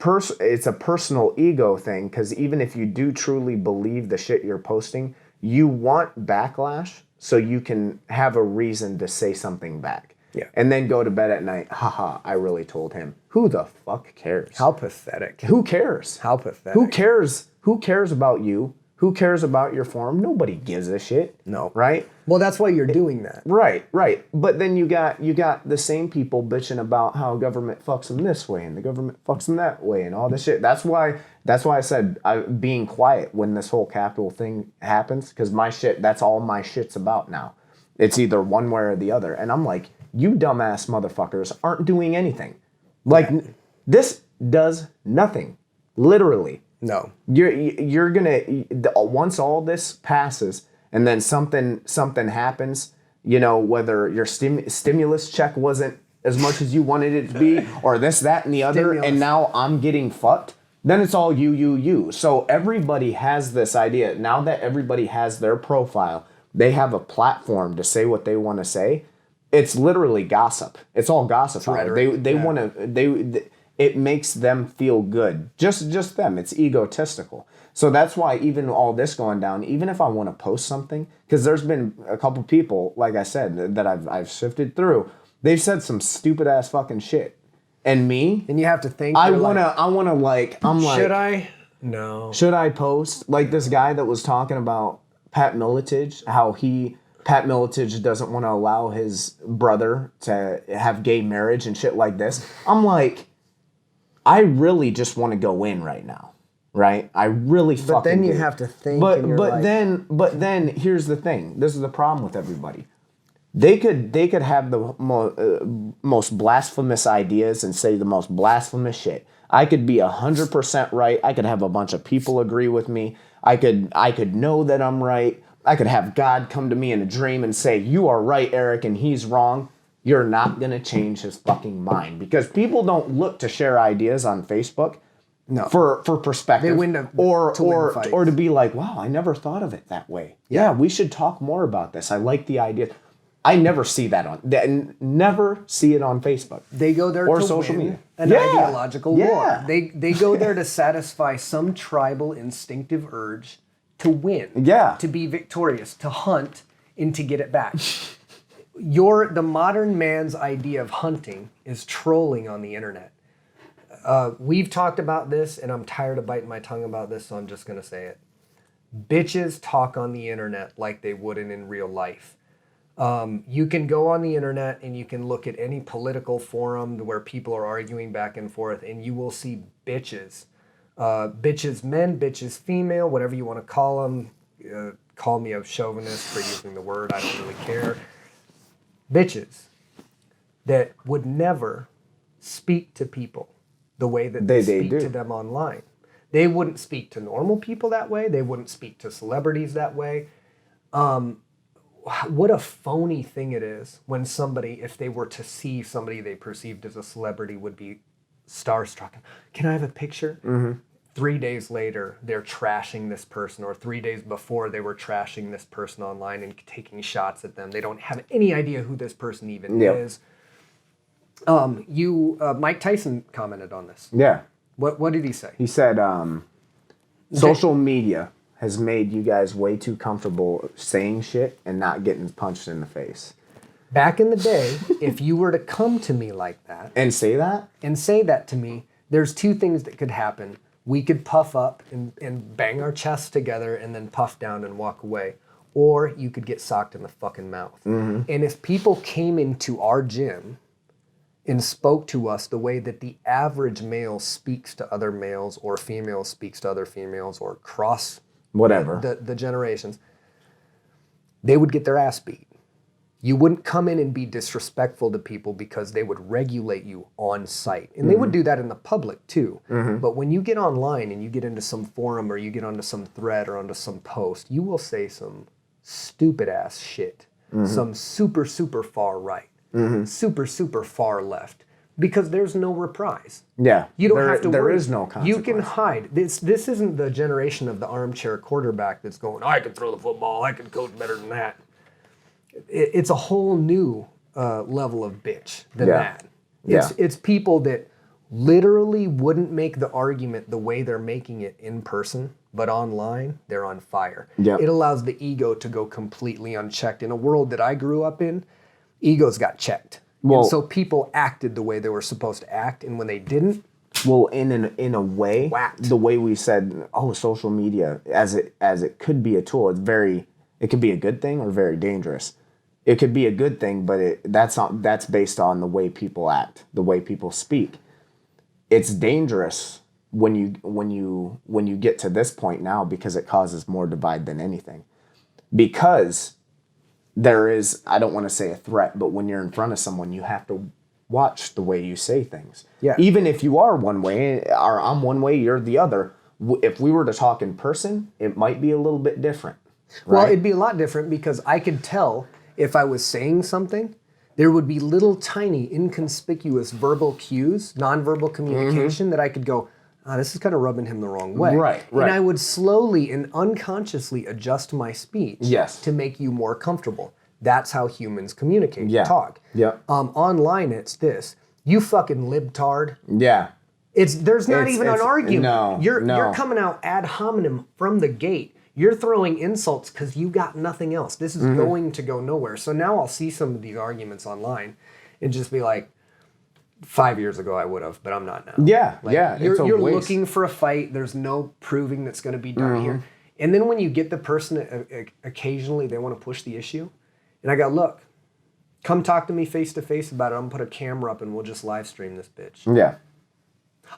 a personal ego thing, because even if you do truly believe the shit you're posting, you want backlash so you can have a reason to say something back. Yeah. And then go to bed at night, haha, I really told him. Who the fuck cares? How pathetic. Who cares? How pathetic. Who cares? Who cares about you? Who cares about your forum? Nobody gives a shit. No. Right? Well, that's why you're doing that. Right. But then you got the same people bitching about how government fucks them this way and the government fucks them that way and all this shit. That's why I said being quiet when this whole Capitol thing happens, because that's all my shit's about now. It's either one way or the other. And I'm like, you dumbass motherfuckers aren't doing anything. Like, this does nothing. Literally. No. You're gonna, once all this passes and then something happens, whether your stimulus check wasn't as much as you wanted it to be, or this, that, and the other, and now I'm getting fucked, then it's all you. So everybody has this idea. Now that everybody has their profile, they have a platform to say what they want to say. It's literally gossip. It's all gossip. They want to, it makes them feel good. Just them. It's egotistical. So that's why even all this going down, even if I want to post something, because there's been a couple people, like I said, that I've sifted through, they've said some stupid ass fucking shit. And me, and you have to think. I'm like, should I? No. Should I post? Like this guy that was talking about Pat Miletich, how Pat Miletich doesn't want to allow his brother to have gay marriage and shit like this. I'm like, I really just want to go in right now, right? I really fucking do. But then you have to think. But then here's the thing. This is the problem with everybody. They could have the most blasphemous ideas and say the most blasphemous shit. I could be 100% right. I could have a bunch of people agree with me. I could know that I'm right. I could have God come to me in a dream and say, you are right, Eric, and he's wrong. You're not going to change his fucking mind, because people don't look to share ideas on Facebook for perspective. They win or to be like, wow, I never thought of it that way. Yeah, we should talk more about this. I like the idea. I never see that never see it on Facebook. They go there or to social win media. an ideological war. Yeah. They go there to satisfy some tribal instinctive urge to win. Yeah. To be victorious, to hunt, and to get it back. The modern man's idea of hunting is trolling on the internet. We've talked about this, and I'm tired of biting my tongue about this, so I'm just going to say it. Bitches talk on the internet like they wouldn't in real life. You can go on the internet and you can look at any political forum where people are arguing back and forth, and you will see bitches. Bitches men, bitches female, whatever you want to call them. Call me a chauvinist for using the word. I don't really care. Bitches that would never speak to people the way that They they speak do. to them online. They wouldn't speak to normal people that way. They wouldn't speak to celebrities that way. What a phony thing it is when somebody, if they were to see somebody they perceived as a celebrity, would be starstruck. Can I have a picture? 3 days later, they're trashing this person, or 3 days before they were trashing this person online and taking shots at them. They don't have any idea who this person even is. Mike Tyson commented on this. Yeah. What did he say? He said, social media has made you guys way too comfortable saying shit and not getting punched in the face. Back in the day, if you were to come to me like that And say that to me, there's two things that could happen. We could puff up and bang our chests together and then puff down and walk away. Or you could get socked in the fucking mouth. And if people came into our gym and spoke to us the way that the average male speaks to other males, or female speaks to other females, or cross whatever. the generations, they would get their ass beat. You wouldn't come in and be disrespectful to people because they would regulate you on site. And they would do that in the public too. But when you get online and you get into some forum, or you get onto some thread or onto some post, you will say some stupid ass shit. Some super, super far right. Super, super far left. Because there's no reprise. Yeah. You don't have to worry. There is no consequence. You can hide. This isn't the generation of the armchair quarterback that's going, I can throw the football, I can coach better than that. It's a whole new level of bitch than that. It's people that literally wouldn't make the argument the way they're making it in person, but online, they're on fire. It allows the ego to go completely unchecked. In a world that I grew up in, egos got checked. And so people acted the way they were supposed to act, and when they didn't, well, in a way, whacked. The way we said, social media as it could be a tool, it could be a good thing or very dangerous. It could be a good thing, but that's based on the way people act, the way people speak. It's dangerous when you get to this point now, because it causes more divide than anything. Because there is, I don't want to say a threat, but when you're in front of someone, you have to watch the way you say things. Yeah. Even if you are one way, or I'm one way, you're the other. If we were to talk in person, it might be a little bit different. Right? Well, it'd be a lot different, because I could tell if I was saying something, there would be little tiny inconspicuous verbal cues, nonverbal communication that I could go, this is kind of rubbing him the wrong way. Right. And I would slowly and unconsciously adjust my speech to make you more comfortable. That's how humans communicate, talk. Online, it's this. You fucking libtard. Yeah. There's not even an argument. No, You're coming out ad hominem from the gate. You're throwing insults because you got nothing else. This is going to go nowhere. So now I'll see some of these arguments online and just be like, 5 years ago I would have, but I'm not now. You're looking for a fight. There's no proving that's going to be done here. And then when you get the person, occasionally they want to push the issue. And I go, look, come talk to me face to face about it. I'm going to put a camera up and we'll just live stream this bitch. Yeah.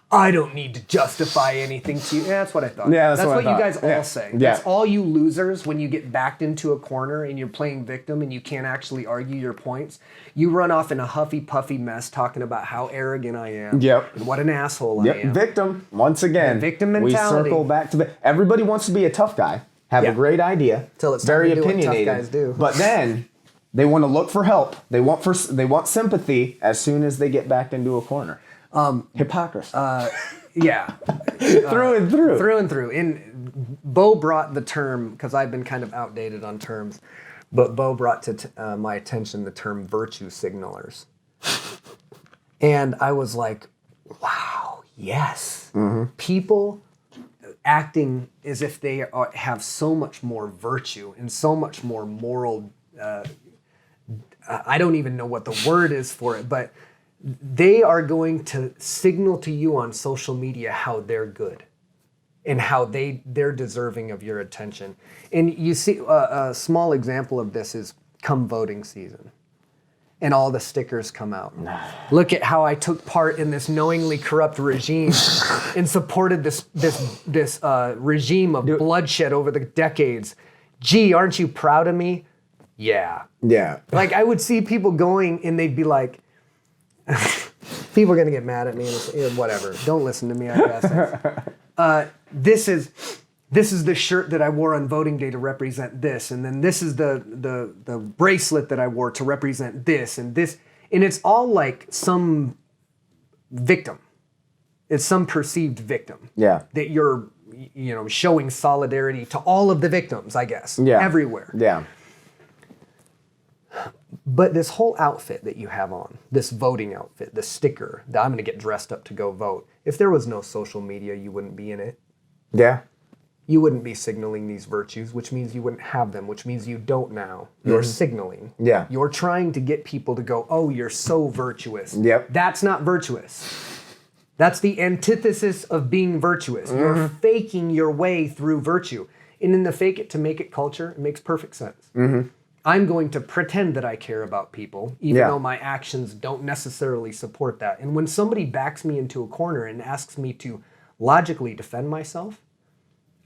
I don't need to justify anything to you. Yeah, that's what I thought. Yeah, that's what I you guys all say. Yeah. That's all you losers when you get backed into a corner and you're playing victim and you can't actually argue your points. You run off in a huffy puffy mess talking about how arrogant I am. And what an asshole I am. Victim. Once again. The victim mentality. We circle back to everybody wants to be a tough guy, have a great idea, till it's very time to do opinionated. what tough guys do. But then they want to look for help. They want sympathy as soon as they get backed into a corner. Hypocrisy. Through and through. Through and through. And Bo brought the term, because I've been kind of outdated on terms, but Bo brought to my attention the term virtue signalers. And I was like, wow, yes. People acting as if they have so much more virtue and so much more moral, I don't even know what the word is for it, but they are going to signal to you on social media how they're good and how they're deserving of your attention. And you see a small example of this is come voting season and all the stickers come out. Look at how I took part in this knowingly corrupt regime and supported this regime of bloodshed over the decades. Gee, aren't you proud of me? Yeah. Yeah. Like I would see people going and they'd be like, People are going to get mad at me and whatever. Don't listen to me, I guess. This is the shirt that I wore on voting day to represent this, and then this is the bracelet that I wore to represent this, and it's all like some victim. It's some perceived victim. Yeah. That you're, showing solidarity to all of the victims, I guess. Yeah. Everywhere. Yeah. But this whole outfit that you have on, this voting outfit, the sticker that I'm going to get dressed up to go vote, if there was no social media, you wouldn't be in it. Yeah. You wouldn't be signaling these virtues, which means you wouldn't have them, which means you don't now. You're signaling. Yeah. You're trying to get people to go, oh, you're so virtuous. Yep. That's not virtuous. That's the antithesis of being virtuous. You're faking your way through virtue. And in the fake it to make it culture, it makes perfect sense. I'm going to pretend that I care about people, even though my actions don't necessarily support that. And when somebody backs me into a corner and asks me to logically defend myself,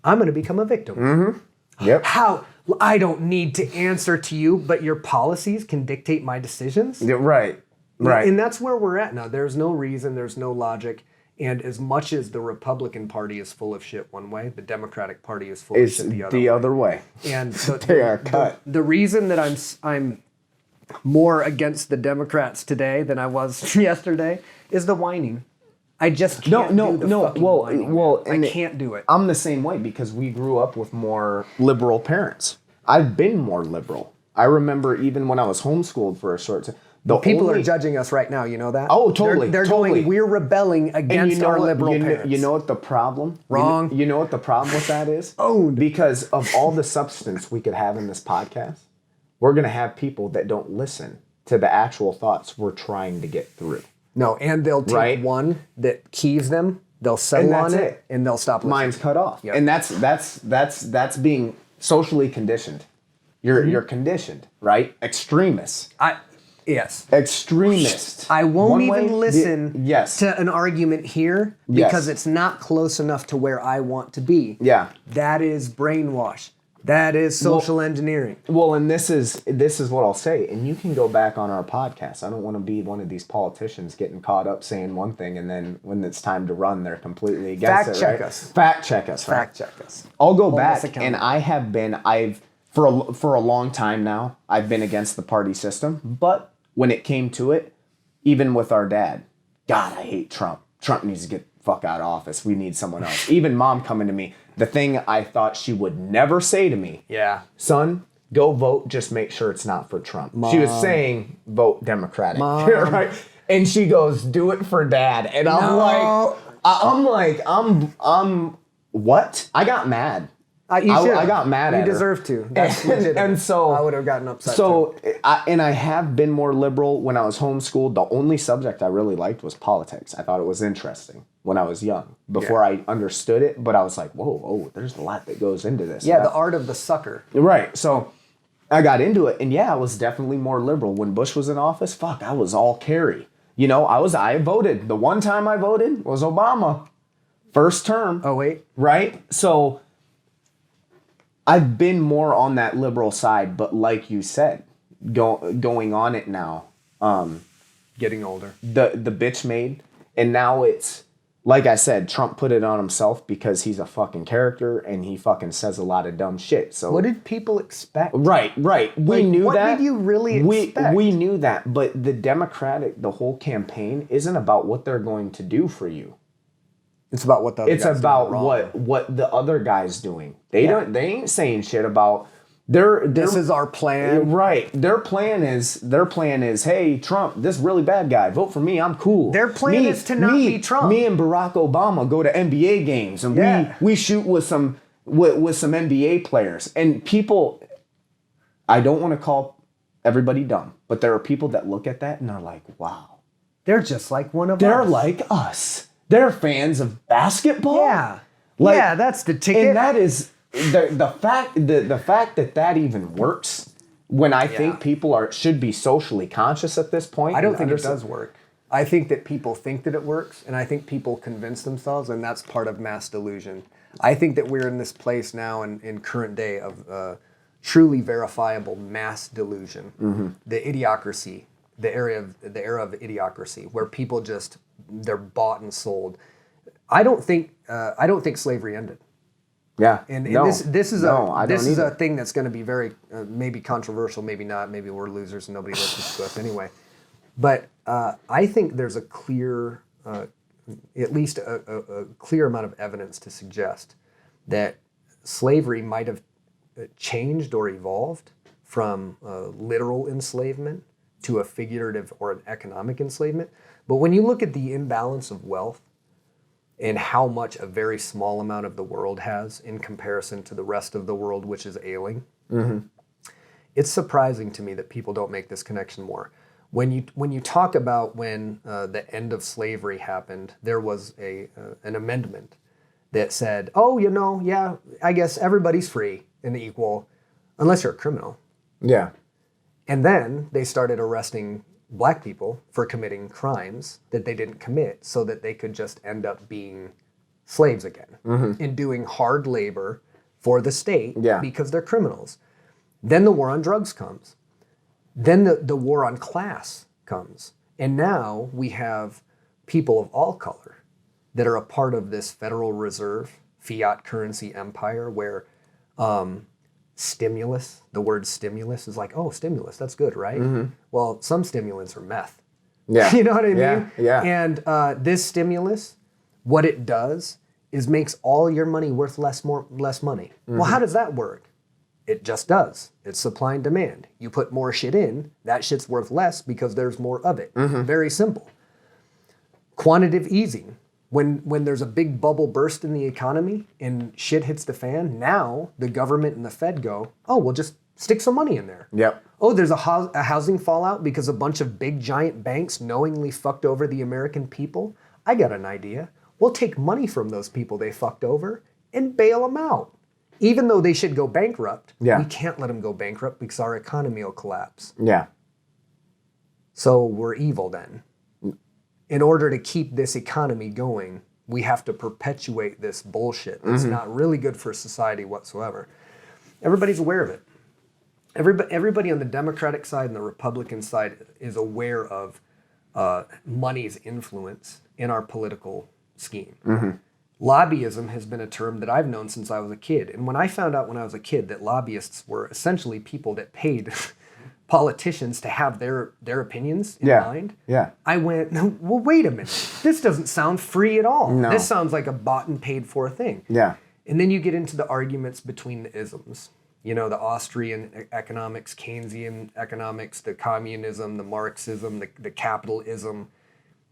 I'm going to become a victim. Yep. How? I don't need to answer to you, but your policies can dictate my decisions? Yeah, right. Right. And that's where we're at now. There's no reason, there's no logic. And as much as the Republican Party is full of shit one way, the Democratic Party is full of shit the other way. And They are cut. The reason that I'm more against the Democrats today than I was yesterday is the whining. I just can't do the fucking whining. Well, I can't do it. I'm the same way because we grew up with more liberal parents. I've been more liberal. I remember even when I was homeschooled for a short time. People are judging us right now, you know that? Oh, totally. They're totally. going, we're rebelling against our liberal parents. You know what the problem? Wrong. You know what the problem with that is? Because of all the substance we could have in this podcast, we're going to have people that don't listen to the actual thoughts we're trying to get through. No, and they'll take one that keys them, they'll settle on it, and they'll stop listening. Mine's cut off. Yep. And that's being socially conditioned. You're conditioned, right? Extremists. Yes. Extremist. I won't even listen yes. to an argument here because it's not close enough to where I want to be. Yeah. That is brainwash. That is social engineering. Well, and this is what I'll say, and you can go back on our podcast. I don't want to be one of these politicians getting caught up saying one thing, and then when it's time to run, they're completely against it. Fact check us. Fact check us. Right? Fact check us. I'll go back, and I've for a long time now, I've been against the party system, but when it came to it, even with our dad, God, I hate Trump. Trump needs to get the fuck out of office. We need someone else. Even mom coming to me, the thing I thought she would never say to me, son, go vote, just make sure it's not for Trump. Mom. She was saying, vote Democratic. Right? And she goes, do it for dad. And I'm what? I got mad. I got mad at her. You deserve to. That's legitimate. And so I would have gotten upset. So, I have been more liberal when I was homeschooled. The only subject I really liked was politics. I thought it was interesting when I was young, before I understood it. But I was like, whoa, there's a lot that goes into this. Yeah, the art of the sucker. Right. So I got into it, and I was definitely more liberal. When Bush was in office, fuck, I was all Kerry. I voted. The one time I voted was Obama. First term. Oh, wait. Right? So I've been more on that liberal side, but like you said, going on it now. Getting older. The bitch made, and now it's, like I said, Trump put it on himself because he's a fucking character and he fucking says a lot of dumb shit. So what did people expect? Right. We knew that. What did you really expect? We knew that, but the whole campaign isn't about what they're going to do for you. It's about what the other It's about what the other guy's doing. They ain't saying shit about this is our plan. Right. Their plan is, hey, Trump, this really bad guy, vote for me, I'm cool. Their plan is to not be Trump. Me and Barack Obama go to NBA games and we shoot with some NBA players. And people, I don't want to call everybody dumb, but there are people that look at that and are like, wow. They're just like one of us. They're like us. They're fans of basketball. Yeah. That's the ticket. And that is the fact that even works, when I think people should be socially conscious at this point. I don't think it does work. I think that people think that it works, and I think people convince themselves, and that's part of mass delusion. I think that we're in this place now in current day of truly verifiable mass delusion. Mm-hmm. The idiocracy the era of idiocracy, where people just they're bought and sold. I don't think slavery ended. Yeah. And no. this is I this don't is a either. thing that's going to be very maybe controversial, maybe not. Maybe we're losers and nobody listens to us anyway. But I think there's a clear, at least a clear amount of evidence to suggest that slavery might have changed or evolved from literal enslavement to a figurative or an economic enslavement. But when you look at the imbalance of wealth and how much a very small amount of the world has in comparison to the rest of the world, which is ailing, it's surprising to me that people don't make this connection more. When you talk about when the end of slavery happened, there was an amendment that said, oh, yeah, I guess everybody's free and equal unless you're a criminal. Yeah. And then they started arresting black people for committing crimes that they didn't commit so that they could just end up being slaves again and doing hard labor for the state because they're criminals. Then the war on drugs comes. Then the war on class comes. And now we have people of all color that are a part of this Federal Reserve fiat currency empire where stimulus, the word stimulus is like, oh, stimulus, that's good, right? Well, some stimulants are meth. Yeah. You know what I mean? Yeah. And this stimulus, what it does is makes all your money worth less money. Well, how does that work? It just does. It's supply and demand. You put more shit in, that shit's worth less because there's more of it. Very simple. Quantitative easing. When there's a big bubble burst in the economy and shit hits the fan, now the government and the Fed go, oh, we'll just stick some money in there. Yep. Oh, there's a housing fallout because a bunch of big giant banks knowingly fucked over the American people. I got an idea. We'll take money from those people they fucked over and bail them out. Even though they should go bankrupt, we can't let them go bankrupt because our economy will collapse. Yeah. So we're evil then. In order to keep this economy going, we have to perpetuate this bullshit that's not really good for society whatsoever. Everybody's aware of it. Everybody on the Democratic side and the Republican side is aware of money's influence in our political scheme. Lobbyism has been a term that I've known since I was a kid. And when I found out when I was a kid that lobbyists were essentially people that paid politicians to have their opinions in mind, I went, well, wait a minute. This doesn't sound free at all. No. This sounds like a bought and paid for thing. Yeah. And then you get into the arguments between the isms. The Austrian economics, Keynesian economics, the communism, the Marxism, the capitalism.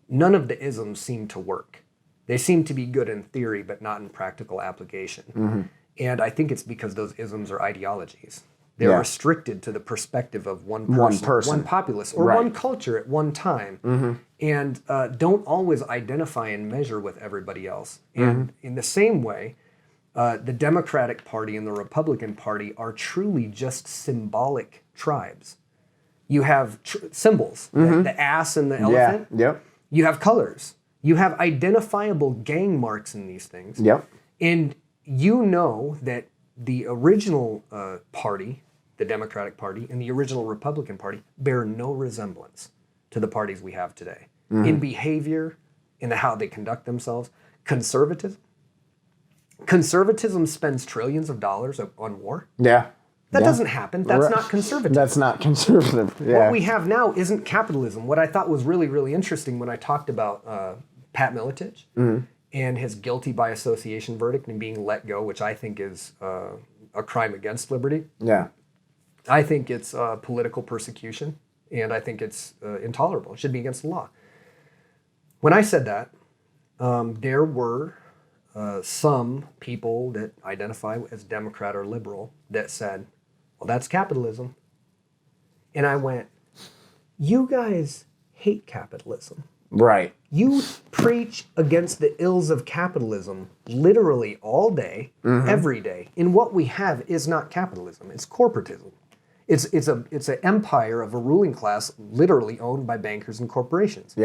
None of the isms seem to work. They seem to be good in theory, but not in practical application. And I think it's because those isms are ideologies. They're restricted to the perspective of one person, one populace, or one culture at one time, and don't always identify and measure with everybody else. And in the same way, the Democratic Party and the Republican Party are truly just symbolic tribes. You have symbols, the ass and the elephant. You have colors. You have identifiable gang marks in these things. And you know that the original party, the Democratic Party, and the original Republican Party bear no resemblance to the parties we have today. In behavior, in how they conduct themselves. Conservatism spends trillions of dollars on war. That doesn't happen. That's not conservative. That's not conservative. What we have now isn't capitalism. What I thought was really, really interesting when I talked about Pat Miletich and his guilty by association verdict and being let go, which I think is a crime against liberty. I think it's political persecution, and I think it's intolerable. It should be against the law. When I said that, there were some people that identify as Democrat or liberal that said, well, that's capitalism. And I went, you guys hate capitalism. Right. You preach against the ills of capitalism literally all day, every day. And what we have is not capitalism. It's corporatism. It's an empire of a ruling class literally owned by bankers and corporations.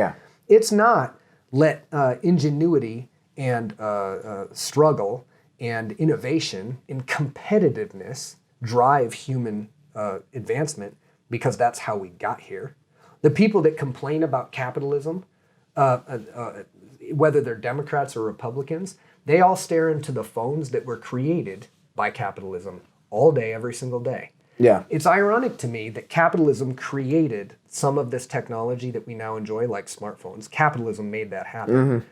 It's not let ingenuity and struggle and innovation and competitiveness drive human advancement because that's how we got here. The people that complain about capitalism, whether they're Democrats or Republicans, they all stare into the phones that were created by capitalism all day, every single day. Yeah. It's ironic to me that capitalism created some of this technology that we now enjoy, like smartphones. Capitalism made that happen.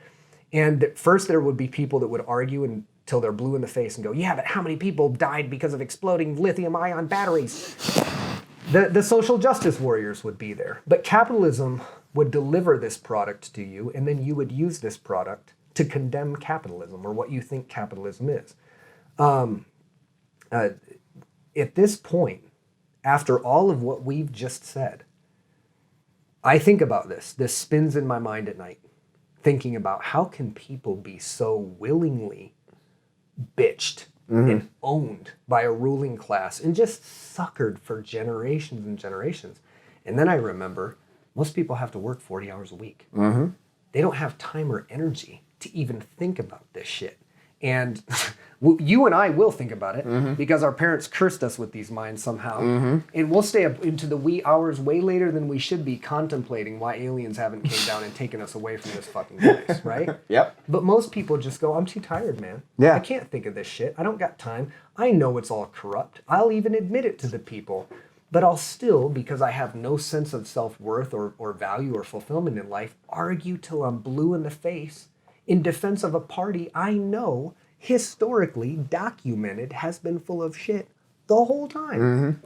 And at first there would be people that would argue until they're blue in the face and go, yeah, but how many people died because of exploding lithium-ion batteries? The social justice warriors would be there. But capitalism would deliver this product to you, and then you would use this product to condemn capitalism or what you think capitalism is. At this point, after all of what we've just said, I think about this. This spins in my mind at night, thinking about how can people be so willingly bitched and owned by a ruling class and just suckered for generations and generations. And then I remember most people have to work 40 hours a week. They don't have time or energy to even think about this shit. And you and I will think about it because our parents cursed us with these minds somehow. And we'll stay up into the wee hours way later than we should be contemplating why aliens haven't came down and taken us away from this fucking place, right? Yep. But most people just go, I'm too tired, man. Yeah. I can't think of this shit. I don't got time. I know it's all corrupt. I'll even admit it to the people. But I'll still, because I have no sense of self-worth or value or fulfillment in life, argue till I'm blue in the face in defense of a party I know historically documented has been full of shit the whole time.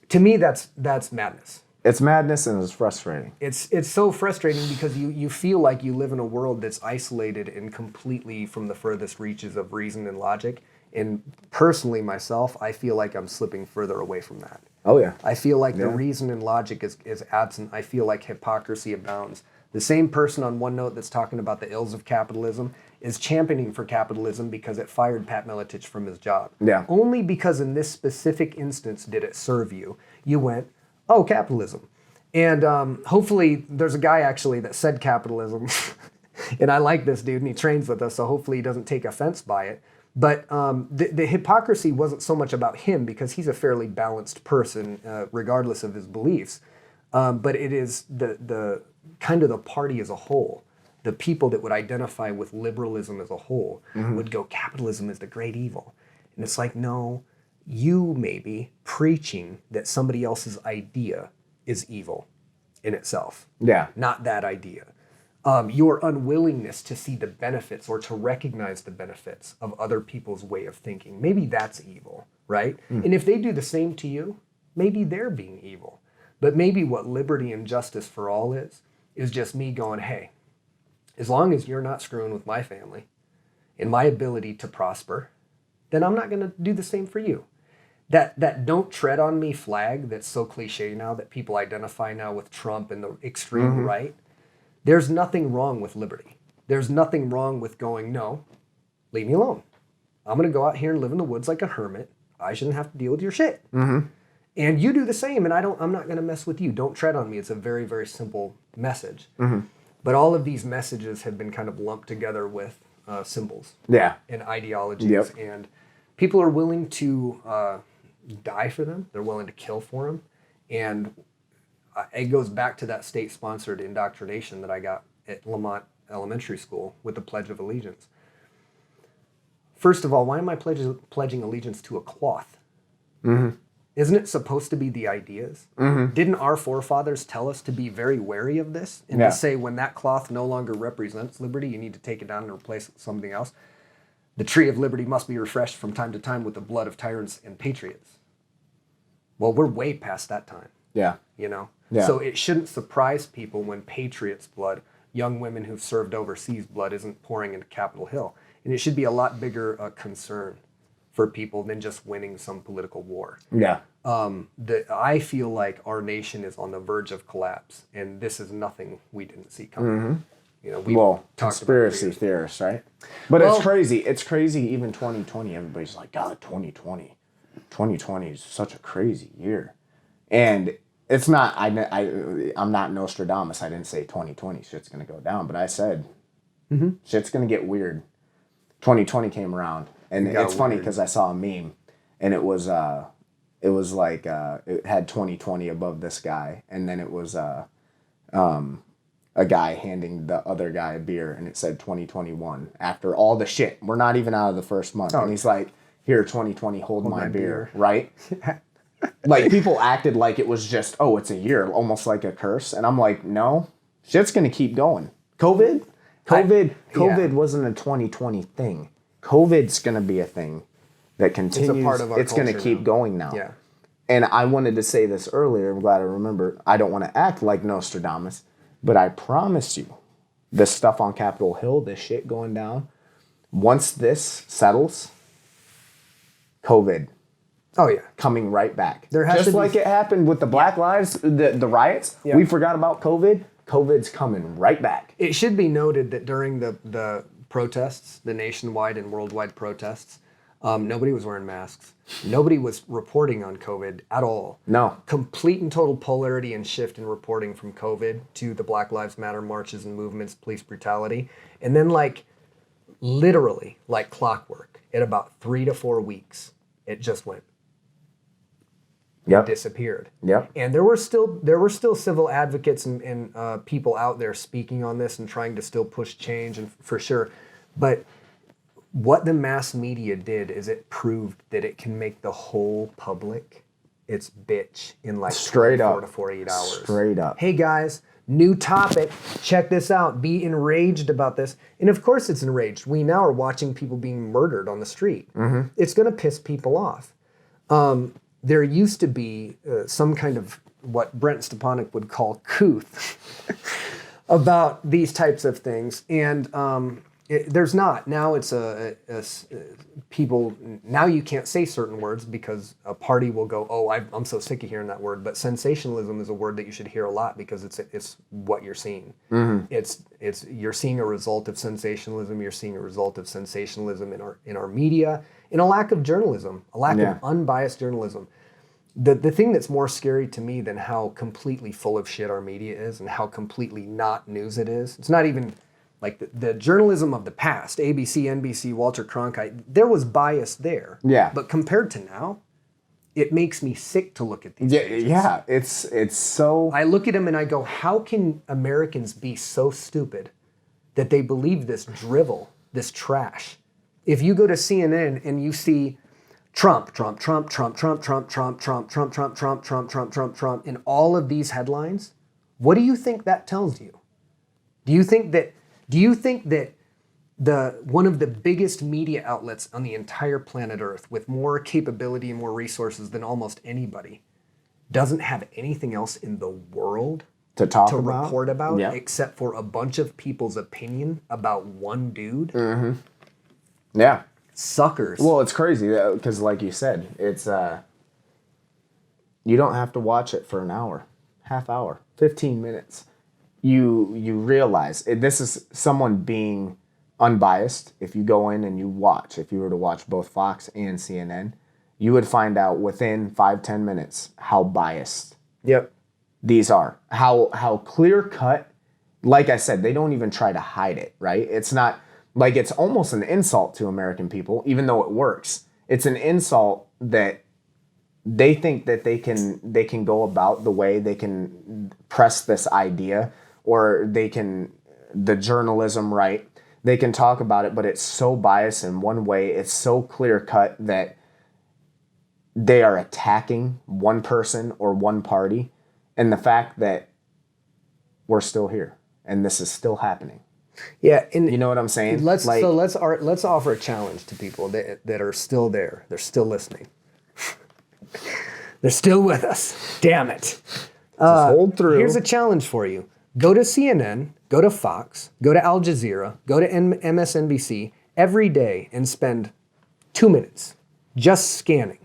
To me, that's madness. It's madness and it's frustrating. It's so frustrating because you feel like you live in a world that's isolated and completely from the furthest reaches of reason and logic. And personally, myself, I feel like I'm slipping further away from that. Oh, yeah. I feel like the reason and logic is absent. I feel like hypocrisy abounds. The same person on one note that's talking about the ills of capitalism is championing for capitalism because it fired Pat Miletich from his job. Yeah. Only because in this specific instance did it serve you. You went, oh, capitalism. And hopefully there's a guy actually that said capitalism. And I like this dude and he trains with us, so hopefully he doesn't take offense by it. But the hypocrisy wasn't so much about him because he's a fairly balanced person regardless of his beliefs. But it is the kind of the party as a whole. The people that would identify with liberalism as a whole would go, capitalism is the great evil. And it's like, no, you may be preaching that somebody else's idea is evil in itself. Yeah. Not that idea. Your unwillingness to see the benefits or to recognize the benefits of other people's way of thinking. Maybe that's evil, right? And if they do the same to you, maybe they're being evil. But maybe what liberty and justice for all is just me going, hey, as long as you're not screwing with my family and my ability to prosper, then I'm not going to do the same for you. That don't tread on me flag that's so cliche now that people identify now with Trump and the extreme right, there's nothing wrong with liberty. There's nothing wrong with going, no, leave me alone. I'm going to go out here and live in the woods like a hermit. I shouldn't have to deal with your shit. And you do the same, and I'm not going to mess with you. Don't tread on me. It's a very, very simple message. But all of these messages have been kind of lumped together with symbols and ideologies. And people are willing to die for them. They're willing to kill for them. And it goes back to that state-sponsored indoctrination that I got at Lamont Elementary School with the Pledge of Allegiance. First of all, why am I pledging allegiance to a cloth? Isn't it supposed to be the ideas? Didn't our forefathers tell us to be very wary of this? And to say when that cloth no longer represents liberty, you need to take it down and replace it with something else. The tree of liberty must be refreshed from time to time with the blood of tyrants and patriots. Well, we're way past that time. You know? So it shouldn't surprise people when patriots' blood, young women who've served overseas blood, isn't pouring into Capitol Hill. And it should be a lot bigger concern for people than just winning some political war. I feel like our nation is on the verge of collapse, and this is nothing we didn't see coming. You know, we conspiracy theorists, right? But it's crazy. It's crazy. Even 2020, everybody's like, God, 2020 is such a crazy year, and it's not. I'm not Nostradamus. I didn't say 2020 shit's gonna go down, but I said shit's gonna get weird. 2020 came around, and it's funny because I saw a meme, and it was it was like it had 2020 above this guy, and then it was a guy handing the other guy a beer, and it said 2021 after all the shit. We're not even out of the first month. And he's like, here, 2020, hold my beer. Right? Like, people acted like it was just, oh, it's a year, almost like a curse. And I'm like, no, shit's going to keep going. COVID wasn't a 2020 thing. COVID's going to be a thing that continues. It's a part of our It's going to culture keep now. going now. Yeah. And I wanted to say this earlier. I'm glad I remember. I don't want to act like Nostradamus, but I promise you, this stuff on Capitol Hill, this shit going down, once this settles, COVID. Oh, yeah. Coming right back. There has Just to be... like it happened with the Black Lives, the riots. Yeah. We forgot about COVID. COVID's coming right back. It should be noted that during the protests, the nationwide and worldwide protests, nobody was wearing masks. Nobody was reporting on COVID at all. No. Complete and total polarity and shift in reporting from COVID to the Black Lives Matter marches and movements, police brutality. And then, like, literally, like clockwork, in about 3 to 4 weeks, it just went. Yep. Disappeared. Yep. And there were still civil advocates and people out there speaking on this and trying to still push change, and for sure. But what the mass media did is it proved that it can make the whole public its bitch in like Straight 24 up. to 48 hours. Straight up. Hey guys, new topic. Check this out. Be enraged about this. And of course it's enraged. We now are watching people being murdered on the street. Mm-hmm. It's going to piss people off. There used to be some kind of what Brent Stepanek would call couth about these types of things. And there's not. Now it's people, now you can't say certain words because a party will go, oh, I'm so sick of hearing that word. But sensationalism is a word that you should hear a lot because it's what you're seeing. Mm-hmm. You're seeing a result of sensationalism. You're seeing a result of sensationalism in our media, in a lack of journalism, a lack of unbiased journalism. The thing that's more scary to me than how completely full of shit our media is and how completely not news it is, it's not even like the journalism of the past, ABC, NBC, Walter Cronkite, there was bias there. Yeah. But compared to now, it makes me sick to look at these pages. Yeah, it's so... I look at them and I go, how can Americans be so stupid that they believe this drivel, this trash? If you go to CNN and you see Trump, in all of these headlines, what do you think that tells you? Do you think that one of the biggest media outlets on the entire planet Earth, with more capability and more resources than almost anybody, doesn't have anything else in the world to report about except for a bunch of people's opinion about one dude? Mm-hmm. Yeah. Suckers. Well, it's crazy because, like you said, it's you don't have to watch it for an hour, half hour, 15 minutes. You realize this is someone being unbiased. If you go in and you watch, if you were to watch both Fox and CNN, you would find out within 5-10 minutes how biased these are. How clear cut. Like I said, they don't even try to hide it, right? It's not like it's almost an insult to American people, even though it works. It's an insult that they think that they can go about the way they can press this idea, or they can, the journalism, right? They can talk about it, but it's so biased in one way. It's so clear cut that they are attacking one person or one party. And the fact that we're still here and this is still happening. Yeah, and you know what I'm saying? Let's offer a challenge to people that are still there. They're still listening. They're still with us. Damn it. Just hold through. Here's a challenge for you. Go to CNN, go to Fox, go to Al Jazeera, go to MSNBC every day and spend 2 minutes just scanning.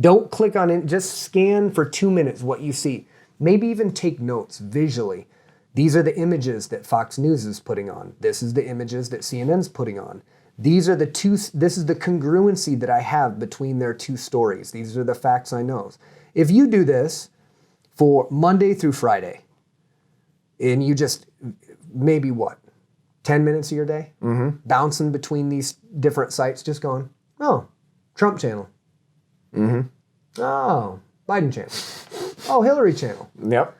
Don't click on it. Just scan for 2 minutes what you see. Maybe even take notes visually. These are the images that Fox News is putting on. This is the images that CNN's putting on. This is the congruency that I have between their two stories. These are the facts I know. If you do this for Monday through Friday, and you just, maybe 10 minutes of your day? Mm-hmm. Bouncing between these different sites, just going, oh, Trump channel. Mm-hmm. Oh, Biden channel. Oh, Hillary channel. Yep.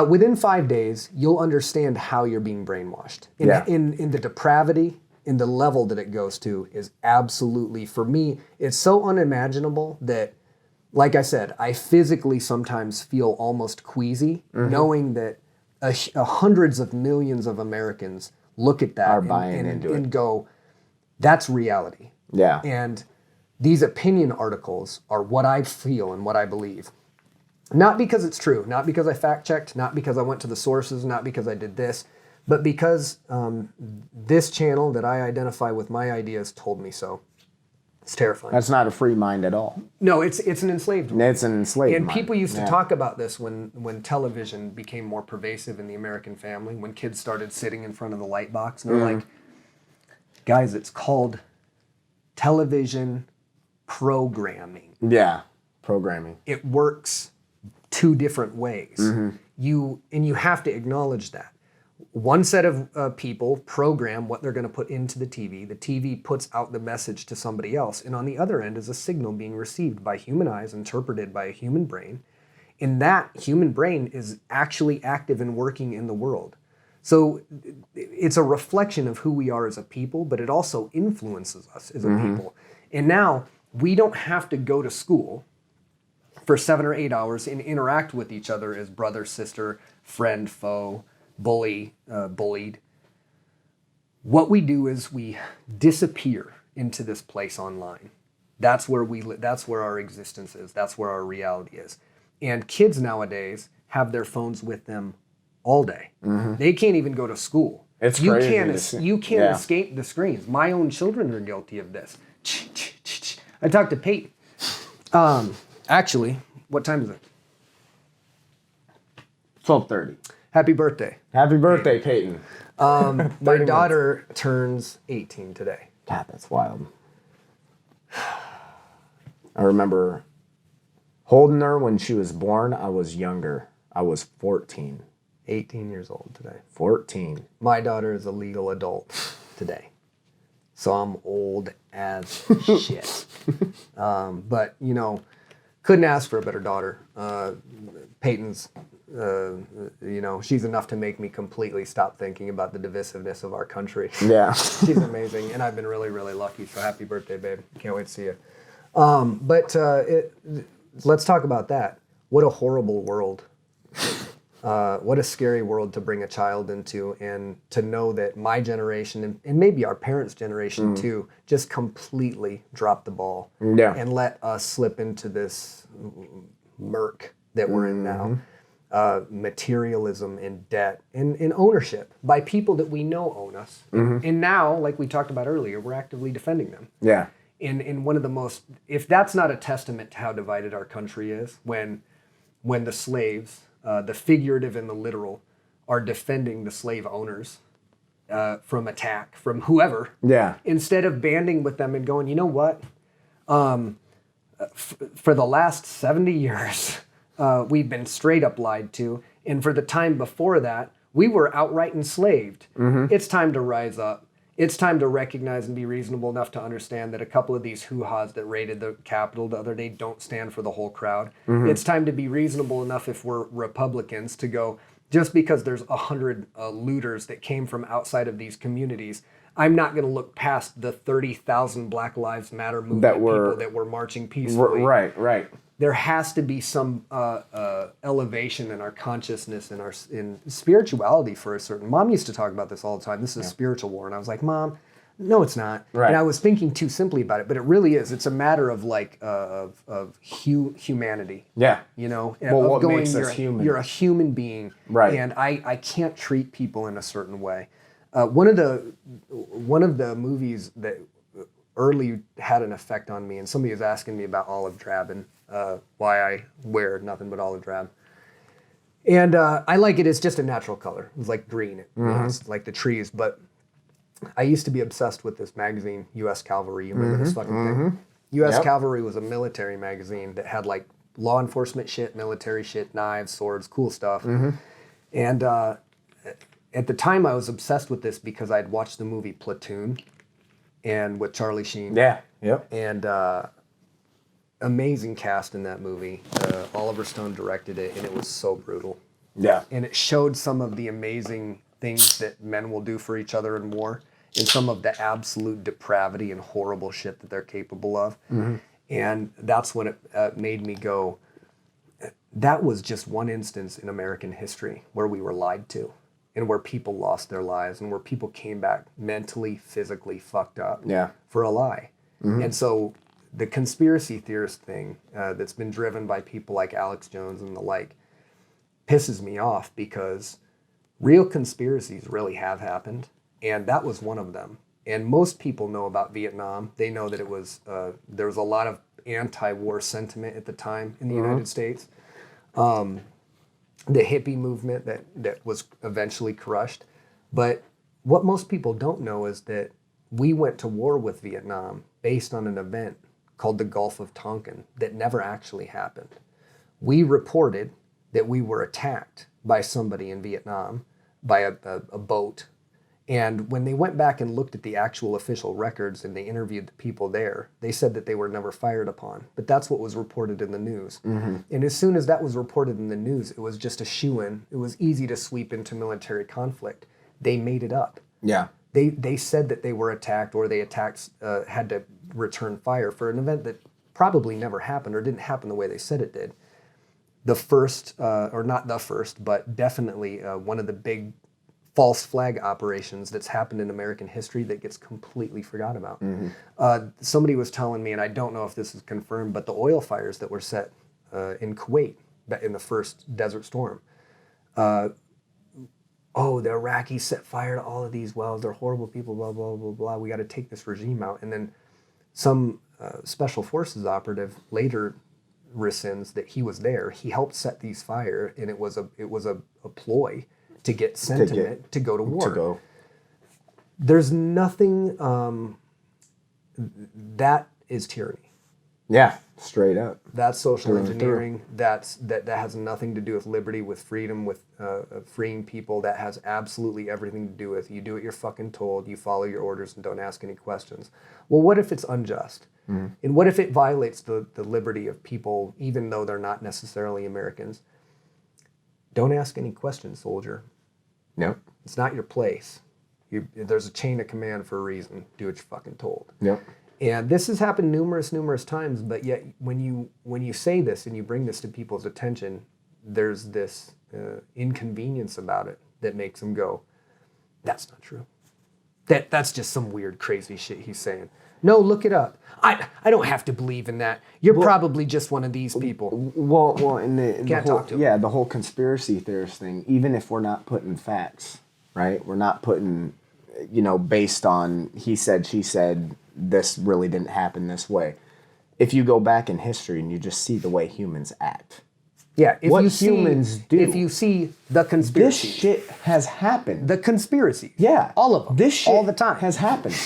Within 5 days, you'll understand how you're being brainwashed. In the depravity, in the level that it goes to is absolutely, for me, it's so unimaginable that, like I said, I physically sometimes feel almost queasy knowing that hundreds of millions of Americans look at that and go, that's reality. Yeah. And these opinion articles are what I feel and what I believe. Not because it's true, not because I fact checked, not because I went to the sources, not because I did this, but because this channel that I identify with my ideas told me so. It's terrifying. That's not a free mind at all. No, it's an enslaved mind. It's an enslaved mind. And people used to talk about this when television became more pervasive in the American family, when kids started sitting in front of the light box, and they're like, guys, it's called television programming. Yeah, programming. It works two different ways. You have to acknowledge that. One set of people program what they're going to put into the TV. The TV puts out the message to somebody else. And on the other end is a signal being received by human eyes, interpreted by a human brain. And that human brain is actually active and working in the world. So it's a reflection of who we are as a people, but it also influences us as a people. And now we don't have to go to school for 7 or 8 hours and interact with each other as brother, sister, friend, foe, bullied. What we do is we disappear into this place online. That's where we live. That's where our existence is. That's where our reality is. And kids nowadays have their phones with them all day. They can't even go to school. It's you crazy. You can't escape the screens. My own children are guilty of this. I talked to Peyton. Actually, what time is it? 12:30. Happy birthday. Happy birthday, Peyton. My daughter turns 18 today. God, that's wild. I remember holding her when she was born. I was younger. I was 14. 18 years old today. 14. My daughter is a legal adult today. So I'm old as shit. But, you know, couldn't ask for a better daughter. Peyton's, you know, she's enough to make me completely stop thinking about the divisiveness of our country. Yeah. She's amazing. And I've been really, really lucky. So happy birthday, babe. Can't wait to see you. Let's talk about that. What a horrible world. What a scary world to bring a child into, and to know that my generation and maybe our parents' generation too just completely dropped the ball and let us slip into this murk that we're in now. Materialism and debt and ownership by people that we know own us. And now, like we talked about earlier, we're actively defending them. Yeah. In one of the most, if that's not a testament to how divided our country is, when the slaves, the figurative and the literal, are defending the slave owners from attack from whoever. Yeah. Instead of banding with them and going, you know what? For the last 70 years, we've been straight up lied to. And for the time before that, we were outright enslaved. It's time to rise up. It's time to recognize and be reasonable enough to understand that a couple of these hoo-has that raided the Capitol the other day don't stand for the whole crowd. It's time to be reasonable enough, if we're Republicans, to go, just because there's 100 looters that came from outside of these communities, I'm not going to look past the 30,000 Black Lives Matter movement people that were marching peacefully. Right. There has to be some elevation in our consciousness and in spirituality for a certain. Mom used to talk about this all the time. This is a spiritual war, and I was like, Mom, no, it's not. Right. And I was thinking too simply about it, but it really is. It's a matter of like humanity. Yeah. You know, Well, what going, makes us human? You're a human being, right? And I can't treat people in a certain way. One of the movies that early had an effect on me, and somebody was asking me about olive drab and why I wear nothing but olive drab. And I like it as just a natural color. It's like green. It's like the trees. But I used to be obsessed with this magazine, U.S. Cavalry. You remember this fucking thing? U.S. Cavalry was a military magazine that had like law enforcement shit, military shit, knives, swords, cool stuff. And at the time, I was obsessed with this because I'd watched the movie Platoon, and with Charlie Sheen. Yeah. Yep. And amazing cast in that movie. Oliver Stone directed it, and it was so brutal. Yeah. And it showed some of the amazing things that men will do for each other in war, and some of the absolute depravity and horrible shit that they're capable of. And that's when it made me go, that was just one instance in American history where we were lied to, and where people lost their lives, and where people came back mentally, physically fucked up for a lie. And so the conspiracy theorist thing that's been driven by people like Alex Jones and the like pisses me off, because real conspiracies really have happened, and that was one of them. And most people know about Vietnam. They know that it was there was a lot of anti-war sentiment at the time in the United States. The hippie movement that was eventually crushed. But what most people don't know is that we went to war with Vietnam based on an event called the Gulf of Tonkin that never actually happened. We reported that we were attacked by somebody in Vietnam, by a boat. And when they went back and looked at the actual official records and they interviewed the people there, they said that they were never fired upon. But that's what was reported in the news. And as soon as that was reported in the news, it was just a shoo-in. It was easy to sweep into military conflict. They made it up. Yeah. They said that they were attacked, or they had to return fire for an event that probably never happened, or didn't happen the way they said it did. The first, or not the first, but definitely one of the big false flag operations that's happened in American history that gets completely forgot about. Somebody was telling me, and I don't know if this is confirmed, but the oil fires that were set in Kuwait in the first Desert Storm. The Iraqis set fire to all of these wells. They're horrible people, blah, blah, blah, blah. We got to take this regime out. And then some special forces operative later rescinds that he was there. He helped set these fire, and it was a ploy to get sentiment to go to war. There's nothing that is tyranny. Yeah, straight up. That's social engineering. That has nothing to do with liberty, with freedom, with freeing people. That has absolutely everything to do with you do what you're fucking told, you follow your orders, and don't ask any questions. Well, what if it's unjust? And what if it violates the liberty of people, even though they're not necessarily Americans? Don't ask any questions, soldier. Nope. It's not your place. There's a chain of command for a reason. Do what you're fucking told. Yep. And this has happened numerous times, but yet when you say this and you bring this to people's attention, there's this inconvenience about it that makes them go, that's not true. That's just some weird, crazy shit he's saying. No, look it up. I don't have to believe in that. You're probably just one of these people. Well, in the Can't whole, talk to him. the whole conspiracy theorist thing, even if we're not putting facts, right? We're not putting, based on he said, she said, this really didn't happen this way. If you go back in history and you just see the way humans act. Yeah, if you see the conspiracy. This shit has happened. The conspiracy. Yeah. All of them. This shit all the time has happened.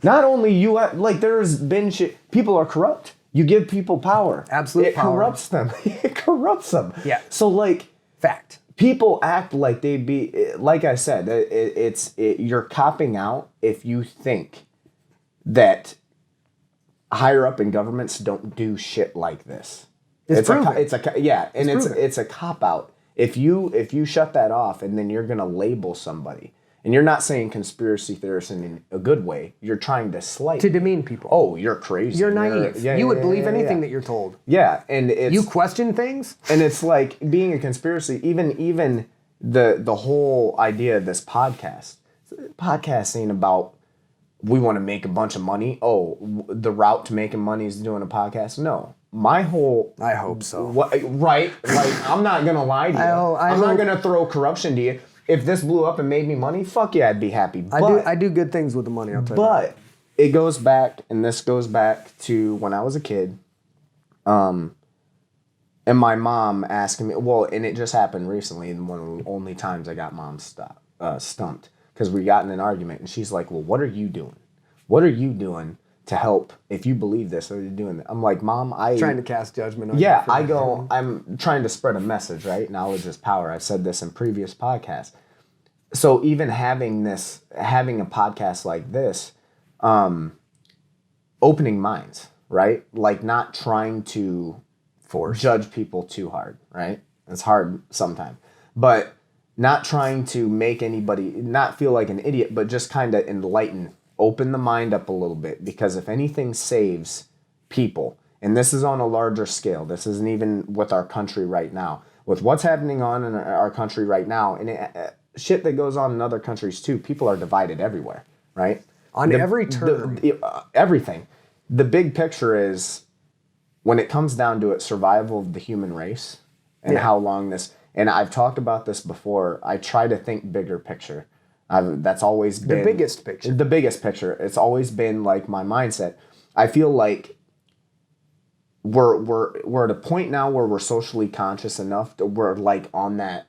Not only there's been shit. People are corrupt. You give people power. Absolute power. It corrupts them. It corrupts them. Yeah. So fact. People act like they be, like I said, you're copping out if you think that higher up in governments don't do shit like this. It's a cop out. If you shut that off and then you're gonna label somebody, and you're not saying conspiracy theorists in a good way, you're trying to slight to demean people. Oh, you're crazy. You're naive. You would believe anything that you're told. Yeah, and you question things, and it's like being a conspiracy. Even the whole idea of this podcast. Podcast ain't about we want to make a bunch of money. Oh, the route to making money is doing a podcast. No. My whole... I hope so. Right? I'm not going to lie to you. I'm not going to throw corruption to you. If this blew up and made me money, fuck yeah, I'd be happy. But I do good things with the money, I'll tell you. But it goes back, and this goes back to when I was a kid. And my mom asking me... and it just happened recently, and one of the only times I got mom stumped. Because we got in an argument, and she's like, well, what are you doing? What are you doing to help if you believe this? What are you doing? I'm like, Mom, trying to cast judgment on you. Yeah, I'm trying to spread a message, right? Knowledge is power. I've said this in previous podcasts. So even having a podcast like this, opening minds, right? Like not trying to judge people too hard, right? It's hard sometimes. But not trying to make anybody not feel like an idiot, but just kind of enlighten, open the mind up a little bit. Because if anything saves people, and this is on a larger scale, this isn't even with our country right now, with what's happening on in our country right now, and shit that goes on in other countries too, people are divided everywhere, right? On every turn. Everything. The big picture is, when it comes down to it, survival of the human race and how long this, and I've talked about this before, I try to think bigger picture. That's always been... The biggest picture. The biggest picture. It's always been like my mindset. I feel like we're at a point now where we're socially conscious enough that we're like on that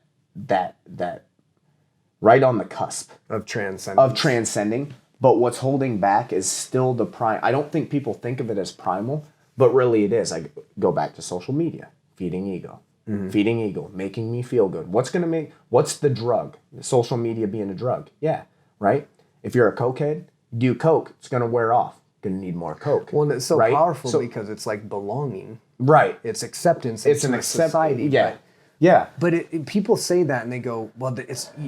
right on the cusp of transcending. But what's holding back is still the prime. I don't think people think of it as primal, but really it is. I go back to social media, feeding ego, making me feel good. What's the drug? Social media being a drug. Yeah, right? If you're a cokehead, do coke, it's going to wear off. Going to need more coke. Well, it's so powerful because it's like belonging. Right. It's acceptance. It's an society. Yeah. Yeah. But people say that and they go, well,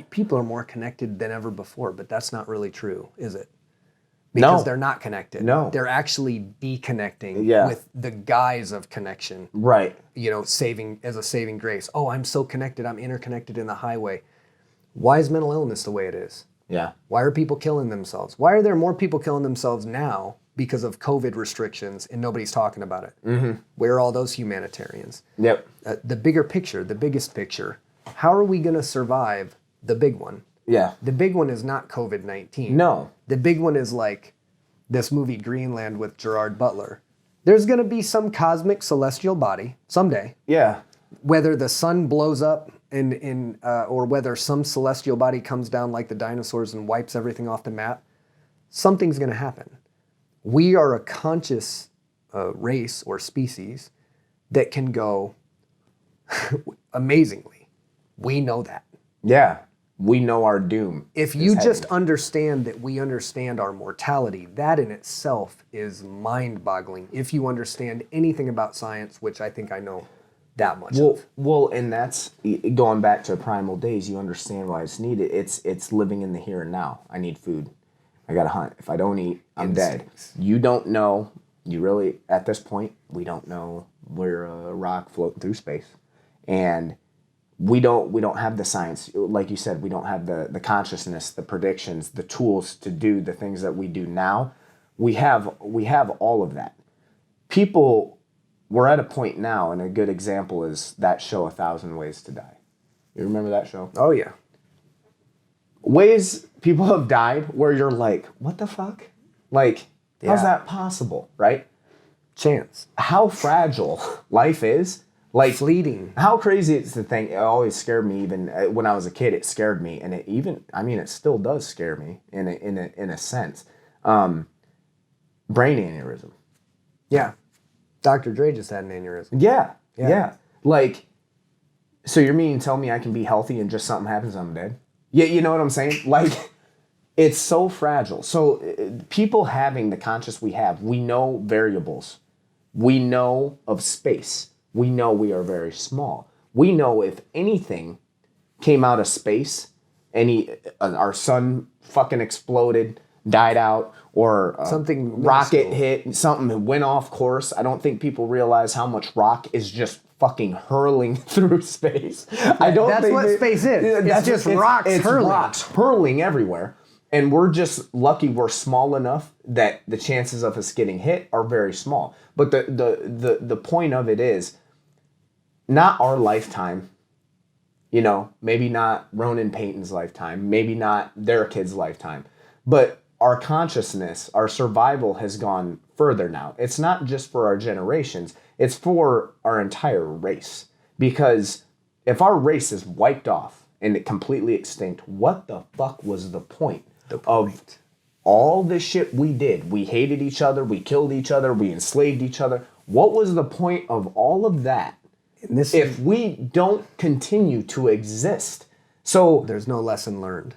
people are more connected than ever before, but that's not really true, is it? Because they're not connected. No. They're actually deconnecting with the guise of connection. Right. You know, as a saving grace. Oh, I'm so connected. I'm interconnected in the highway. Why is mental illness the way it is? Yeah. Why are people killing themselves? Why are there more people killing themselves now because of COVID restrictions and nobody's talking about it? Mm-hmm. Where are all those humanitarians? Yep. The bigger picture, the biggest picture. How are we going to survive the big one? Yeah. The big one is not COVID-19. No. The big one is like this movie Greenland with Gerard Butler. There's going to be some cosmic celestial body someday. Yeah. Whether the sun blows up or whether some celestial body comes down like the dinosaurs and wipes everything off the map, something's going to happen. We are a conscious race or species that can go amazingly. We know that. Yeah. We know our doom. If you just understand that we understand our mortality, that in itself is mind-boggling. If you understand anything about science, which I think I know that much of. Well, and that's going back to primal days. You understand why it's needed. It's living in the here and now. I need food. I gotta hunt. If I don't eat, I'm dead. You don't know. You really, at this point, we don't know. We're a rock floating through space, and we don't have the science. Like you said, we don't have the consciousness, the predictions, the tools to do the things that we do now. We have all of that. People. We're at a point now, and a good example is that show, 1,000 Ways to Die. You remember that show? Oh, yeah. Ways people have died where you're like, what the fuck? Like, how's that possible, right? Chance. How fragile life is. Like, fleeting. How crazy it's the thing. It always scared me, even when I was a kid, it scared me. And it still does scare me in a sense. Brain aneurysm. Yeah. Dr. Dre just had an aneurysm. Yeah. Like, so you're meaning to tell me I can be healthy and just something happens, I'm dead? Yeah, you know what I'm saying? Like, it's so fragile. So people having the conscious we have, we know variables. We know of space. We know we are very small. We know if anything came out of space, our sun fucking exploded, died out, or something rocket hit, something went off course. I don't think people realize how much rock is just fucking hurling through space. That's what space is. It's just rocks hurling. Rocks hurling everywhere. And we're just lucky we're small enough that the chances of us getting hit are very small. But the point of it is, not our lifetime, maybe not Ronan Payton's lifetime, maybe not their kid's lifetime, but our consciousness, our survival has gone further now. It's not just for our generations, it's for our entire race. Because if our race is wiped off and it completely extinct, what the fuck was the point of all the shit we did? We hated each other, we killed each other, we enslaved each other. What was the point of all of that if we don't continue to exist? So there's no lesson learned.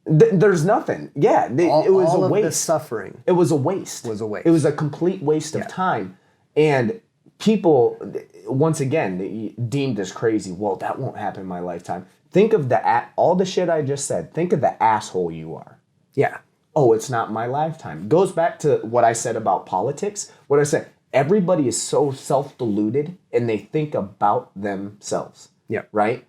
There's nothing. Yeah, it was all a of waste. the suffering It was a waste. was a waste. It was a complete waste of time. And people, once again, deemed as crazy. Well, that won't happen in my lifetime. Think of all the shit I just said. Think of the asshole you are. Yeah. Oh, it's not my lifetime. Goes back to what I said about politics. What I said, everybody is so self-deluded and they think about themselves. Yeah. Right?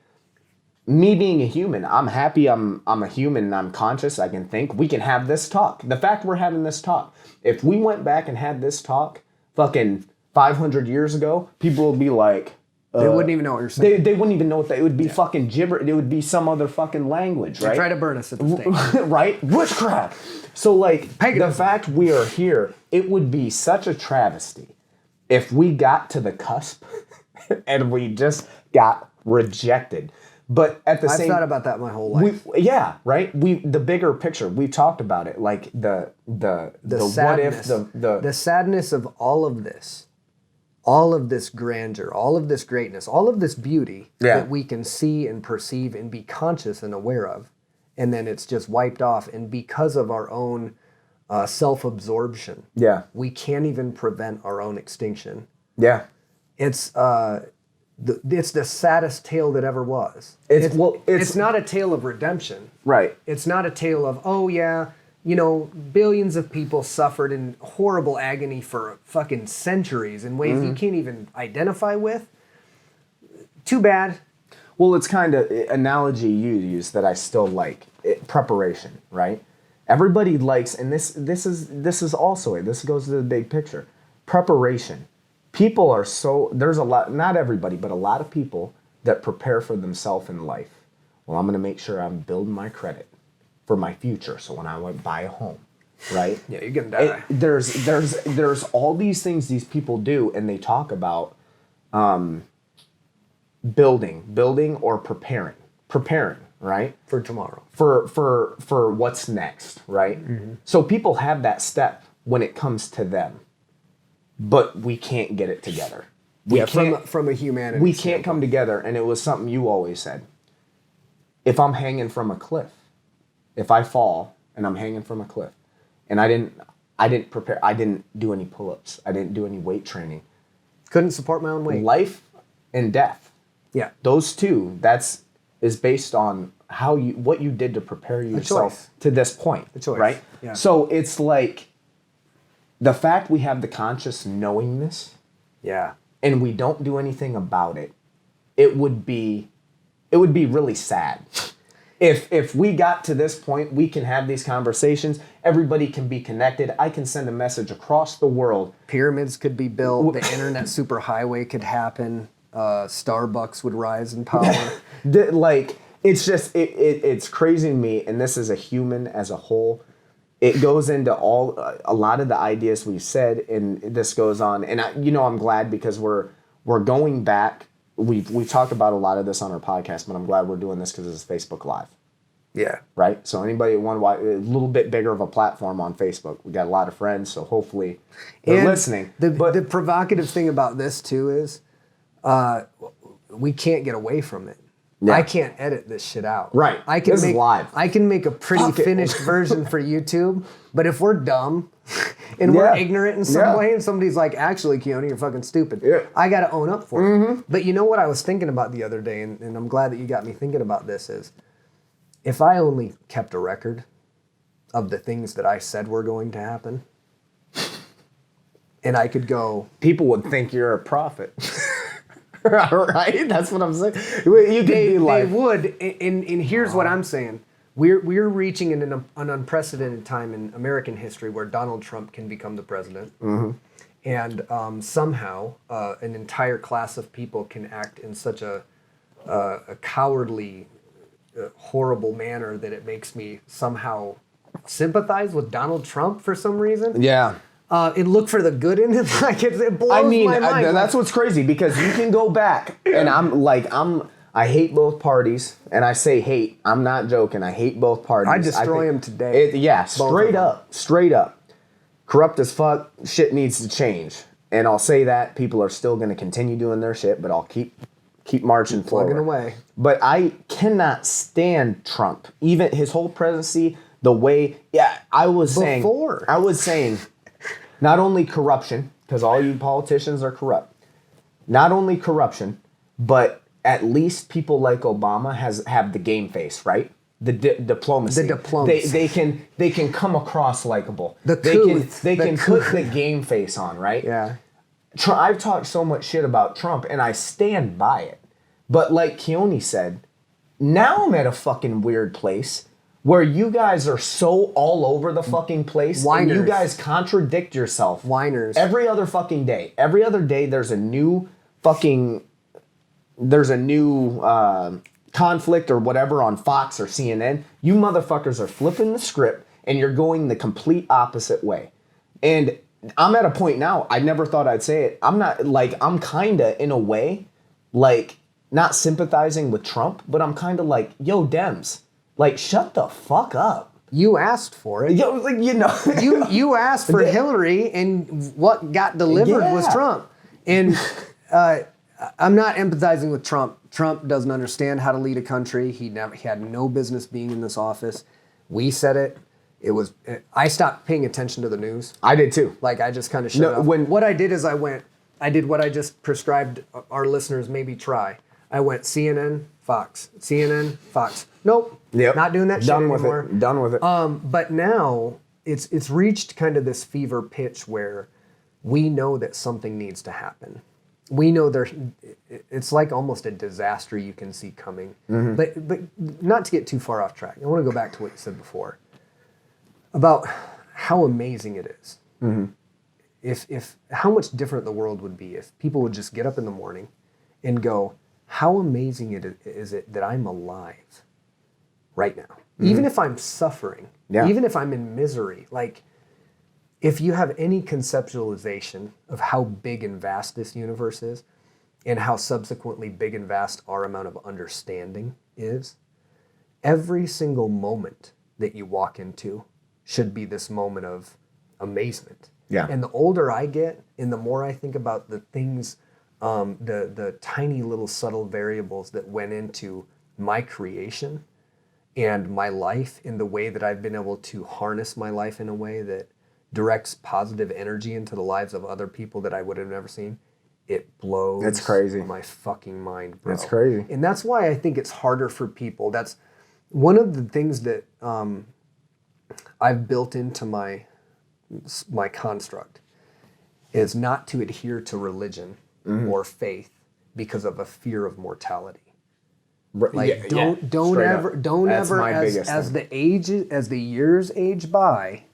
Me being a human, I'm happy I'm a human and I'm conscious, I can think. We can have this talk. The fact we're having this talk. If we went back and had this talk fucking 500 years ago, people would be like... they wouldn't even know what you're saying. They wouldn't even know what that... It would be fucking gibber. It would be some other fucking language, right? They try to burn us at the stake. Right? Witchcraft. So, like, the fact we are here, it would be such a travesty if we got to the cusp and we just got rejected. But at the I've same... thought about that my whole life. Right? The bigger picture, we've talked about it. Like, the sadness, what if, the sadness of all of this grandeur, all of this greatness, all of this beauty that we can see and perceive and be conscious and aware of, and then it's just wiped off. And because of our own self-absorption, we can't even prevent our own extinction. Yeah. It's the saddest tale that ever was. It's not a tale of redemption. Right. It's not a tale of, oh yeah, billions of people suffered in horrible agony for fucking centuries in ways you can't even identify with. Too bad. Well, it's kind of analogy you use that I still like. Preparation, right? Everybody likes, and this is also it. This goes to the big picture. Preparation. People are there's a lot, not everybody, but a lot of people that prepare for themselves in life. Well, I'm going to make sure I'm building my credit for my future. So when I want to buy a home, right? Yeah, you're going to die. There's all these things these people do, and they talk about building or preparing, right? For tomorrow. For what's next, right? Mm-hmm. So people have that step when it comes to them. But we can't get it together. From a humanity. We can't come together, and it was something you always said. If I'm hanging from a cliff, if I fall and I'm hanging from a cliff, and I didn't prepare, I didn't do any pull-ups, I didn't do any weight training. Couldn't support my own weight. Life and death. Yeah. Those two, is based on what you did to prepare yourself to this point. The choice. Right? Yeah. So it's like the fact we have the conscious knowingness, and we don't do anything about it, it would be really sad. If we got to this point, we can have these conversations, everybody can be connected, I can send a message across the world. Pyramids could be built, the internet superhighway could happen, Starbucks would rise in power. It's just, it's crazy to me, and this is a human as a whole. It goes into a lot of the ideas we've said, and this goes on. And I'm glad because we're going back. We've talked about a lot of this on our podcast, but I'm glad we're doing this because it's Facebook Live. Yeah. Right? So anybody want to watch a little bit bigger of a platform on Facebook. We got a lot of friends, so hopefully they're listening. The provocative thing about this too is we can't get away from it. Yeah. I can't edit this shit out. Right. This is live. I can make a pretty finished version for YouTube, but if we're dumb and we're ignorant in some way and somebody's like, actually, Keoni, you're fucking stupid, I got to own up for it. But you know what I was thinking about the other day, and I'm glad that you got me thinking about this, is if I only kept a record of the things that I said were going to happen, and I could go... People would think you're a prophet. Right? That's what I'm saying. They would, and here's what I'm saying. We're reaching in an unprecedented time in American history where Donald Trump can become the president. Mm-hmm. And somehow an entire class of people can act in such a cowardly, horrible manner that it makes me somehow sympathize with Donald Trump for some reason. Yeah. And look for the good in it. Like it blows my mind. That's what's crazy because you can go back and I hate both parties, and I say hate. I'm not joking. I hate both parties. I destroy them today. Straight up. Corrupt as fuck. Shit needs to change. And I'll say that people are still going to continue doing their shit, but I'll keep Keep marching plugging forward. away. But I cannot stand Trump. Even his whole presidency, the way, I was saying, not only corruption, because all you politicians are corrupt, not only corruption, but at least people like Obama have the game face, right? The diplomacy. The diplomacy. They can come across likable. They can put the game face on, right? Yeah. I've talked so much shit about Trump, and I stand by it. But like Keoni said, now I'm at a fucking weird place where you guys are so all over the fucking place, Whiners. and you guys contradict yourself. Whiners. Every other fucking day. Every other day there's a new conflict or whatever on Fox or CNN. You motherfuckers are flipping the script and you're going the complete opposite way. And I'm at a point now, I never thought I'd say it. I'm kinda in a way, like, not sympathizing with Trump, but I'm kinda like, yo, Dems, like, shut the fuck up. You asked for it. Yo, like, you know. you asked for Hillary, and what got delivered was Trump. And I'm not empathizing with Trump. Trump doesn't understand how to lead a country. He had no business being in this office. We said it. I stopped paying attention to the news. I did too. Like, I just kind of shut up. What I did is I did what I just prescribed our listeners maybe try. I went CNN, Fox, CNN, Fox. Nope. Yep. Not doing that shit anymore. Done with it. But now it's reached kind of this fever pitch where we know that something needs to happen. We know it's like almost a disaster you can see coming. Mm-hmm. But not to get too far off track. I want to go back to what you said before about how amazing it is. Mm-hmm. If how much different the world would be if people would just get up in the morning and go, how amazing is it that I'm alive right now? Mm-hmm. Even if I'm suffering, even if I'm in misery, like, if you have any conceptualization of how big and vast this universe is, and how subsequently big and vast our amount of understanding is, every single moment that you walk into should be this moment of amazement. Yeah. And the older I get, and the more I think about the things, the tiny little subtle variables that went into my creation and my life, in the way that I've been able to harness my life in a way that directs positive energy into the lives of other people that I would have never seen, it blows It's crazy. my fucking mind, bro. It's crazy. And that's why I think it's harder for people. That's one of the things that I've built into my construct, is not to adhere to religion or faith because of a fear of mortality. Like, don't ever as the years age by,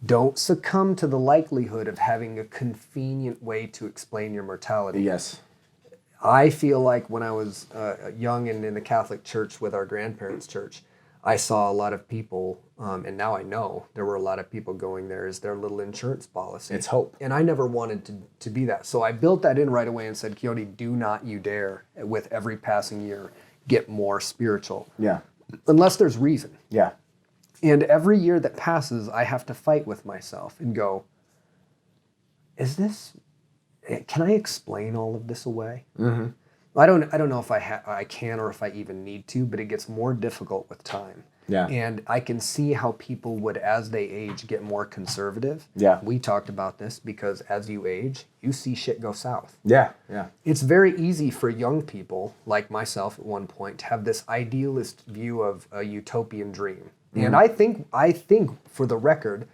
don't succumb to the likelihood of having a convenient way to explain your mortality. Yes. I feel like when I was young and in the Catholic Church with our grandparents' church, I saw a lot of people, and now I know there were a lot of people going there as their little insurance policy. It's hope. And I never wanted to be that. So I built that in right away and said, Keoni, do not you dare, with every passing year, get more spiritual. Yeah. Unless there's reason. Yeah. And every year that passes, I have to fight with myself and go, can I explain all of this away? Mm-hmm. I don't know if I can or if I even need to, but it gets more difficult with time. Yeah. And I can see how people would, as they age, get more conservative. Yeah. We talked about this because as you age, you see shit go south. Yeah. Yeah. It's very easy for young people, like myself at one point, to have this idealist view of a utopian dream. Mm-hmm. And I think, for the record,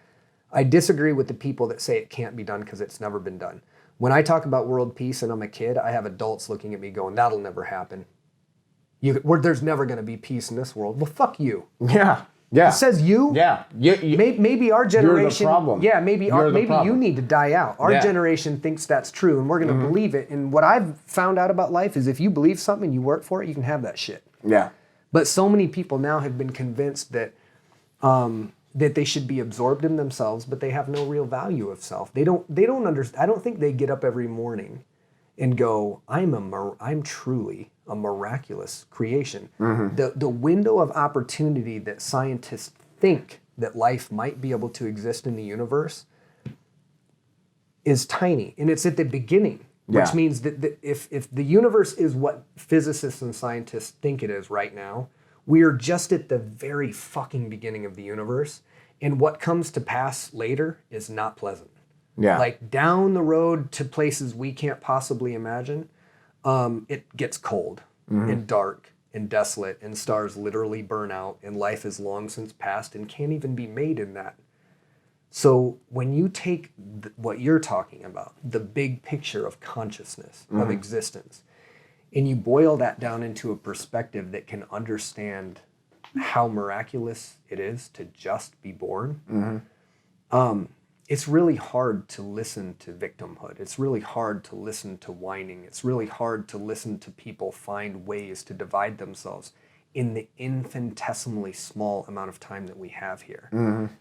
I disagree with the people that say it can't be done because it's never been done. When I talk about world peace and I'm a kid, I have adults looking at me going, that'll never happen. There's never going to be peace in this world. Well, fuck you. Yeah. Yeah. It says you. Yeah. Maybe our generation. You're the problem. Yeah. Maybe you need to die out. Our generation thinks that's true, and we're going to believe it. And what I've found out about life is, if you believe something and you work for it, you can have that shit. Yeah. But so many people now have been convinced that that they should be absorbed in themselves, but they have no real value of self. They don't understand. I don't think they get up every morning and go, I'm truly a miraculous creation. Mm-hmm. The window of opportunity that scientists think that life might be able to exist in the universe is tiny, and it's at the beginning. which Yeah. means that if the universe is what physicists and scientists think it is right now, we are just at the very fucking beginning of the universe, and what comes to pass later is not pleasant. Yeah. Like down the road to places we can't possibly imagine, it gets cold and dark and desolate, and stars literally burn out, and life is long since past and can't even be made in that. So when you take what you're talking about, the big picture of consciousness, of existence, and you boil that down into a perspective that can understand how miraculous it is to just be born, it's really hard to listen to victimhood. It's really hard to listen to whining. It's really hard to listen to people find ways to divide themselves in the infinitesimally small amount of time that we have here.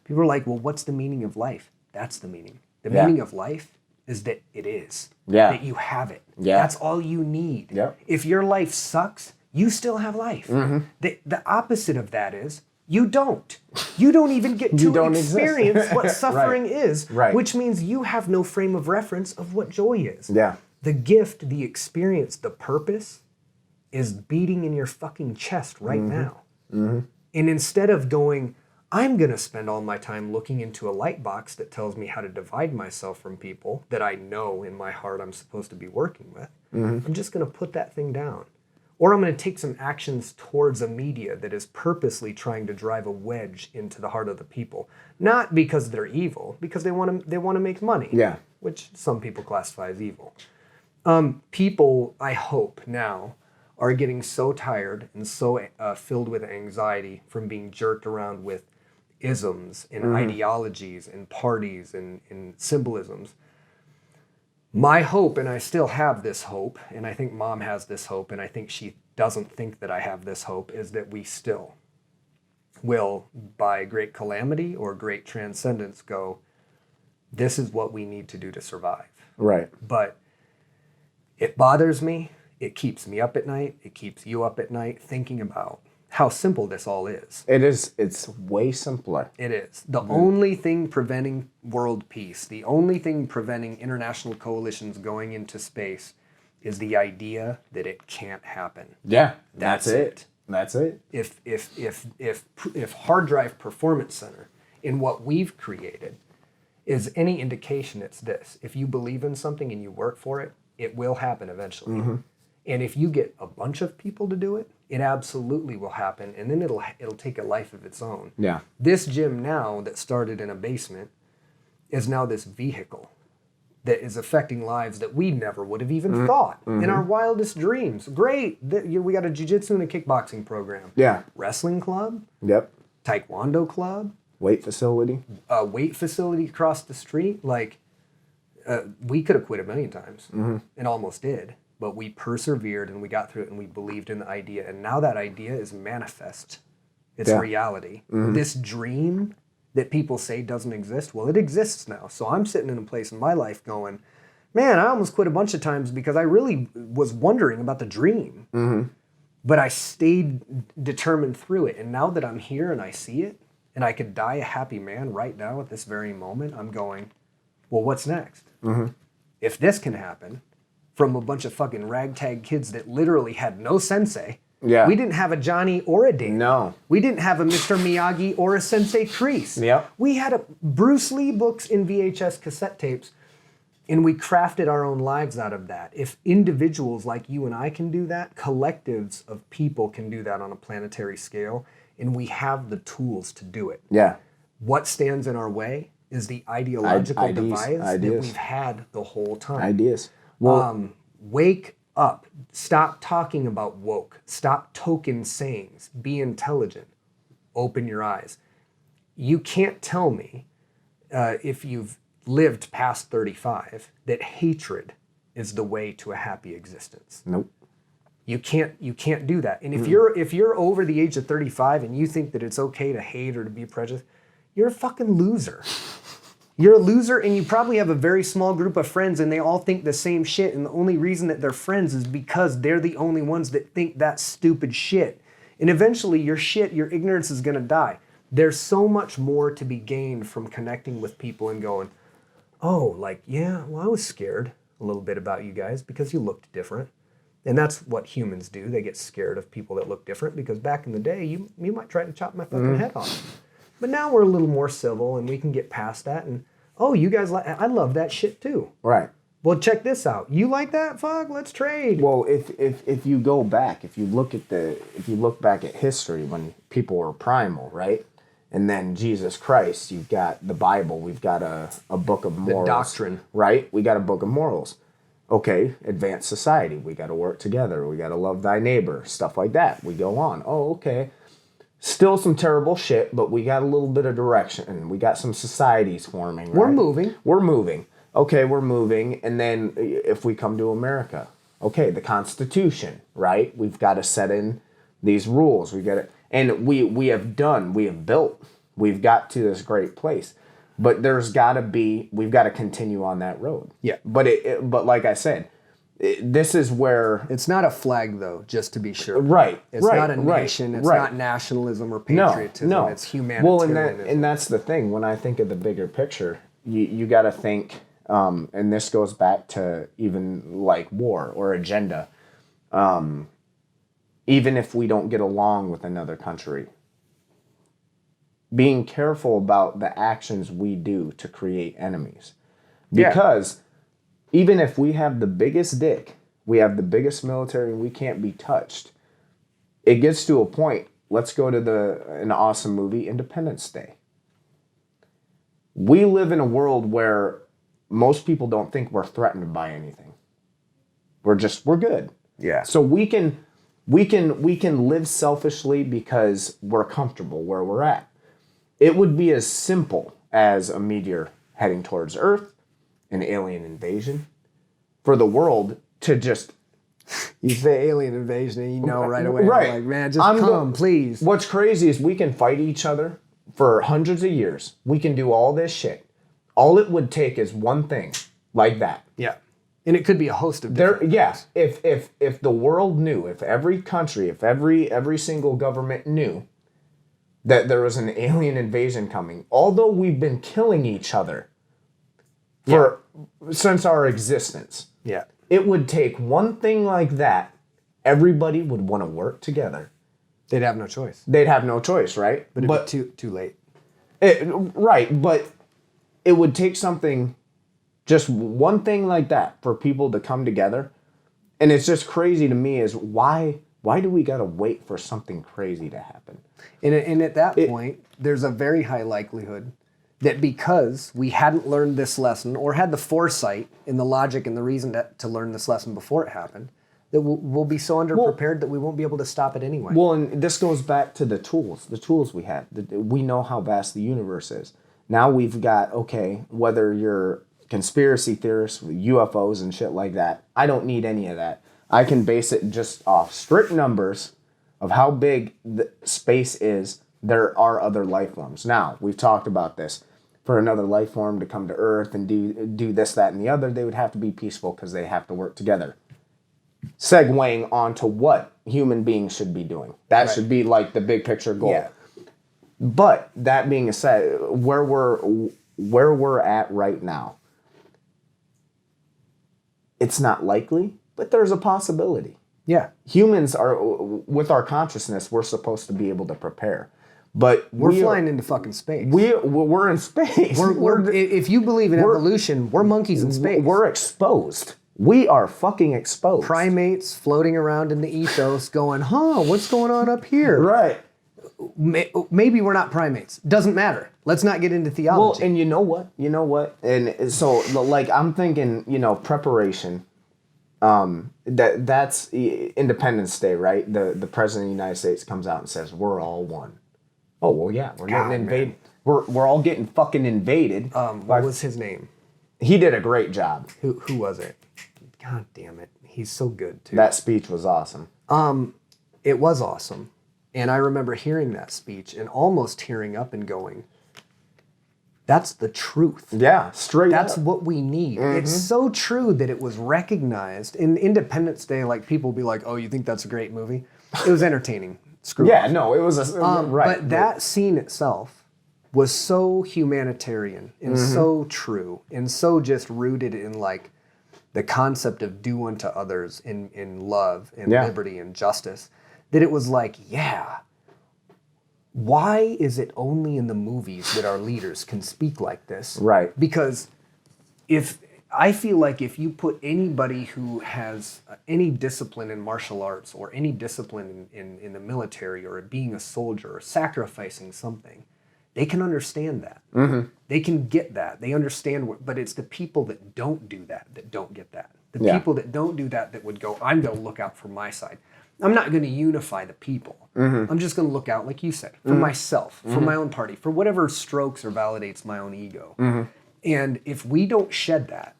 People are like, well, what's the meaning of life? That's the meaning. The meaning of life is that it is. Yeah. That you have it. Yeah. That's all you need. Yep. If your life sucks, you still have life. The opposite of that is you don't. You don't even get You to don't exist. experience what suffering is, Right. which means you have no frame of reference of what joy is. Yeah. The gift, the experience, the purpose is beating in your fucking chest right now. And instead of going, I'm going to spend all my time looking into a light box that tells me how to divide myself from people that I know in my heart I'm supposed to be working with, I'm just going to put that thing down. Or I'm going to take some actions towards a media that is purposely trying to drive a wedge into the heart of the people. Not because they're evil, because they want to make money. Yeah. Which some people classify as evil. People, I hope now, are getting so tired and so filled with anxiety from being jerked around with isms and ideologies and parties and symbolisms. My hope, and I still have this hope, and I think Mom has this hope, and I think she doesn't think that I have this hope, is that we still will, by great calamity or great transcendence, go, this is what we need to do to survive. Right. But it bothers me. It keeps me up at night. It keeps you up at night thinking about how simple this all is. It is. It's way simpler. It is. The only thing preventing world peace, the only thing preventing international coalitions going into space is the idea that it can't happen. Yeah. That's it. it. That's it. If Hard Drive Performance Center in what we've created is any indication, it's this. If you believe in something and you work for it, it will happen eventually. And if you get a bunch of people to do it, it absolutely will happen, and then it'll take a life of its own. Yeah. This gym now that started in a basement is now this vehicle that is affecting lives that we never would have even thought in our wildest dreams. Great, we got a jiu-jitsu and a kickboxing program. Yeah. Wrestling club, Yep. taekwondo club, Weight facility. a weight facility across the street. Like, we could have quit a million times and almost did. But we persevered and we got through it and we believed in the idea. And now that idea is manifest. It's reality. This dream that people say doesn't exist, well, it exists now. So I'm sitting in a place in my life going, man, I almost quit a bunch of times because I really was wondering about the dream. But I stayed determined through it. And now that I'm here and I see it, and I could die a happy man right now at this very moment, I'm going, well, what's next? If this can happen, from a bunch of fucking ragtag kids that literally had no sensei. Yeah. We didn't have a Johnny or a Dave. No. We didn't have a Mr. Miyagi or a Sensei Kreese. Yep. We had Bruce Lee books in VHS cassette tapes, and we crafted our own lives out of that. If individuals like you and I can do that, collectives of people can do that on a planetary scale, and we have the tools to do it. Yeah. What stands in our way is the ideological device that ideas. we've had the whole time. Ideas. Well, Wake up. Stop talking about woke. Stop token sayings. Be intelligent. Open your eyes. You can't tell me, if you've lived past 35, that hatred is the way to a happy existence. nope. You can't do that. And if you're over the age of 35 and you think that it's okay to hate or to be prejudiced, you're a fucking loser. You're a loser, and you probably have a very small group of friends and they all think the same shit, and the only reason that they're friends is because they're the only ones that think that stupid shit. And eventually your ignorance is gonna die. There's so much more to be gained from connecting with people and going, oh, like, yeah, well, I was scared. a little bit about you guys because you looked different. And that's what humans do. They get scared of people that look different because back in the day, you might try to chop my fucking head off. But now we're a little more civil and we can get past that. And, oh, you guys, I love that shit too. Right. Well, check this out. You like that? Fuck, let's trade. Well, if you go back, if you look back at history when people were primal, right? And then Jesus Christ, you've got the Bible, we've got a book of morals. The doctrine. Right? We got a book of morals. Okay, advanced society. We got to work together. We got to love thy neighbor. Stuff like that. We go on. Oh, okay. Still some terrible shit, but we got a little bit of direction. We got some societies forming. Right? We're moving. We're moving. Okay, we're moving. And then if we come to America, okay, the Constitution, right? We've got to set in these rules. We got to, and we have built, we've got to this great place. But we've got to continue on that road. Yeah. But like I said, this is where... It's not a flag, though, just to be sure. Right. It's not a nation. It's not nationalism or patriotism. No. It's humanitarianism. Well, and that's the thing. When I think of the bigger picture, you got to think, and this goes back to even like war or agenda. Even if we don't get along with another country, being careful about the actions we do to create enemies. Because even if we have the biggest dick, we have the biggest military, and we can't be touched, it gets to a point. Let's go to an awesome movie, Independence Day. We live in a world where most people don't think we're threatened by anything. We're good. Yeah. So we can live selfishly because we're comfortable where we're at. It would be as simple as a meteor heading towards Earth, an alien invasion, for the world to just... You say alien invasion and you know right away. Right. I'm like, man, just please. What's crazy is we can fight each other for hundreds of years. We can do all this shit. All it would take is one thing like that. Yeah. And it could be a host of different things. If the world knew, if every country, if every single government knew that there was an alien invasion coming, although we've been killing each other since our existence. Yeah. It would take one thing like that. Everybody would want to work together. They'd have no choice. They'd have no choice, right? But it'd be too late. Right, but it would take something, just one thing like that, for people to come together. And it's just crazy to me is why do we got to wait for something crazy to happen? And at that point, there's a very high likelihood that because we hadn't learned this lesson or had the foresight and the logic and the reason to learn this lesson before it happened, that we'll be so underprepared that we won't be able to stop it anyway. Well, and this goes back to the tools we have. We know how vast the universe is. Now we've got, okay, whether you're conspiracy theorists with UFOs and shit like that, I don't need any of that. I can base it just off strict numbers of how big the space is. There are other life forms. Now, we've talked about this. For another life form to come to Earth and do this, that, and the other, they would have to be peaceful because they have to work together. Segueing onto what human beings should be doing. That should be like the big picture goal. Yeah. But that being said, where we're at right now, it's not likely, but there's a possibility. Yeah. Humans are, with our consciousness, we're supposed to be able to prepare. But we're flying into fucking space. We're in space. If you believe in evolution, we're monkeys in space. We're exposed. We are fucking exposed. Primates floating around in the ethos going, what's going on up here? Right. Maybe we're not primates. Doesn't matter. Let's not get into theology. Well, and you know what? And so, like, I'm thinking, preparation. That's Independence Day, right? The President of the United States comes out and says, we're all one. Oh, well, yeah, we're getting invaded. We're all getting fucking invaded. What was his name? He did a great job. Who was it? God damn it. He's so good, too. That speech was awesome. It was awesome. And I remember hearing that speech and almost tearing up and going, that's the truth. Yeah, straight up. That's what we need. Mm-hmm. It's so true that it was recognized. In Independence Day, like, people will be like, oh, you think that's a great movie? It was entertaining. Screw yeah, off. No, it was right. But that scene itself was so humanitarian and so true and so just rooted in, like, the concept of do unto others in love and Yeah. liberty and justice, that it was like, yeah, why is it only in the movies that our leaders can speak like this? Right. Because if I feel like if you put anybody who has any discipline in martial arts or any discipline in the military or being a soldier or sacrificing something, they can understand that. Mm-hmm. They can get that. They understand what, but it's the people that don't do that that don't get that. The Yeah. people that don't do that that would go, I'm going to look out for my side. I'm not going to unify the people. Mm-hmm. I'm just going to look out, like you said, for myself, for my own party, for whatever strokes or validates my own ego. Mm-hmm. And if we don't shed that,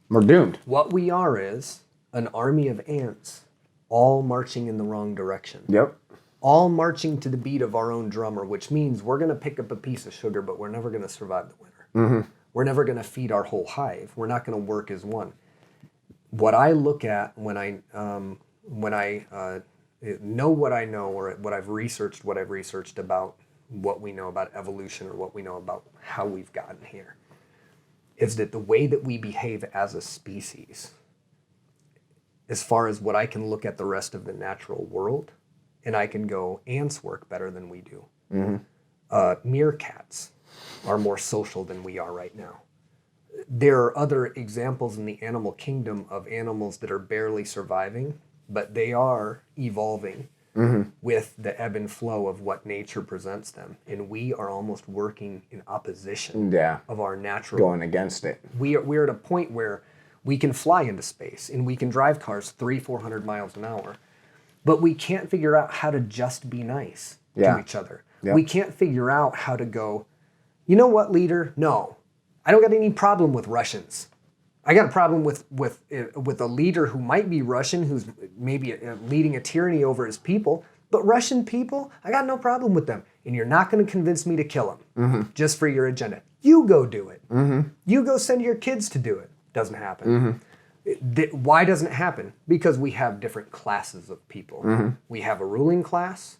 We're doomed. what we are is an army of ants all marching in the wrong direction. Yep. All marching to the beat of our own drummer, which means we're going to pick up a piece of sugar, but we're never going to survive the winter. Mm-hmm. We're never going to feed our whole hive. We're not going to work as one. What I look at when I know what I know, or what I've researched about what we know about evolution or what we know about how we've gotten here, is that the way that we behave as a species, as far as what I can look at the rest of the natural world, and I can go, ants work better than we do. Mm-hmm. Meerkats are more social than we are right now. There are other examples in the animal kingdom of animals that are barely surviving, but they are evolving with the ebb and flow of what nature presents them. And we are almost working in opposition Yeah. of our natural. Going against it. We're at a point where we can fly into space and we can drive cars 300-400 miles an hour, but we can't figure out how to just be nice Yeah. to each other. Yep. We can't figure out how to go, you know what, leader? No, I don't got any problem with Russians. I got a problem with a leader who might be Russian, who's maybe leading a tyranny over his people. But Russian people, I got no problem with them. And you're not going to convince me to kill them just for your agenda. You go do it. You go send your kids to do it. Doesn't happen. Why doesn't it happen? Because we have different classes of people. We have a ruling class,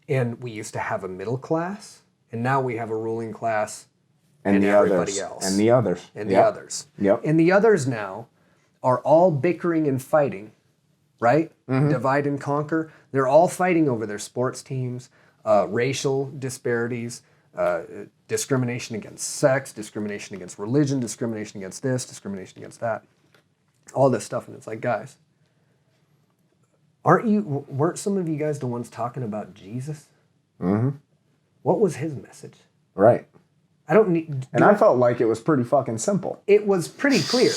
and we used to have a middle class, and now we have a ruling class and the everybody others. else. And the others. And the Yep. others. Yep. And the others now are all bickering and fighting, right? Divide and conquer. They're all fighting over their sports teams, racial disparities, discrimination against sex, discrimination against religion, discrimination against this, discrimination against that. All this stuff. And it's like, guys, weren't some of you guys the ones talking about Jesus? What was his message? Right. I don't need... And I felt like it was pretty fucking simple. It was pretty clear,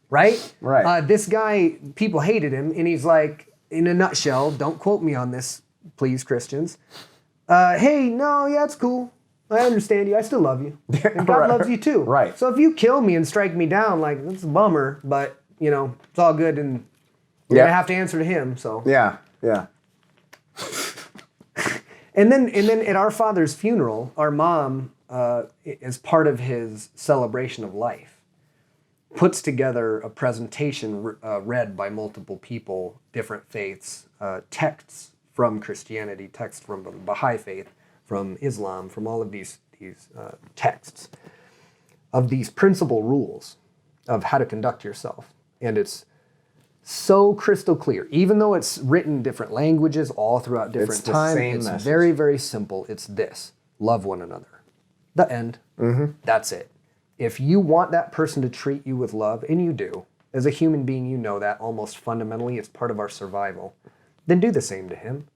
right? Right. This guy, people hated him, and he's like, in a nutshell, don't quote me on this, please, Christians. Hey, no, yeah, it's cool. I understand you. I still love you. And God Right. loves you too. Right. So if you kill me and strike me down, like, that's a bummer, but, you know, it's all good, and we're Yeah. going to have to answer to him, so... Yeah. Yeah. And then at our father's funeral, our mom, as part of his celebration of life, puts together a presentation read by multiple people, different faiths, texts from Christianity, texts from the Baha'i faith, from Islam, from all of these texts, of these principal rules of how to conduct yourself. And it's so crystal clear, even though it's written in different languages all throughout different It's the time. same It's message. very, very simple. It's this: love one another. The end. That's it. If you want that person to treat you with love, and you do, as a human being, you know that almost fundamentally it's part of our survival, then do the same to him.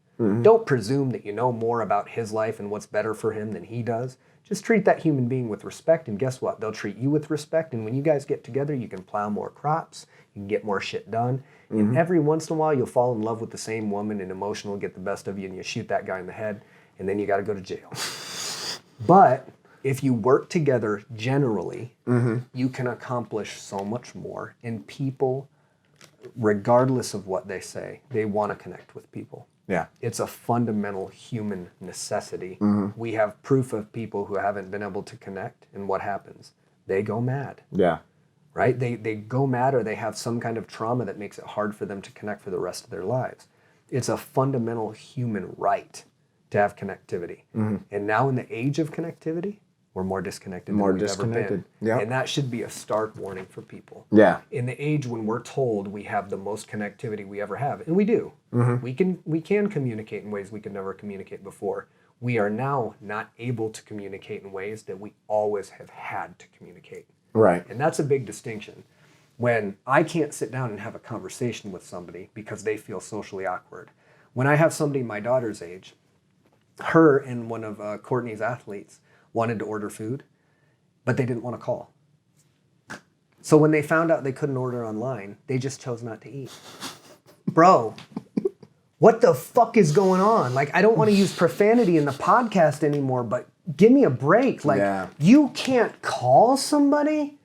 Don't presume that you know more about his life and what's better for him than he does. Just treat that human being with respect, and guess what? They'll treat you with respect, and when you guys get together, you can plow more crops, you can get more shit done, and every once in a while, you'll fall in love with the same woman, and emotion will get the best of you, and you shoot that guy in the head, and then you got to go to jail. But if you work together generally, you can accomplish so much more, and people, regardless of what they say, they want to connect with people. Yeah. It's a fundamental human necessity. We have proof of people who haven't been able to connect, and what happens? They go mad, Yeah. right? They go mad, or they have some kind of trauma that makes it hard for them to connect for the rest of their lives. It's a fundamental human right to have connectivity. And now in the age of connectivity, we're more disconnected More than we've ever disconnected. been. Yep. And that should be a stark warning for people. Yeah. In the age when we're told we have the most connectivity we ever have, and we do. We can communicate in ways we could never communicate before. We are now not able to communicate in ways that we always have had to communicate. Right. And that's a big distinction. When I can't sit down and have a conversation with somebody because they feel socially awkward. When I have somebody my daughter's age, her and one of Courtney's athletes wanted to order food, but they didn't want to call. So when they found out they couldn't order online, they just chose not to eat. Bro, what the fuck is going on? Like, I don't want to use profanity in the podcast anymore, but give me a break. Like, you can't call somebody?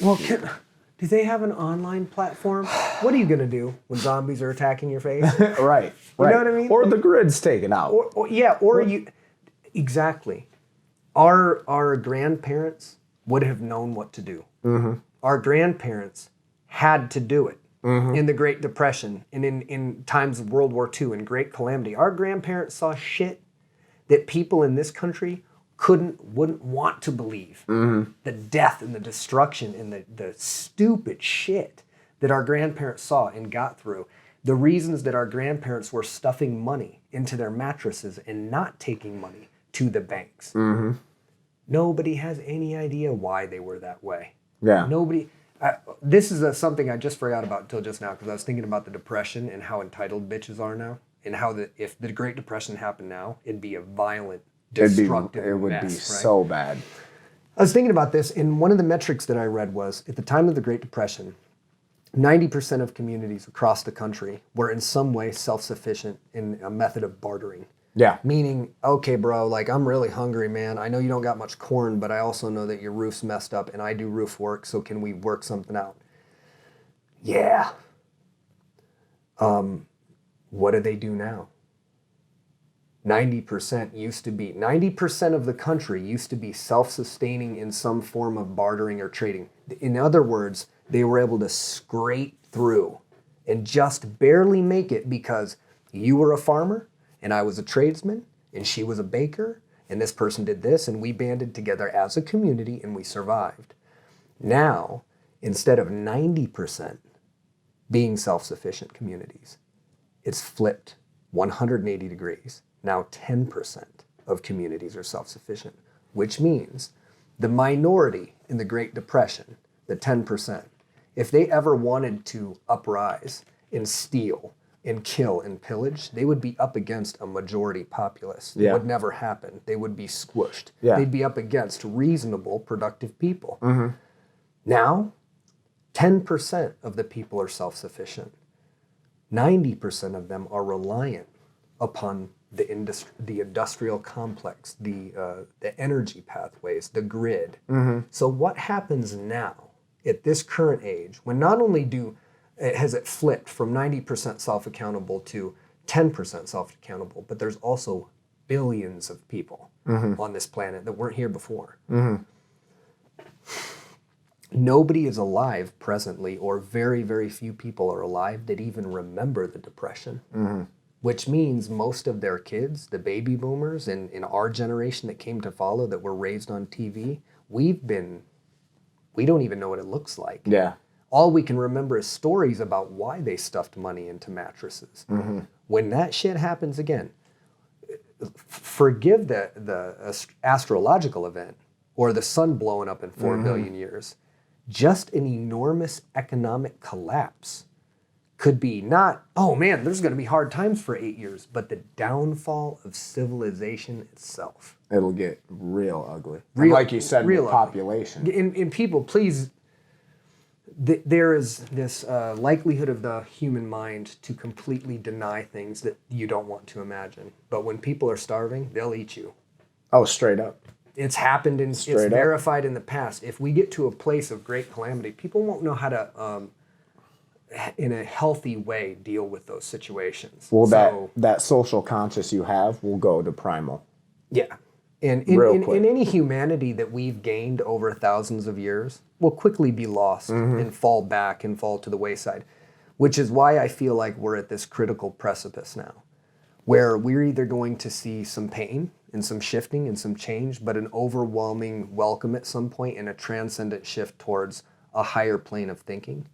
Well, do they have an online platform? What are you going to do when zombies are attacking your face? Right. You know what I mean? Or the grid's taken out. Or you... Exactly. Our grandparents would have known what to do. Our grandparents had to do it in the Great Depression and in times of World War II and Great Calamity. Our grandparents saw shit that people in this country wouldn't want to believe. The death and the destruction and the stupid shit that our grandparents saw and got through. The reasons that our grandparents were stuffing money into their mattresses and not taking money to the banks. Nobody has any idea why they were that way. Yeah. Nobody. This is something I just forgot about until just now because I was thinking about the Depression and how entitled bitches are now, and how if the Great Depression happened now, it'd be a violent, destructive It would mess, be right? so bad. I was thinking about this, and one of the metrics that I read was at the time of the Great Depression, 90% of communities across the country were in some way self-sufficient in a method of bartering. Yeah. Meaning, okay, bro, like I'm really hungry, man. I know you don't got much corn, but I also know that your roof's messed up and I do roof work, so can we work something out? Yeah. What do they do now? 90% of the country used to be self-sustaining in some form of bartering or trading. In other words, they were able to scrape through and just barely make it because you were a farmer and I was a tradesman and she was a baker and this person did this and we banded together as a community and we survived. Now, instead of 90% being self-sufficient communities, it's flipped 180 degrees. Now 10% of communities are self-sufficient, which means the minority in the Great Depression, the 10%, if they ever wanted to uprise and steal and kill and pillage, they would be up against a majority populace. It would never happen. They would be squished. They'd be up against reasonable, productive people. Now, 10% of the people are self-sufficient. 90% of them are reliant upon the industrial complex, the energy pathways, the grid. So what happens now at this current age, when not only has it flipped from 90% self-accountable to 10% self-accountable, but there's also billions of people on this planet that weren't here before. Nobody is alive presently, or very, very few people are alive that even remember the Depression. Which means most of their kids, the baby boomers, and in our generation that came to follow that were raised on TV, we don't even know what it looks like. Yeah. All we can remember is stories about why they stuffed money into mattresses. When that shit happens again, forgive the astrological event or the sun blowing up in 4 billion years. Just an enormous economic collapse could be not, oh man, there's going to be hard times for 8 years, but the downfall of civilization itself. It'll get real ugly. Like you said, real population. And people, please, there is this likelihood of the human mind to completely deny things that you don't want to imagine. But when people are starving, they'll eat you. Oh, straight up. It's happened and it's verified in the past. If we get to a place of great calamity, people won't know how to, in a healthy way, deal with those situations. Well, that social conscious you have will go to primal. Yeah. And in any humanity that we've gained over thousands of years will quickly be lost and fall back and fall to the wayside, which is why I feel like we're at this critical precipice now, where we're either going to see some pain and some shifting and some change, but an overwhelming welcome at some point and a transcendent shift towards a higher plane of thinking,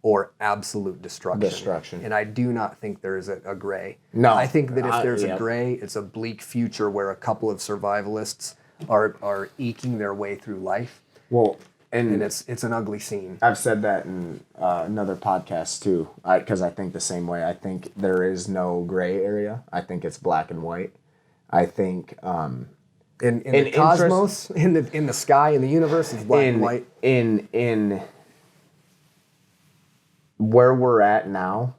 or absolute destruction. And I do not think there is a gray. No. I think that if there's a gray, it's a bleak future where a couple of survivalists are eking their way through life. Well, and it's an ugly scene. I've said that in another podcast too, because I think the same way. I think there is no gray area. I think it's black and white. I think in the cosmos, in the sky, in the universe, it's black and white. In where we're at now,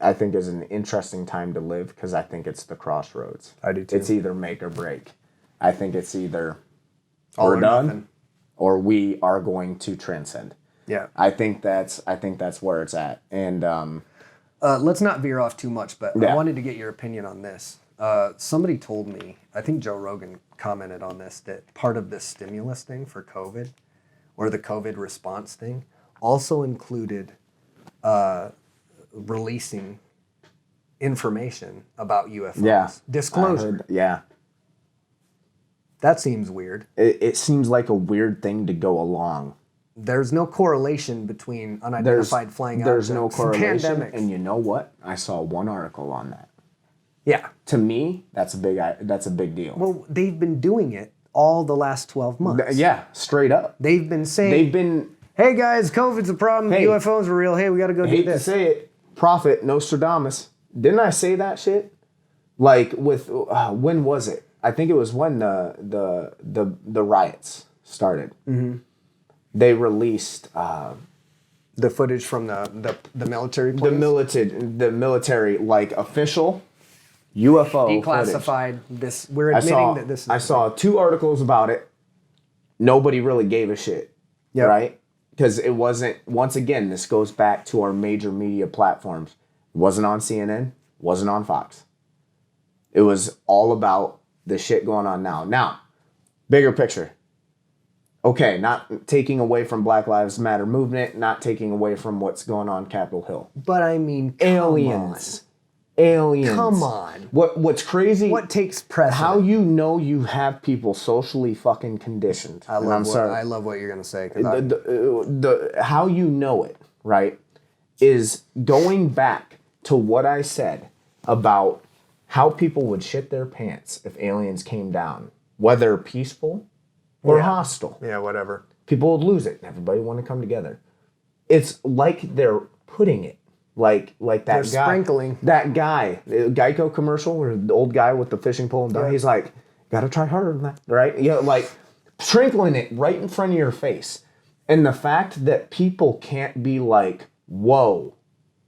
I think is an interesting time to live, because I think it's the crossroads. I do too. It's either make or break. I think it's either all we're or done, nothing. or we are going to transcend. Yeah. I think that's where it's at. And let's not veer off too much, but Yeah. I wanted to get your opinion on this. Somebody told me, I think Joe Rogan commented on this, that part of this stimulus thing for COVID, or the COVID response thing, also included releasing information about UFOs. Yeah. Disclosure. Yeah. That seems weird. It seems like a weird thing to go along. There's no correlation between unidentified flying objects There's no correlation. and pandemics. And you know what? I saw one article on that. Yeah. To me, that's a big deal. Well, they've been doing it all the last 12 months. Yeah, straight up. They've been saying, hey guys, COVID's a problem, Hey, UFOs are real, hey, we gotta go do hate this. to say it, Prophet Nostradamus. Didn't I say that shit? Like with when was it? I think it was when the riots started. Mm-hmm. They released the footage from the military planes? the military like official UFO declassified footage. this. We're admitting that this is. I saw 2 articles about it. Nobody really gave a shit, right? Because it wasn't. Once again, this goes back to our major media platforms. It wasn't on CNN. Wasn't on Fox. It was all about the shit going on now. Now, bigger picture. Okay, not taking away from Black Lives Matter movement, not taking away from what's going on Capitol Hill. But I mean, Aliens. Come on. What's crazy? What takes precedent? How you know you have people socially fucking conditioned? I love what you're gonna say. How you know it, right, is going back to what I said about how people would shit their pants if aliens came down, whether peaceful or hostile. Yeah, whatever. People would lose it. Everybody want to come together. It's like they're putting it. Like that They're guy. sprinkling. That guy, the Geico commercial where the old guy with the fishing pole and dog, he's like, gotta try harder than that, right? Yeah, like sprinkling it right in front of your face. And the fact that people can't be like, whoa,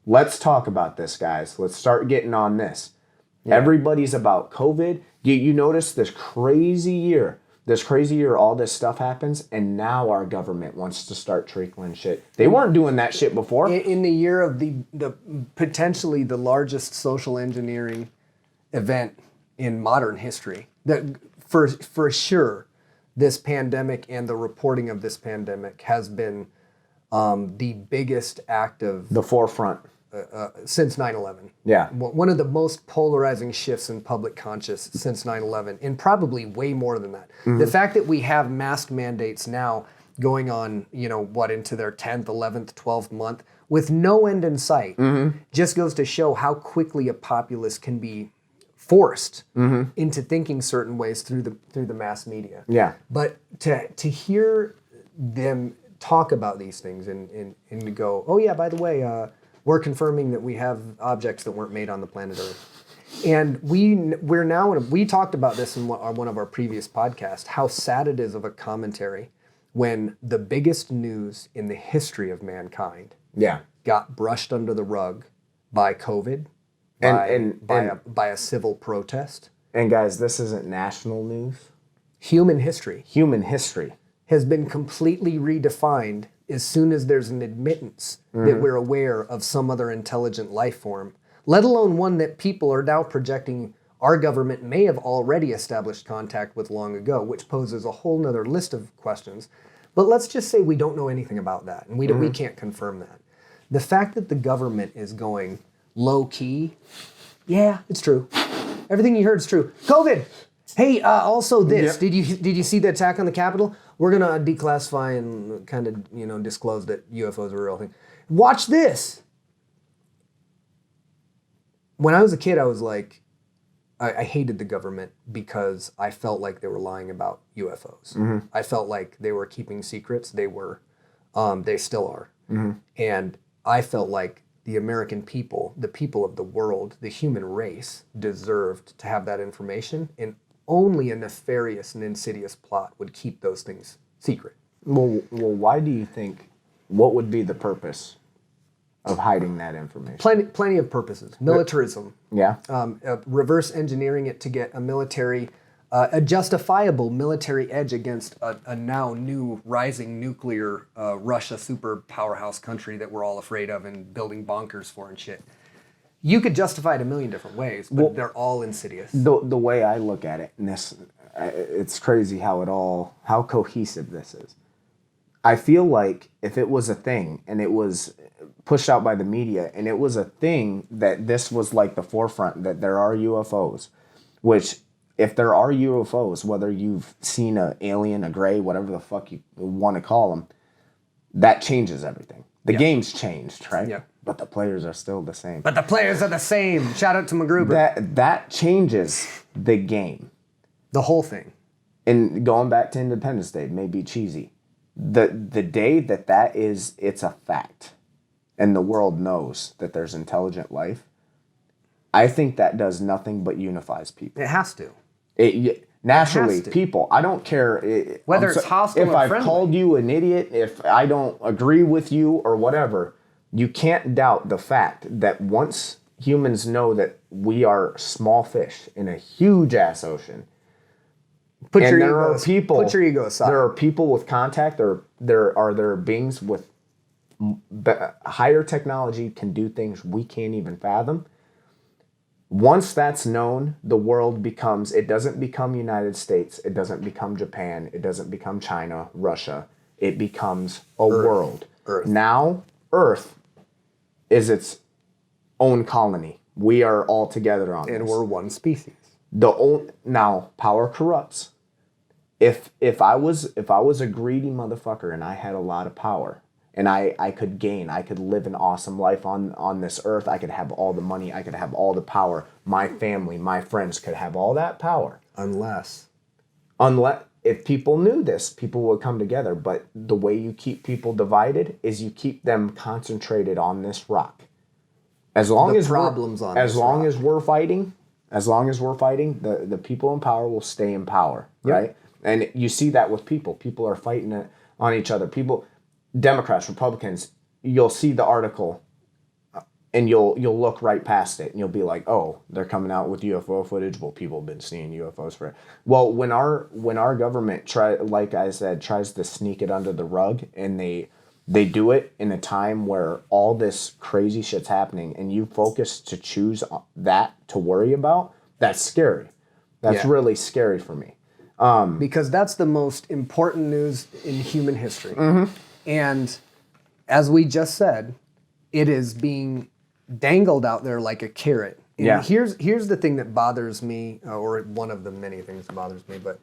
let's talk about this, guys. Let's start getting on this. Yeah. Everybody's about COVID. You notice this crazy year, all this stuff happens, and now our government wants to start trickling shit. They weren't doing that shit before. In the year of the potentially the largest social engineering event in modern history, that for sure, this pandemic and the reporting of this pandemic has been the biggest act of the forefront since 9/11. Yeah. One of the most polarizing shifts in public conscious since 9/11, and probably way more than that. Mm-hmm. The fact that we have mask mandates now going on, into their 10th, 11th, 12th month with no end in sight, just goes to show how quickly a populace can be forced into thinking certain ways through the mass media. Yeah. But to hear them talk about these things and to go, oh yeah, by the way, we're confirming that we have objects that weren't made on the planet Earth. And we're now, we talked about this in one of our previous podcasts, how sad it is of a commentary when the biggest news in the history of mankind got brushed under the rug by COVID, by a civil protest. And guys, this isn't national news. Human history has been completely redefined as soon as there's an admittance that we're aware of some other intelligent life form, let alone one that people are now projecting our government may have already established contact with long ago, which poses a whole nother list of questions. But let's just say we don't know anything about that, and we can't confirm that. The fact that the government is going low-key, yeah, it's true. Everything you heard is true. COVID, Hey, also this. Yep. Did you see the attack on the Capitol? We're gonna declassify and kind of disclose that UFOs are a real thing. Watch this. When I was a kid, I was like, I hated the government because I felt like they were lying about UFOs. Mm-hmm. I felt like they were keeping secrets. They were, they still are. Mm-hmm. And I felt like the American people, the people of the world, the human race deserved to have that information, and only a nefarious and insidious plot would keep those things secret. Well, why do you think? What would be the purpose of hiding that information? Plenty of purposes. Militarism. Yeah. Reverse engineering it to get a military, a justifiable military edge against a now new rising nuclear Russia super powerhouse country that we're all afraid of and building bunkers for and shit. You could justify it a million different ways, but they're all insidious. The way I look at it, and it's crazy how cohesive this is. I feel like if it was a thing and it was pushed out by the media and it was a thing that this was like the forefront, that there are UFOs, which if there are UFOs, whether you've seen an alien, a gray, whatever the fuck you want to call them, that changes everything. The game's changed, right? Yeah. But the players are still the same. But the players are the same. Shout out to MacGruber. That changes the game. The whole thing. And going back to Independence Day, may be cheesy. The day that is, it's a fact, and the world knows that there's intelligent life, I think that does nothing but unifies people. It has to. Naturally, people, I don't care whether it's hostile if or I've friendly. called you an idiot, if I don't agree with you or whatever, you can't doubt the fact that once humans know that we are small fish in a huge ass ocein, Put and your there ego, are people. Put your ego aside. There are people with contact. There are beings with higher technology can do things we can't even fathom. Once that's known, the world becomes. It doesn't become United States. It doesn't become Japan. It doesn't become China, Russia. It becomes a world. Earth. Now, Earth is own colony. We are all together on and this. we're one species. Now power corrupts. If I was a greedy motherfucker and I had a lot of power and I could live an awesome life on this earth, I could have all the money, I could have all the power, my family, my friends could have all that power. Unless if people knew this, people would come together. But the way you keep people divided is you keep them concentrated on this rock. As long as we're fighting, the people in power will stay in power, right? And you see that with people. People are fighting on each other. People, Democrats, Republicans, you'll see the article and you'll look right past it and you'll be like, oh, they're coming out with UFO footage. Well, people have been seeing UFOs for it. Well, when our government tries to sneak it under the rug, and they do it in a time where all this crazy shit's happening, and you focus to choose that to worry about, that's scary. That's really scary for me. Because that's the most important news in human history. Mm-hmm. And as we just said, it is being dangled out there like a carrot. And here's the thing that bothers me, or one of the many things that bothers me, but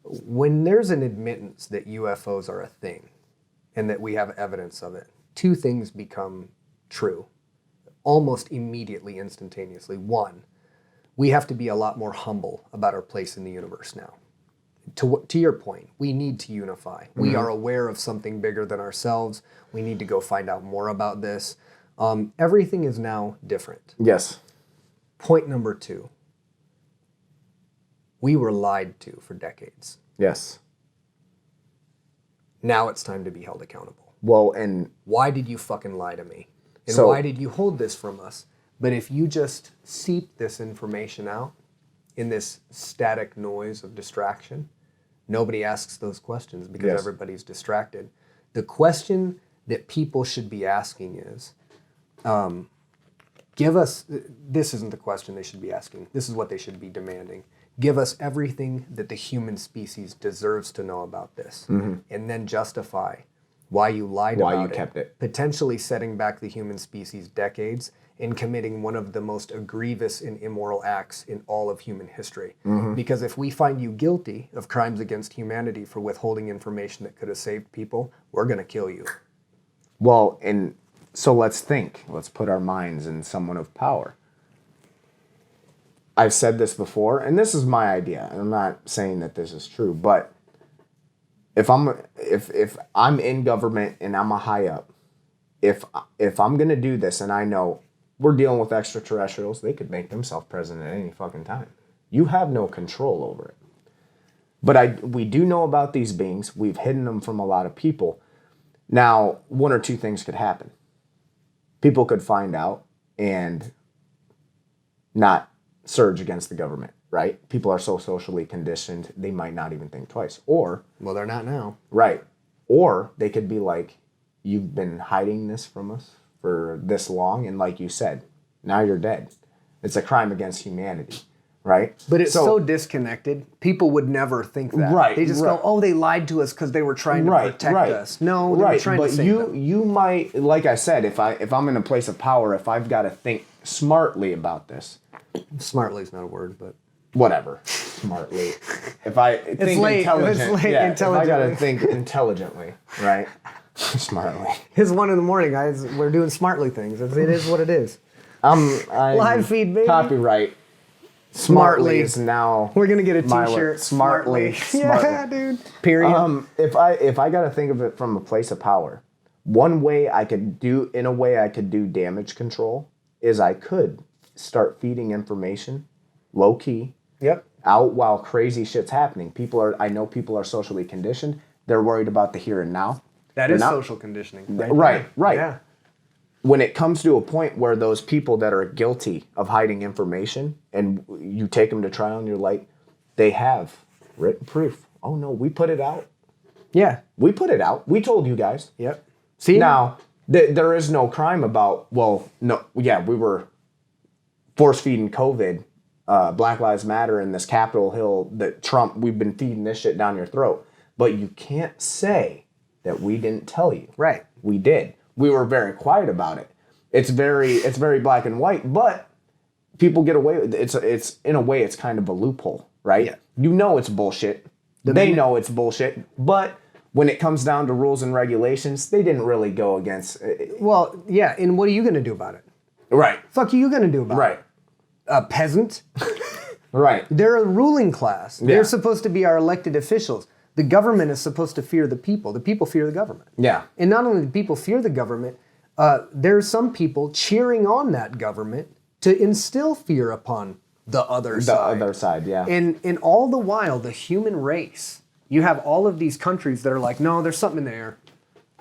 when there's an admittance that UFOs are a thing, and that we have evidence of it, two things become true almost immediately, instantaneously. One, we have to be a lot more humble about our place in the universe now. To your point, we need to unify. Mm-hmm. We are aware of something bigger than ourselves. We need to go find out more about this. Everything is now different. Yes. Point number two, we were lied to for decades. Yes. Now it's time to be held accountable. Well, and why did you fucking lie to me? And so, why did you hold this from us? But if you just seep this information out in this static noise of distraction, nobody asks those questions because everybody's distracted. The question that people should be asking is, this isn't the question they should be asking. This is what they should be demanding. Give us everything that the human species deserves to know about this, and then justify why you lied about it. Why you kept it. Potentially setting back the human species decades in committing one of the most egregious and immoral acts in all of human history. Because if we find you guilty of crimes against humanity for withholding information that could have saved people, we're going to kill you. Well, and so let's think. Let's put our minds in someone of power. I've said this before, and this is my idea. And I'm not saying that this is true, but if I'm in government and I'm a high up, if I'm gonna do this and I know we're dealing with extraterrestrials, they could make themselves president at any fucking time. You have no control over it. But we do know about these beings. We've hidden them from a lot of people. Now, one or two things could happen. People could find out and not surge against the government, right? People are so socially conditioned, they might not even think twice. Or, well, they're not now. Right. Or they could be like, you've been hiding this from us for this long, and like you said, now you're dead. It's a crime against humanity, right? But it's so disconnected. People would never think that. Right. They just go, oh, they lied to us because they were trying to protect us. No, they were trying to save them. You might, like I said, if I'm in a place of power, if I've got to think smartly about this. Smartly is not a word, but whatever. Smartly. If I think intelligently. If I got to think intelligently, right? Smartly. It's 1 a.m, guys. We're doing smartly things. It is what it is. Live feed, baby. Copyright. Smartly is now. We're gonna get a T-shirt. Smartly. Yeah, dude. Period. If I got to think of it from a place of power, one way I could do damage control is I could start feeding information, low key. Yep. Out while crazy shit's happening. I know people are socially conditioned. They're worried about the here and now. That is social conditioning. Right. Yeah. When it comes to a point where those people that are guilty of hiding information and you take them to trial and you're like, they have written proof. Oh no, we put it out. Yeah. We put it out. We told you guys. Yep. See? Now, there is no crime about, we were force feeding COVID, Black Lives Matter and this Capitol Hill that Trump, we've been feeding this shit down your throat. But you can't say that we didn't tell you. Right. We did. We were very quiet about it. It's very black and white, but people get away with it. It's in a way it's kind of a loophole, right? Yeah. You know it's bullshit. They know it's bullshit, but when it comes down to rules and regulations, they didn't really go against Well, yeah, and what are you going to do about it? Right. Fuck are you going to do about it? Right. A peasant? Right. They're a ruling class. Yeah. They're supposed to be our elected officials. The government is supposed to fear the people. The people fear the government. Yeah. And not only do people fear the government, there are some people cheering on that government to instill fear upon the other side. The other side, yeah. And all the while, the human race, you have all of these countries that are like, no, there's something in the air.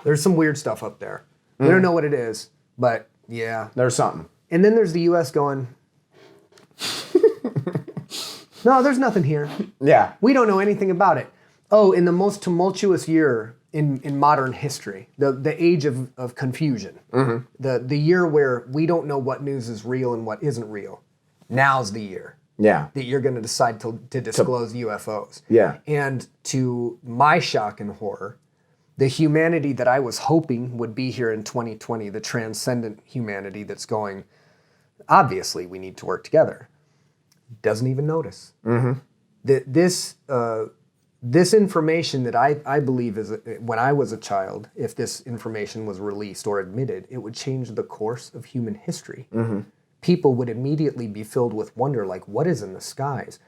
There's some weird stuff up there. We don't know what it is, but yeah. There's something. And then there's the U.S. going, no, there's nothing here. Yeah. We don't know anything about it. Oh, in the most tumultuous year in modern history, the age of confusion, the year where we don't know what news is real and what isn't real, now's the year Yeah. that you're going to decide to disclose UFOs. Yeah. And to my shock and horror, the humanity that I was hoping would be here in 2020, the transcendent humanity that's going, obviously we need to work together, doesn't even notice. This information that I believe is, when I was a child, if this information was released or admitted, it would change the course of human history. People would immediately be filled with wonder, like, what is in the skies?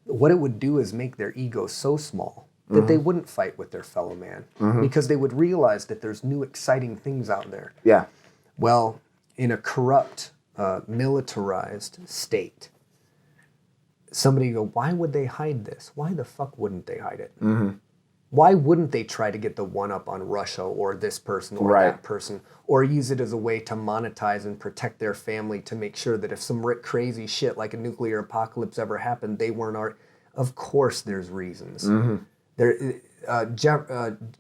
What it would do is make their ego so small that they wouldn't fight with their fellow man because they would realize that there's new exciting things out there. Yeah. Well, in a corrupt, militarized state, somebody go, why would they hide this? Why the fuck wouldn't they hide it? Why wouldn't they try to get the one-up on Russia or this person or that person, or use it as a way to monetize and protect their family to make sure that if some crazy shit like a nuclear apocalypse ever happened, they weren't Of course there's reasons.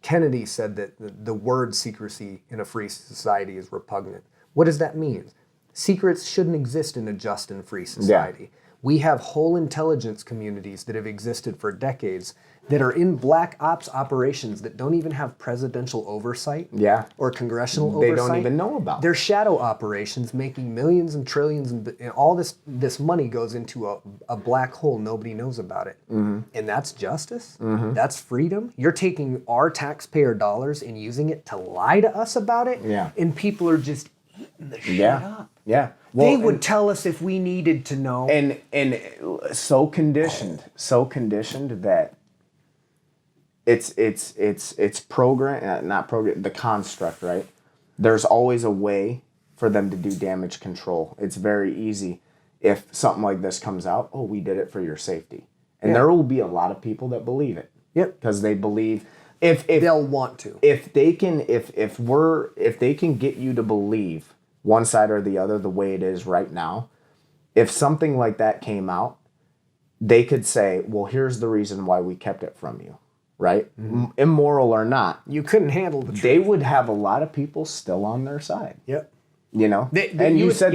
Kennedy said that the word secrecy in a free society is repugnant. What does that mean? Secrets shouldn't exist in a just and free society. We have whole intelligence communities that have existed for decades that are in black ops operations that don't even have presidential oversight or congressional oversight. They don't even know about. They're shadow operations making millions and trillions, and all this money goes into a black hole. Nobody knows about it. And that's justice. That's freedom. You're taking our taxpayer dollars and using it to lie to us about it. And people are just eating the shit up. Well, they would tell us if we needed to know. And so conditioned that it's program, not program, the construct, right? There's always a way for them to do damage control. It's very easy if something like this comes out. Oh, we did it for your safety, and there will be a lot of people that believe it. Because they believe if they'll want to. If they can get you to believe one side or the other the way it is right now, if something like that came out, they could say, well, here's the reason why we kept it from you, right? Immoral or not. You couldn't handle the truth. They would have a lot of people still on their side. You know? You said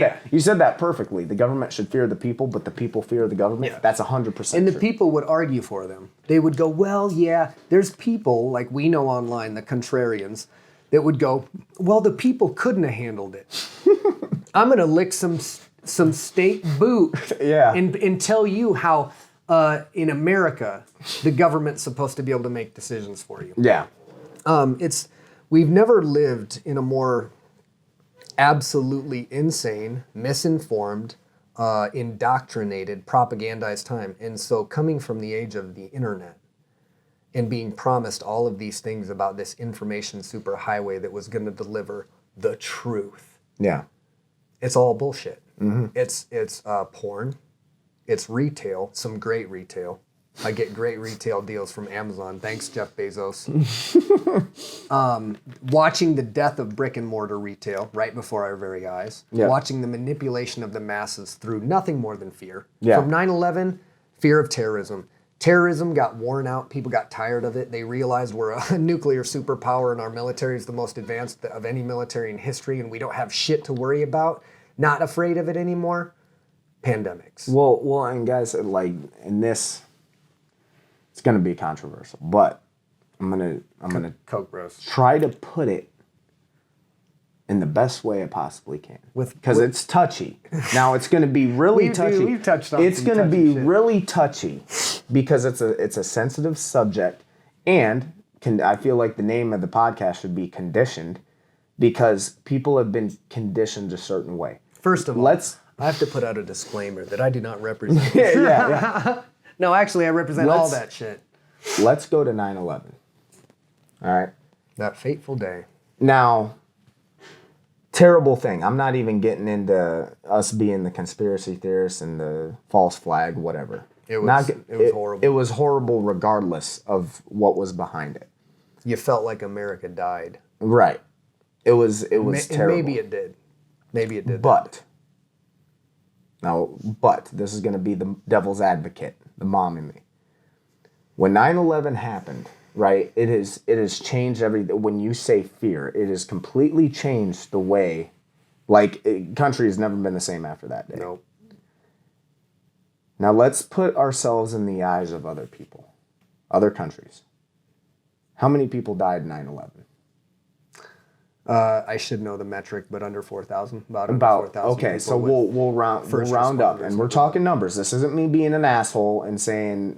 that perfectly. The government should fear the people, but the people fear the government. That's 100% And the true. people would argue for them. They would go, well, yeah, there's people, like we know online, the contrarians, that would go, well, the people couldn't have handled it. I'm going to lick some state boot and tell you how in America the government's supposed to be able to make decisions for you. We've never lived in a more absolutely insane, misinformed, indoctrinated, propagandized time. And so coming from the age of the internet and being promised all of these things about this information superhighway that was going to deliver the truth. It's all bullshit. It's porn. It's retail, some great retail. I get great retail deals from Amazon. Thanks, Jeff Bezos. Watching the death of brick and mortar retail right before our very eyes. Watching the manipulation of the masses through nothing more than fear. From 9/11, fear of terrorism. Terrorism got worn out. People got tired of it. They realized we're a nuclear superpower and our military is the most advanced of any military in history and we don't have shit to worry about. Not afraid of it anymore. Pandemics. Well, and guys, like in this, it's gonna be controversial, but I'm gonna Coke Bros. Try to put it in the best way I possibly can, because it's touchy. Now it's gonna be really touchy. We've touched on. It's gonna be really touchy because it's a sensitive subject, and I feel like the name of the podcast should be Conditioned, because people have been conditioned a certain way. First of all, I have to put out a disclaimer that I do not represent. No, actually, I represent all that shit. Let's go to 9/11. All right. That fateful day. Now, terrible thing. I'm not even getting into us being the conspiracy theorists and the false flag, whatever. It was horrible. It was horrible regardless of what was behind it. You felt like America died. Right. It was terrible. Maybe it did. Maybe it did. But this is going to be the devil's advocate, the mom in me. When 9/11 happened, right, it has changed everything. When you say fear, it has completely changed the way, country has never been the same after that day. Nope. Now let's put ourselves in the eyes of other people, other countries. How many people died in 9/11? I should know the metric, but under 4,000. About 4,000. Okay, so we'll round up, and we're talking numbers. This isn't me being an asshole and saying,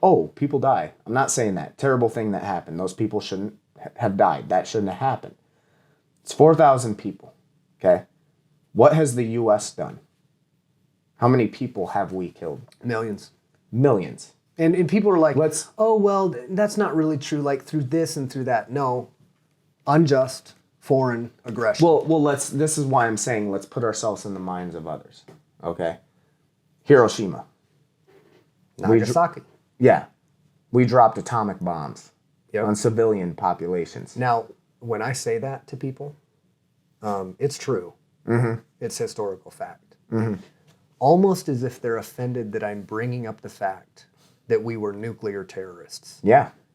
oh, people die. I'm not saying that. Terrible thing that happened. Those people shouldn't have died. That shouldn't have happened. It's 4,000 people. Okay, what has the U.S. done? How many people have we killed? Millions. And people are like, oh well, that's not really true. Like through this and through that. No, unjust. Foreign aggression. Well, this is why I'm saying let's put ourselves in the minds of others. Okay? Hiroshima. Nagasaki. We dropped atomic bombs on civilian populations. Now, when I say that to people, it's true. It's historical fact. Almost as if they're offended that I'm bringing up the fact that we were nuclear terrorists.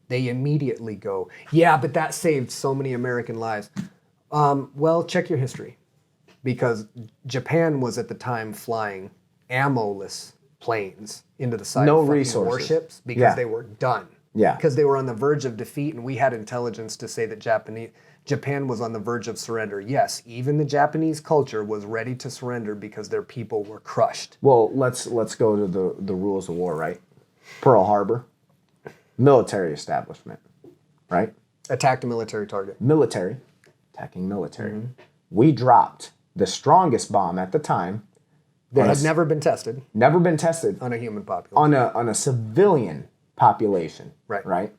They immediately go, yeah, but that saved so many American lives. Well, check your history. Because Japan was at the time flying ammo-less planes into the side of warships because they were done. Yeah. Because they were on the verge of defeat, and we had intelligence to say that Japan was on the verge of surrender. Yes, even the Japanese culture was ready to surrender because their people were crushed. Well, let's go to the rules of war, right? Pearl Harbor, military establishment, right? Attacked a military target. Military, attacking military. Mm-hmm. We dropped the strongest bomb at the time. That had never been tested. Never been tested. On a human population. On a civilian population. Right. Right?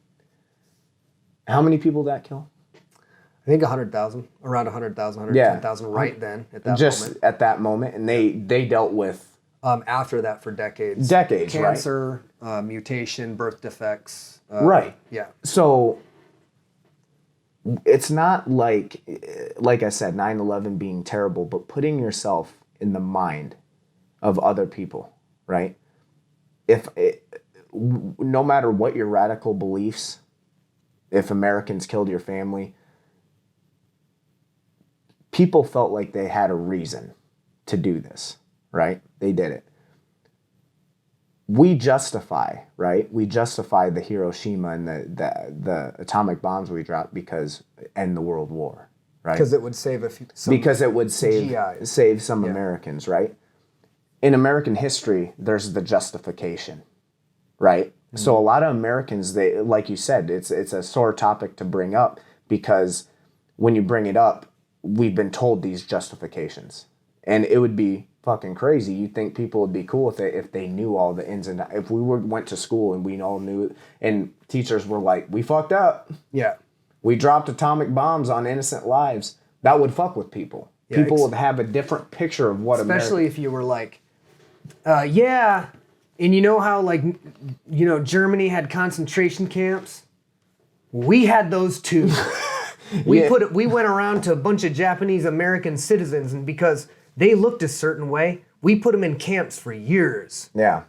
How many people did that kill? I think 100,000. Around 100,000, 110,000 right then at that moment. Just at that moment. And they dealt with... after that for decades. Decades, Cancer, mutation, birth defects. Right. Yeah. So... It's not like I said, 9/11 being terrible, but putting yourself in the mind of other people, right? No matter what your radical beliefs, if Americans killed your family, people felt like they had a reason to do this, right? They did it. We justify, right? We justify the Hiroshima and the atomic bombs we dropped because end the World War, right? Because it would save save some Americans, right? In American history, there's the justification, right? Mm-hmm. So a lot of Americans, they, like you said, it's a sore topic to bring up because when you bring it up, we've been told these justifications, and it would be fucking crazy. You'd think people would be cool if they knew all the ins and outs. If we went to school and we all knew, and teachers were like, we fucked up. Yeah. We dropped atomic bombs on innocent lives. That would fuck with people. Yeah, people would have a different picture of what especially if you were like, yeah, and you know how, like, you know, Germany had concentration camps? We had those too. We went around to a bunch of Japanese American citizens, and because they looked a certain way, we put them in camps for years. Yeah.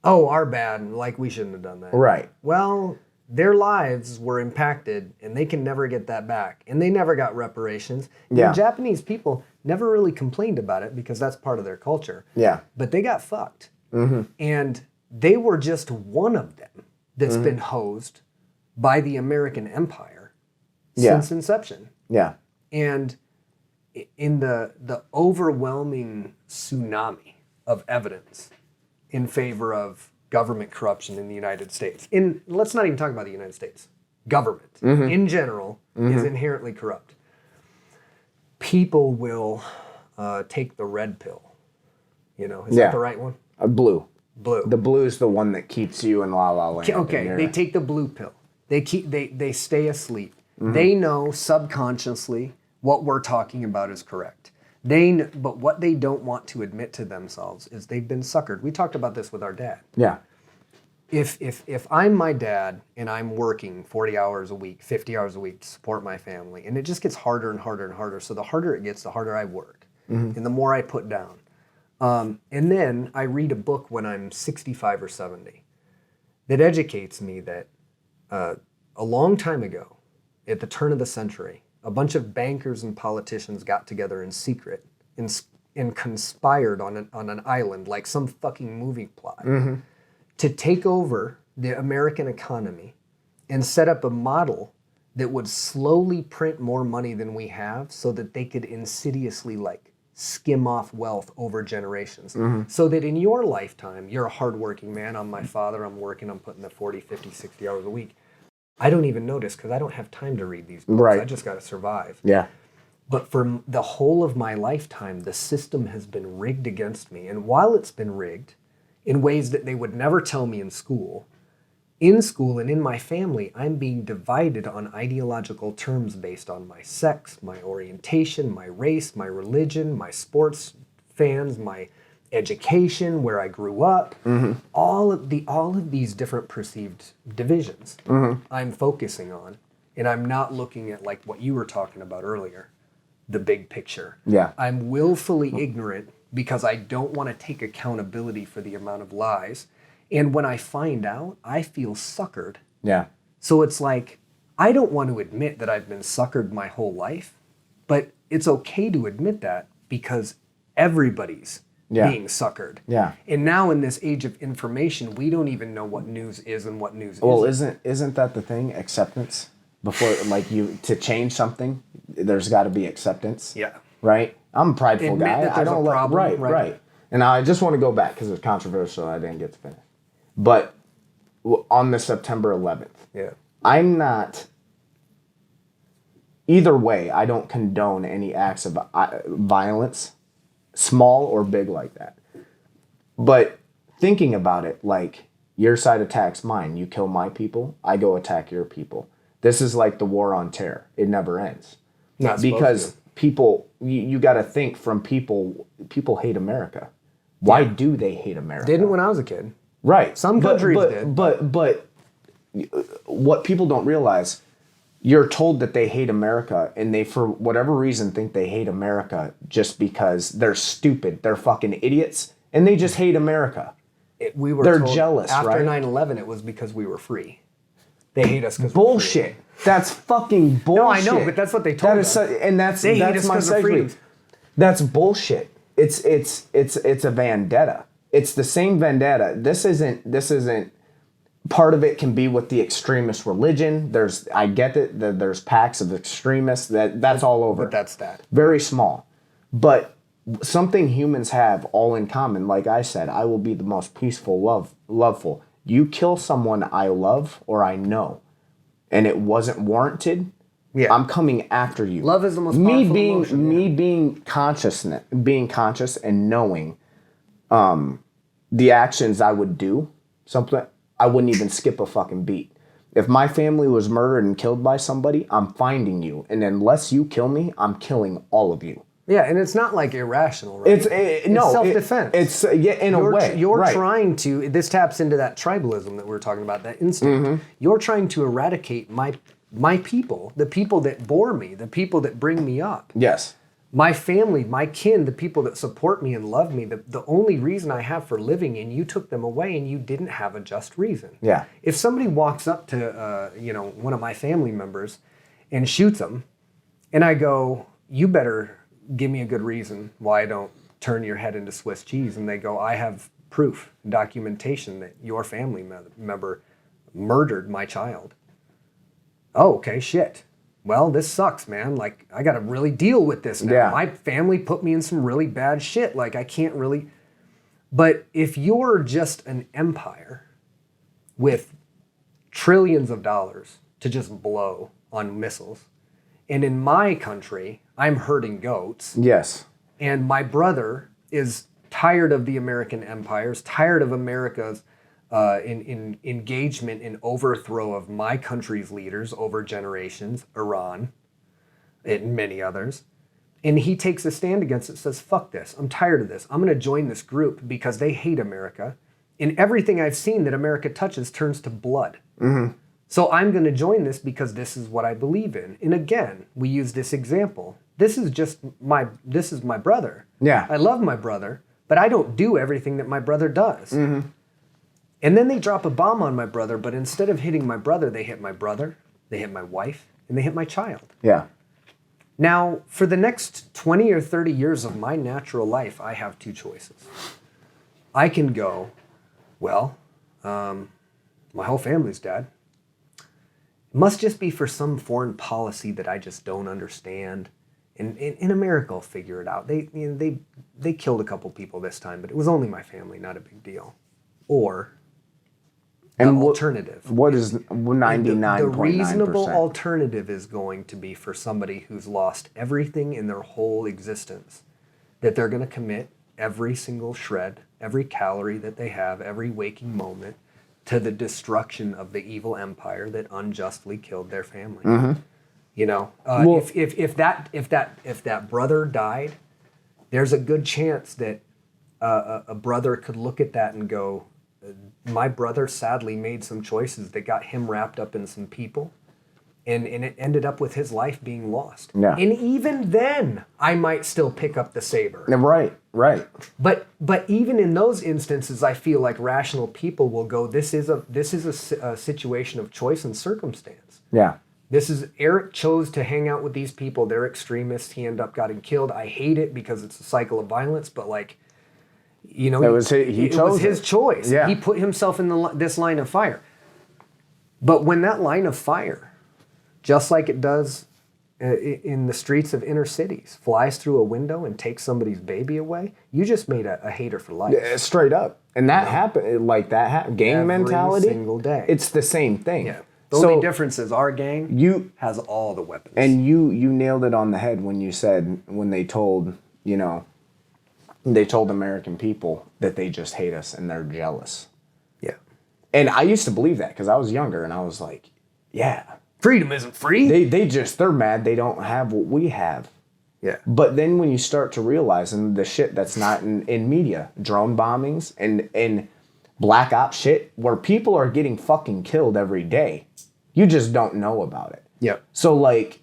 Oh, our bad. Like, we shouldn't have done that. Right. Well, their lives were impacted, and they can never get that back. And they never got reparations. And the Japanese people never really complained about it because that's part of their culture. Yeah. But they got fucked. Mm-hmm. And they were just one of them that's been hosed by the American Empire since inception. Yeah. And in the overwhelming tsunami of evidence in favor of government corruption in the United States. Let's not even talk about the United States. Government, in general, is inherently corrupt. People will take the red pill. You know, is that the right one? Blue. Blue. The blue is the one that keeps you in la la land. Okay, they take the blue pill. They stay asleep. They know subconsciously what we're talking about is correct. But what they don't want to admit to themselves is they've been suckered. We talked about this with our dad. Yeah. If I'm my dad and I'm working 40 hours a week, 50 hours a week to support my family, and it just gets harder and harder and harder. So the harder it gets, the harder I work, and the more I put down. And then I read a book when I'm 65 or 70 that educates me that a long time ago, at the turn of the century, a bunch of bankers and politicians got together in secret and conspired on an island like some fucking movie plot to take over the American economy and set up a model that would slowly print more money than we have so that they could insidiously like skim off wealth over generations. So that in your lifetime, you're a hardworking man. I'm my father. I'm working. I'm putting the 40, 50, 60 hours a week. I don't even notice because I don't have time to read these books. Right. I just got to survive. Yeah. But for the whole of my lifetime, the system has been rigged against me. And while it's been rigged in ways that they would never tell me in school and in my family, I'm being divided on ideological terms based on my sex, my orientation, my race, my religion, my sports fans, my education, where I grew up, all of these different perceived divisions I'm focusing on, and I'm not looking at like what you were talking about earlier, the big picture. Yeah. I'm willfully ignorant because I don't want to take accountability for the amount of lies, and when I find out, I feel suckered. Yeah. So it's like, I don't want to admit that I've been suckered my whole life, but it's okay to admit that because everybody's being suckered. Yeah. And now in this age of information, we don't even know what news is and what news Well, isn't. isn't that the thing? Acceptance. Before, like, to change something, there's got to be acceptance. Yeah. Right? I'm a prideful Admit guy. that there's I don't a like, problem, right. And I just want to go back because it's controversial. I didn't get to finish. But on the September 11th, Yeah. I'm not. Either way, I don't condone any acts of violence, small or big, like that. But thinking about it, like, your side attacks mine, you kill my people, I go attack your people. This is like the war on terror. It never ends. Not Because people, you got to think from people hate America. Why do they hate America? Didn't when I was a kid. Right. Some countries did. But what people don't realize, you're told that they hate America, and they, for whatever reason, think they hate America just because they're stupid. They're fucking idiots, and they just hate America. They're told jealous, after right? 9/11, it was because we were free. They hate us because Bullshit. That's fucking bullshit. No, I know, but that's what they told us. And that's They hate that's us my 'cause of segue. freedoms. That's bullshit. It's a vendetta. It's the same vendetta. This isn't part of it can be with the extremist religion. I get it that there's packs of extremists that's all over. But that's that. Very small. But something humans have all in common, like I said, I will be the most peaceful, loveful. You kill someone I love or I know, and it wasn't warranted, Yeah. I'm coming after you. Love is the most powerful emotion, Me being conscious and knowing the actions I would do, something I wouldn't even skip a fucking beat. If my family was murdered and killed by somebody, I'm finding you, and unless you kill me, I'm killing all of you. Yeah, and it's not like irrational, right? It's self-defense. It's in a way. You're right. trying to. This taps into that tribalism that we were talking about. That instinct. Mm-hmm. You're trying to eradicate my people, the people that bore me, the people that bring me up. Yes. My family, my kin, the people that support me and love me, the only reason I have for living, and you took them away and you didn't have a just reason. Yeah. If somebody walks up to one of my family members and shoots them, and I go, you better give me a good reason why I don't turn your head into Swiss cheese, and they go, I have proof, documentation that your family member murdered my child. Oh, okay, shit. Well, this sucks, man. Like, I got to really deal with this now. Yeah. My family put me in some really bad shit. Like, I can't really. But if you're just an empire with trillions of dollars to just blow on missiles, and in my country, I'm herding goats, Yes. and my brother is tired of the American empires, tired of America's in engagement in overthrow of my country's leaders over generations, Iran, and many others. And he takes a stand against it, says, fuck this, I'm tired of this. I'm going to join this group because they hate America. And everything I've seen that America touches turns to blood. Mm-hmm. So I'm going to join this because this is what I believe in. And again, we use this example. This is my brother. Yeah. I love my brother, but I don't do everything that my brother does. Mm-hmm. And then they drop a bomb on my brother, but instead of hitting my brother, they hit my brother, they hit my wife, and they hit my child. Yeah. Now, for the next 20 or 30 years of my natural life, I have two choices. I can go, well, my whole family's dead. It must just be for some foreign policy that I just don't understand. And in America, I'll figure it out. They killed a couple people this time, but it was only my family, not a big deal. Or the alternative. What is 99.9%? The reasonable alternative is going to be for somebody who's lost everything in their whole existence, that they're going to commit every single shred, every calorie that they have, every waking moment to the destruction of the evil empire that unjustly killed their family. Mm-hmm. You know, Well, if that brother died, there's a good chance that a brother could look at that and go, my brother sadly made some choices that got him wrapped up in some people, and it ended up with his life being lost. Yeah. And even then, I might still pick up the saber. Right. But even in those instances, I feel like rational people will go, this is a situation of choice and circumstance. Yeah. Eric chose to hang out with these people. They're extremists. He ended up getting killed. I hate it because it's a cycle of violence, but like, You know, It was his choice. Yeah. He put himself in this line of fire. But when that line of fire, just like it does in the streets of inner cities, flies through a window and takes somebody's baby away, you just made a hater for life. Yeah, straight up. And that happened, like that gang mentality. Every single day. It's the same thing. Yeah. The only difference is our gang has all the weapons. And you nailed it on the head when you said, when they told, they told American people that they just hate us and they're jealous. Yeah. And I used to believe that because I was younger and I was like, yeah. Freedom isn't free. They're mad they don't have what we have. Yeah. But then when you start to realize, and the shit that's not in media, drone bombings and black ops shit, where people are getting fucking killed every day, you just don't know about it. Yep. So like,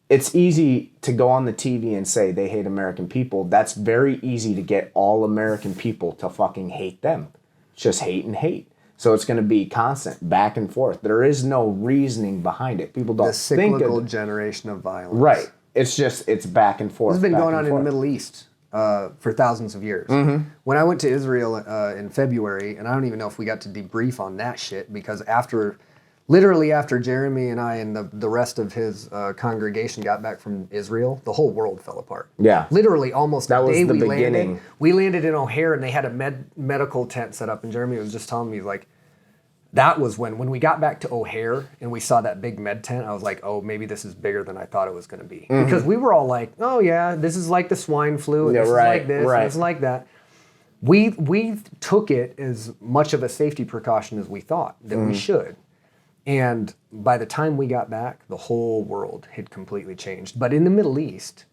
it's easy to go on the TV and say they hate American people. That's very easy to get all American people to fucking hate them. Just hate and hate. So it's going to be constant back and forth. There is no reasoning behind it. People don't think the cyclical generation of violence. Right. It's back and forth. This has been going on in the Middle East for thousands of years. Mm-hmm. When I went to Israel in February, and I don't even know if we got to debrief on that shit, because literally after Jeremy and I and the rest of his congregation got back from Israel, the whole world fell apart. Yeah. Literally almost that the was day the we beginning. landed. We landed in O'Hare and they had a medical tent set up, and Jeremy was just telling me, like, that was when we got back to O'Hare and we saw that big med tent, I was like, oh, maybe this is bigger than I thought it was going to be. Mm-hmm. Because we were all like, oh yeah, this is like the swine flu, and this is like this, and it's like that. We took it as much of a safety precaution as we thought that we should. And by the time we got back, the whole world had completely changed. But in the Middle East,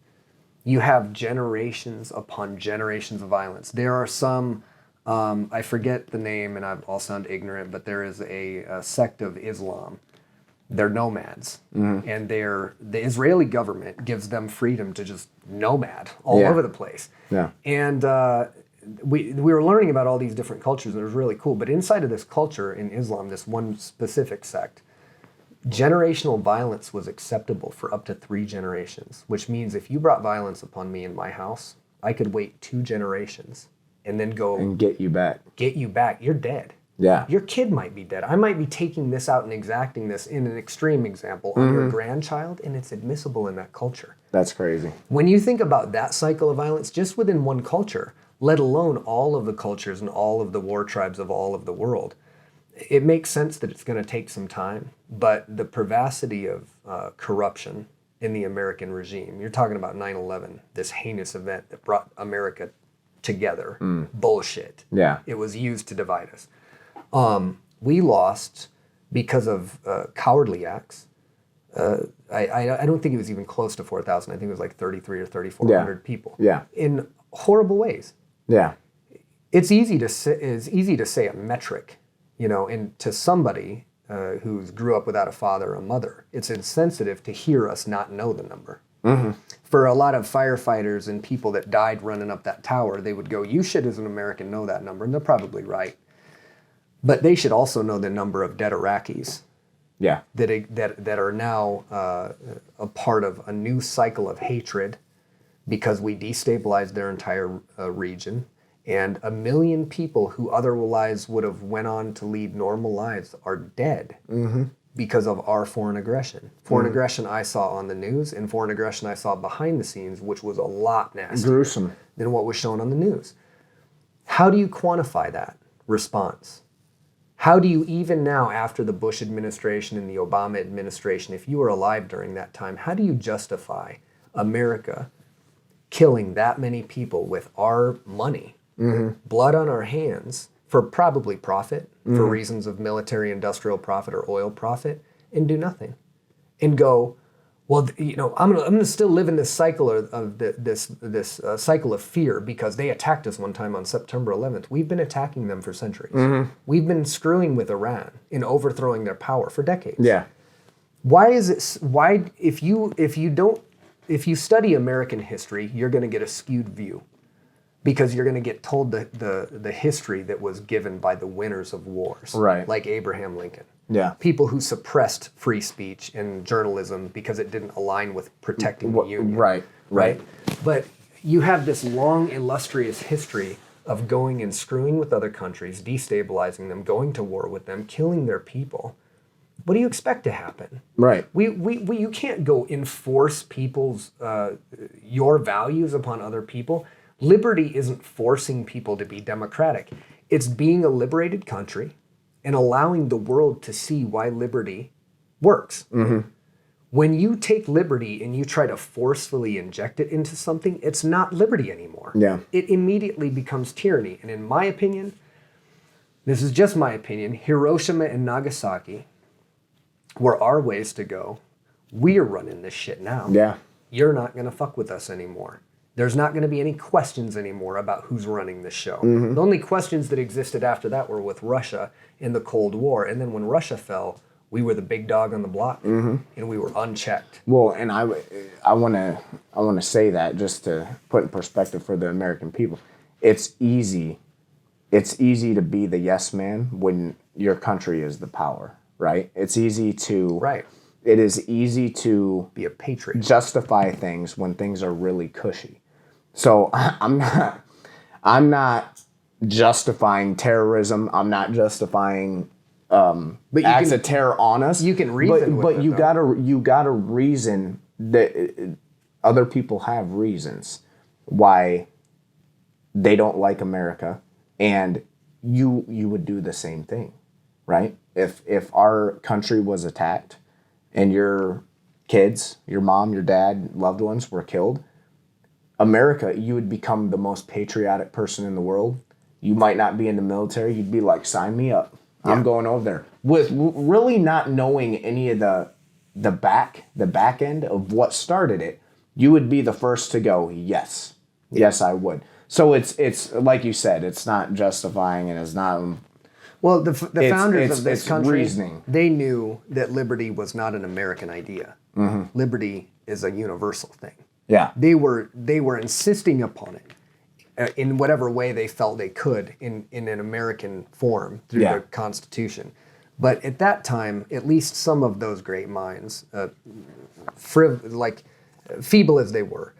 you have generations upon generations of violence. There are some, I forget the name and I'll sound ignorant, but there is a sect of Islam. They're nomads. Mm-hmm. And the Israeli government gives them freedom to just nomad all over the place. Yeah. And we were learning about all these different cultures, and it was really cool. But inside of this culture in Islam, this one specific sect, generational violence was acceptable for up to 3 generations, which means if you brought violence upon me in my house, I could wait 2 generations and then go and get you back. You're dead. Yeah. Your kid might be dead. I might be taking this out and exacting this in an extreme example on your grandchild, and it's admissible in that culture. That's crazy. When you think about that cycle of violence just within one culture, let alone all of the cultures and all of the war tribes of all of the world, it makes sense that it's going to take some time. But the pervasity of corruption in the American regime, you're talking about 9/11, this heinous event that brought America together. Bullshit. Yeah. It was used to divide us. We lost because of cowardly acts. I don't think it was even close to 4,000. I think it was like 33 or 3,400 people. Yeah. In horrible ways. Yeah. It's easy to say a metric, and to somebody who grew up without a father or a mother, it's insensitive to hear us not know the number. Mm-hmm. For a lot of firefighters and people that died running up that tower, they would go, you should as an American know that number, and they're probably right. But they should also know the number of dead Iraqis. Yeah. That are now a part of a new cycle of hatred because we destabilized their entire region. And 1 million people who otherwise would have went on to lead normal lives are dead because of our foreign aggression. Foreign aggression I saw on the news, and foreign aggression I saw behind the scenes, which was a lot nastier gruesome than what was shown on the news. How do you quantify that response? How do you, even now after the Bush administration and the Obama administration, if you were alive during that time, how do you justify America killing that many people with our money, blood on our hands, for probably profit, for reasons of military industrial profit or oil profit, and do nothing? And go, well, I'm gonna still live in this cycle of this cycle of fear because they attacked us one time on September 11th. We've been attacking them for centuries. We've been screwing with Iran in overthrowing their power for decades. Yeah. If you study American history, you're going to get a skewed view because you're going to get told the history that was given by the winners of wars, right? Like Abraham Lincoln. Yeah. People who suppressed free speech and journalism because it didn't align with protecting the Union. Right. But you have this long, illustrious history of going and screwing with other countries, destabilizing them, going to war with them, killing their people, what do you expect to happen? Right. You can't go enforce people's your values upon other people. Liberty isn't forcing people to be democratic. It's being a liberated country and allowing the world to see why liberty works. Mm-hmm. When you take liberty and you try to forcefully inject it into something, it's not liberty anymore. Yeah. It immediately becomes tyranny. And in my opinion, this is just my opinion, Hiroshima and Nagasaki were our ways to go. We're running this shit now. Yeah. You're not going to fuck with us anymore. There's not going to be any questions anymore about who's running this show. Mm-hmm. The only questions that existed after that were with Russia in the Cold War. And then when Russia fell, we were the big dog on the block, and we were unchecked. Well, and I want to say that just to put in perspective for the American people, it's easy to be the yes man when your country is the power, right? It's easy to Right. It is easy to Be a patriot. justify things when things are really cushy. So I'm not justifying terrorism. I'm not justifying But acts of terror on us. You can reason with but it, you though. you gotta reason that other people have reasons why they don't like America, and you would do the same thing, right? If our country was attacked and your kids, your mom, your dad, loved ones were killed, America, you would become the most patriotic person in the world. You might not be in the military. You'd be like, sign me up. I'm Yeah. going over there. With really not knowing any of the back end of what started it, you would be the first to go, yes. Yes, I would. So it's like you said, it's not justifying and it's not... Well, the founders of this it's country, reasoning. they knew that liberty was not an American idea. Mm-hmm. Liberty is a universal thing. Yeah. They were insisting upon it in whatever way they felt they could in an American form through Yeah. the Constitution. But at that time, at least some of those great minds, feeble as they were,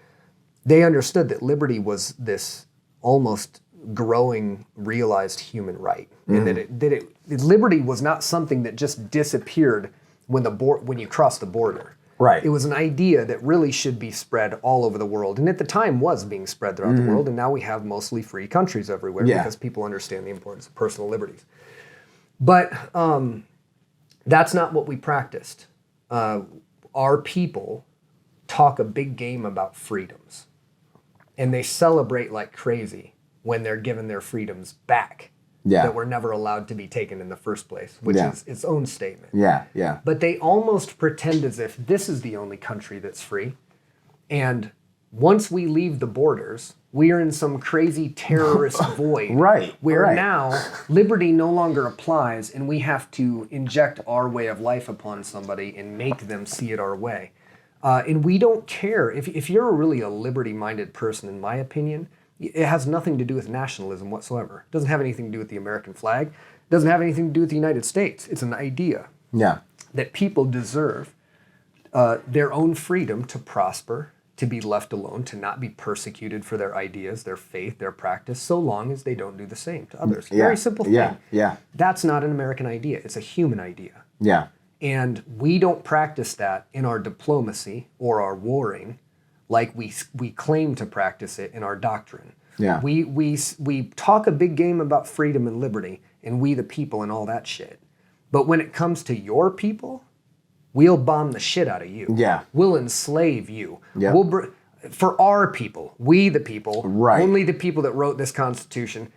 they understood that liberty was this almost growing, realized human right, and that liberty was not something that just disappeared when you crossed the border. Right. It was an idea that really should be spread all over the world, and at the time was being spread throughout the world. And now we have mostly free countries everywhere because people understand the importance of personal liberties. But that's not what we practiced. Our people talk a big game about freedoms, and they celebrate like crazy when they're given their freedoms back that were never allowed to be taken in the first place, which is its own statement. Yeah, yeah. But they almost pretend as if this is the only country that's free. And once we leave the borders, we are in some crazy terrorist void. Right, Where right. now liberty no longer applies and we have to inject our way of life upon somebody and make them see it our way. And we don't care. If you're really a liberty-minded person, in my opinion, it has nothing to do with nationalism whatsoever. It doesn't have anything to do with the American flag. It doesn't have anything to do with the United States. It's an idea Yeah. that people deserve their own freedom to prosper, to be left alone, to not be persecuted for their ideas, their faith, their practice, so long as they don't do the same to others. Very simple thing. Yeah, yeah. That's not an American idea. It's a human idea. Yeah. And we don't practice that in our diplomacy or our warring like we claim to practice it in our doctrine. Yeah. We talk a big game about freedom and liberty and we the people and all that shit. But when it comes to your people, we'll bomb the shit out of you. Yeah. We'll enslave you. Yeah. For our people, we the people, Right. only the people that wrote this Constitution.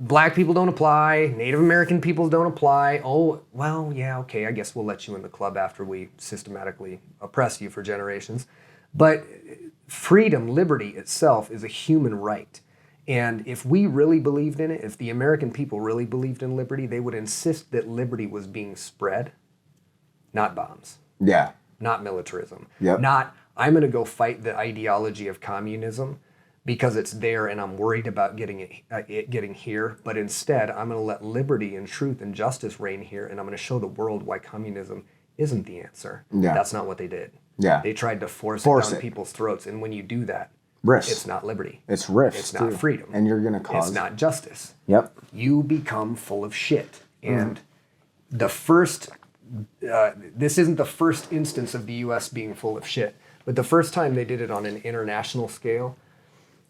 Black people don't apply. Native American people don't apply. Oh, well, yeah, okay, I guess we'll let you in the club after we systematically oppress you for generations. But freedom, liberty itself is a human right. And if we really believed in it, if the American people really believed in liberty, they would insist that liberty was being spread, not bombs, Yeah. not militarism, Yep. not I'm going to go fight the ideology of communism because it's there and I'm worried about it getting here. But instead, I'm going to let liberty and truth and justice reign here, and I'm going to show the world why communism isn't the answer. Yeah. That's not what they did. Yeah. They tried to force it Force down it. people's throats, and when you do that, risk. It's not liberty. It's risk. It's not freedom. And you're going to cause... It's not justice. Yep. You become full of shit. And the first... this isn't the first instance of the U.S. being full of shit, but the first time they did it on an international scale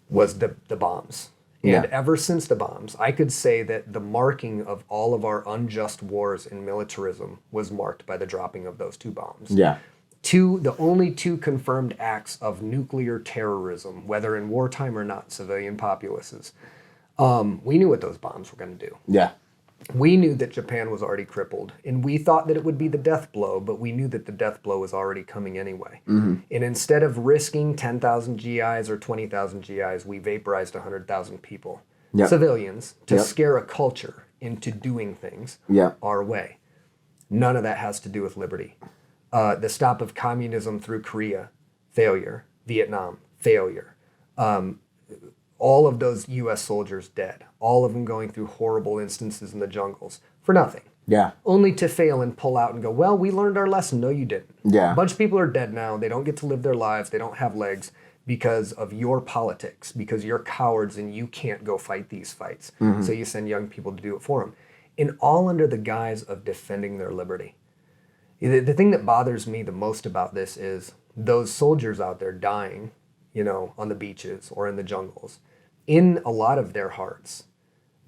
was the bombs. And ever since the bombs, I could say that the marking of all of our unjust wars and militarism was marked by the dropping of those 2 bombs. Yeah. The only 2 confirmed acts of nuclear terrorism, whether in wartime or not, civilian populaces. We knew what those bombs were going to do. Yeah. We knew that Japan was already crippled, and we thought that it would be the death blow, but we knew that the death blow was already coming anyway. And instead of risking 10,000 GIs or 20,000 GIs, we vaporized 100,000 people, civilians, to scare a culture into doing things our way. None of that has to do with liberty. The stop of communism through Korea, failure. Vietnam, failure. All of those U.S. soldiers dead. All of them going through horrible instances in the jungles for nothing. Yeah. Only to fail and pull out and go, well, we learned our lesson. No, you didn't. Yeah. A bunch of people are dead now. They don't get to live their lives. They don't have legs because of your politics, because you're cowards and you can't go fight these fights. So you send young people to do it for them. And all under the guise of defending their liberty. The thing that bothers me the most about this is those soldiers out there dying, on the beaches or in the jungles. In a lot of their hearts,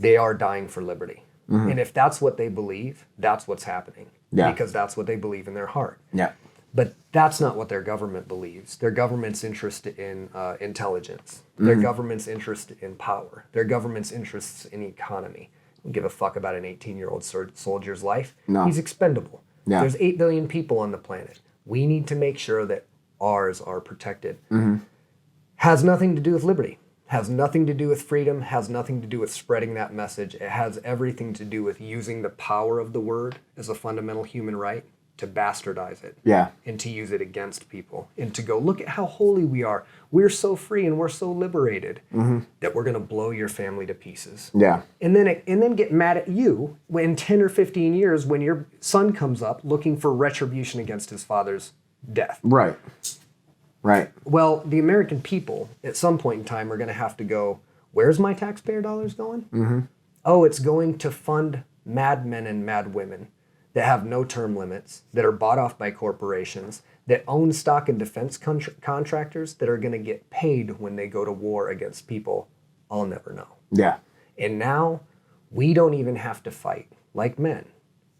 they are dying for liberty. And if that's what they believe, that's what's happening. Yeah. Because that's what they believe in their heart. Yeah. But that's not what their government believes. Their government's interest in intelligence. Their government's interest in power. Their government's interests in economy. Don't give a fuck about an 18-year-old soldier's life. No. He's expendable. Yeah. There's 8 billion people on the planet. We need to make sure that ours are protected. Has nothing to do with liberty. Has nothing to do with freedom, has nothing to do with spreading that message. It has everything to do with using the power of the word as a fundamental human right to bastardize it. Yeah. And to use it against people. And to go, look at how holy we are. We're so free and we're so liberated that we're going to blow your family to pieces. Yeah. And then get mad at you when 10 or 15 years when your son comes up looking for retribution against his father's death. Right. Right. Well, the American people, at some point in time, are going to have to go, where's my taxpayer dollars going? Oh, it's going to fund madmen and madwomen that have no term limits, that are bought off by corporations, that own stock and defense contractors that are going to get paid when they go to war against people I'll never know. Yeah. And now, we don't even have to fight like men.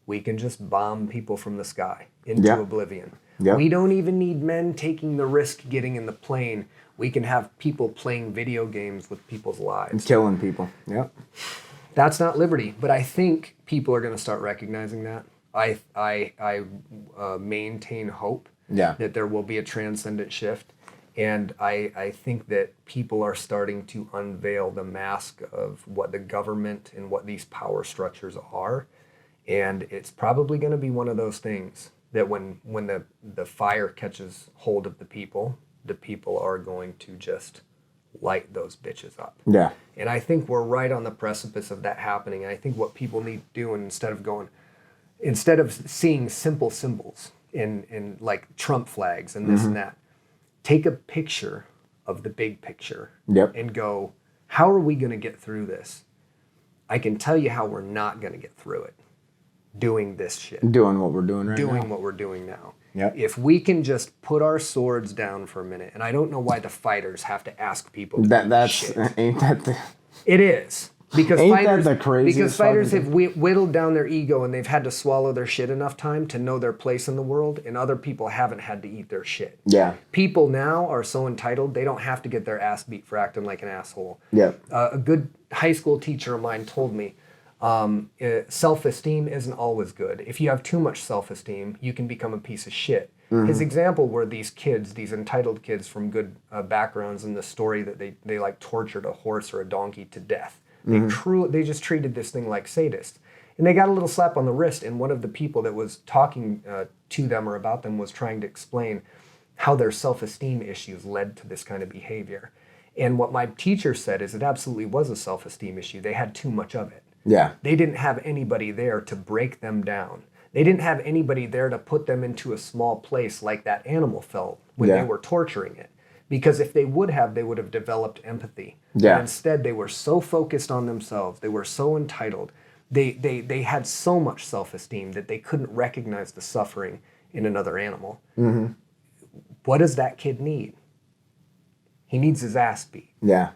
We can just bomb people from the sky into oblivion. Yep. We don't even need men taking the risk getting in the plane. We can have people playing video games with people's lives. Killing people. Yep. That's not liberty, but I think people are going to start recognizing that. I maintain hope that there will be a transcendent shift, and I think that people are starting to unveil the mask of what the government and what these power structures are, and it's probably going to be one of those things that when the fire catches hold of the people are going to just light those bitches up. Yeah. And I think we're right on the precipice of that happening. And I think what people need to do, instead of seeing simple symbols in like Trump flags and this and that, take a picture of the big picture and go, how are we going to get through this? I can tell you how we're not going to get through it. Doing this shit. Doing what we're doing right now. Doing what we're doing now. Yep. If we can just put our swords down for a minute, and I don't know why the fighters have to ask people to do shit. Ain't that the... It is. Because ain't fighters, that the craziest because fighters have whittled down their ego and they've had to swallow their shit enough time to know their place in the world, and other people haven't had to eat their shit. Yeah. People now are so entitled, they don't have to get their ass beat for acting like an asshole. Yeah. A good high school teacher of mine told me, self-esteem isn't always good. If you have too much self-esteem, you can become a piece of shit. His example were these kids, these entitled kids from good backgrounds, in the story that they like tortured a horse or a donkey to death. They just treated this thing like sadists. And they got a little slap on the wrist, and one of the people that was talking to them or about them was trying to explain how their self-esteem issues led to this kind of behavior. And what my teacher said is it absolutely was a self-esteem issue. They had too much of it. Yeah. They didn't have anybody there to break them down. They didn't have anybody there to put them into a small place like that animal felt when they were torturing it. Because if they would have developed empathy. Yeah. But instead, they were so focused on themselves. They were so entitled. They had so much self-esteem that they couldn't recognize the suffering in another animal. Mm-hmm. What does that kid need? He needs his ass beat. Yeah.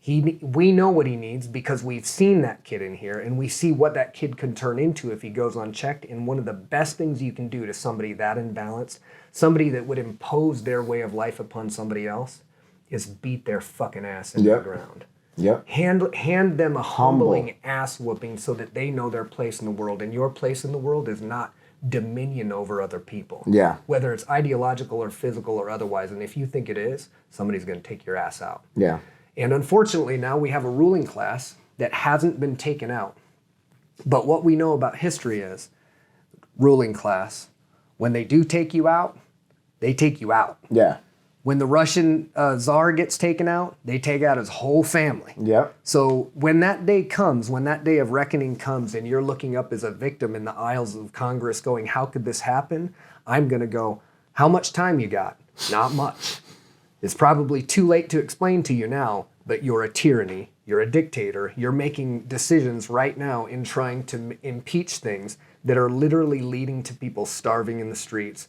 We know what he needs because we've seen that kid in here, and we see what that kid can turn into if he goes unchecked. And one of the best things you can do to somebody that imbalanced, somebody that would impose their way of life upon somebody else, is beat their fucking ass into the ground. Yep. Hand them a humbling ass whooping so that they know their place in the world. And your place in the world is not dominion over other people. Yeah. Whether it's ideological or physical or otherwise. And if you think it is, somebody's going to take your ass out. Yeah. And unfortunately, now we have a ruling class that hasn't been taken out. But what we know about history is, ruling class, when they do take you out, they take you out. Yeah. When the Russian Tsar gets taken out, they take out his whole family. Yep. So when that day comes, when that day of reckoning comes, and you're looking up as a victim in the aisles of Congress going, how could this happen? I'm going to go, how much time you got? Not much. It's probably too late to explain to you now, but you're a tyranny, you're a dictator, you're making decisions right now in trying to impeach things that are literally leading to people starving in the streets,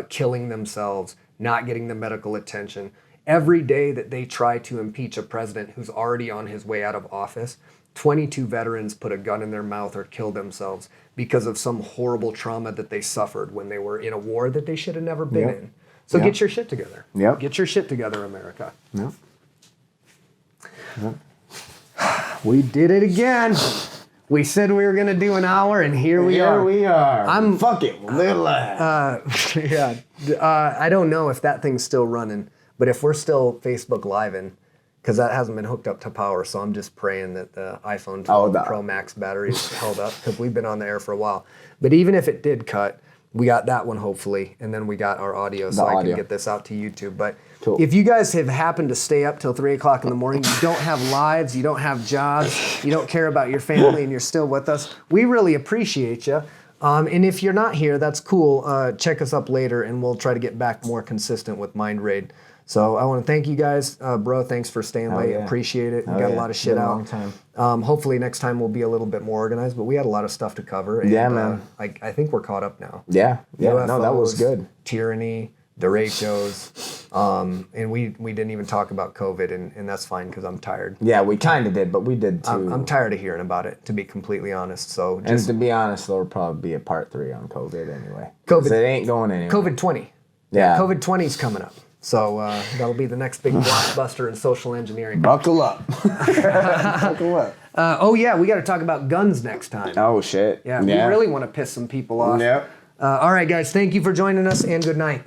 killing themselves, not getting the medical attention. Every day that they try to impeach a president who's already on his way out of office, 22 veterans put a gun in their mouth or kill themselves because of some horrible trauma that they suffered when they were in a war that they should have never been in. So get your shit together. Yep. Get your shit together, America. Yep. Yep. We did it again. We said we were going to do an hour, and here we are. Here we are. Fuck it. Little Yeah. I don't know if that thing's still running, but if we're still Facebook Live-in, because that hasn't been hooked up to power, so I'm just praying that the iPhone 12 Pro Max battery is held up, because we've been on the air for a while. But even if it did cut, we got that one hopefully, and then we got our audio, so I can get this out to YouTube. But if you guys have happened to stay up till 3 o'clock in the morning, you don't have lives, you don't have jobs, you don't care about your family, and you're still with us, we really appreciate you. And if you're not here, that's cool. Check us up later, and we'll try to get back more consistent with MindRaid. So I want to thank you guys, bro. Thanks for staying late. Yeah. Appreciate it. We got a lot of shit out. Long time. Hopefully next time we'll be a little bit more organized, but we had a lot of stuff to cover. And, Yeah, man. I think we're caught up now. Yeah. Yeah. UFOs, No, that was good. Tyranny, derechos, and we didn't even talk about COVID, and that's fine because I'm tired. Yeah, we kind of did, but we did too. I'm tired of hearing about it, to be completely honest. So And just to be honest, there'll probably be a part 3 on COVID anyway. COVID. It ain't going anywhere. COVID 20. Yeah. COVID 20 is coming up. So that'll be the next big blockbuster in social engineering. Buckle up. Buckle up. Oh yeah, we got to talk about guns next time. Oh shit. Yeah, we really want to piss some people off. Yep. All right, guys, thank you for joining us, and good night.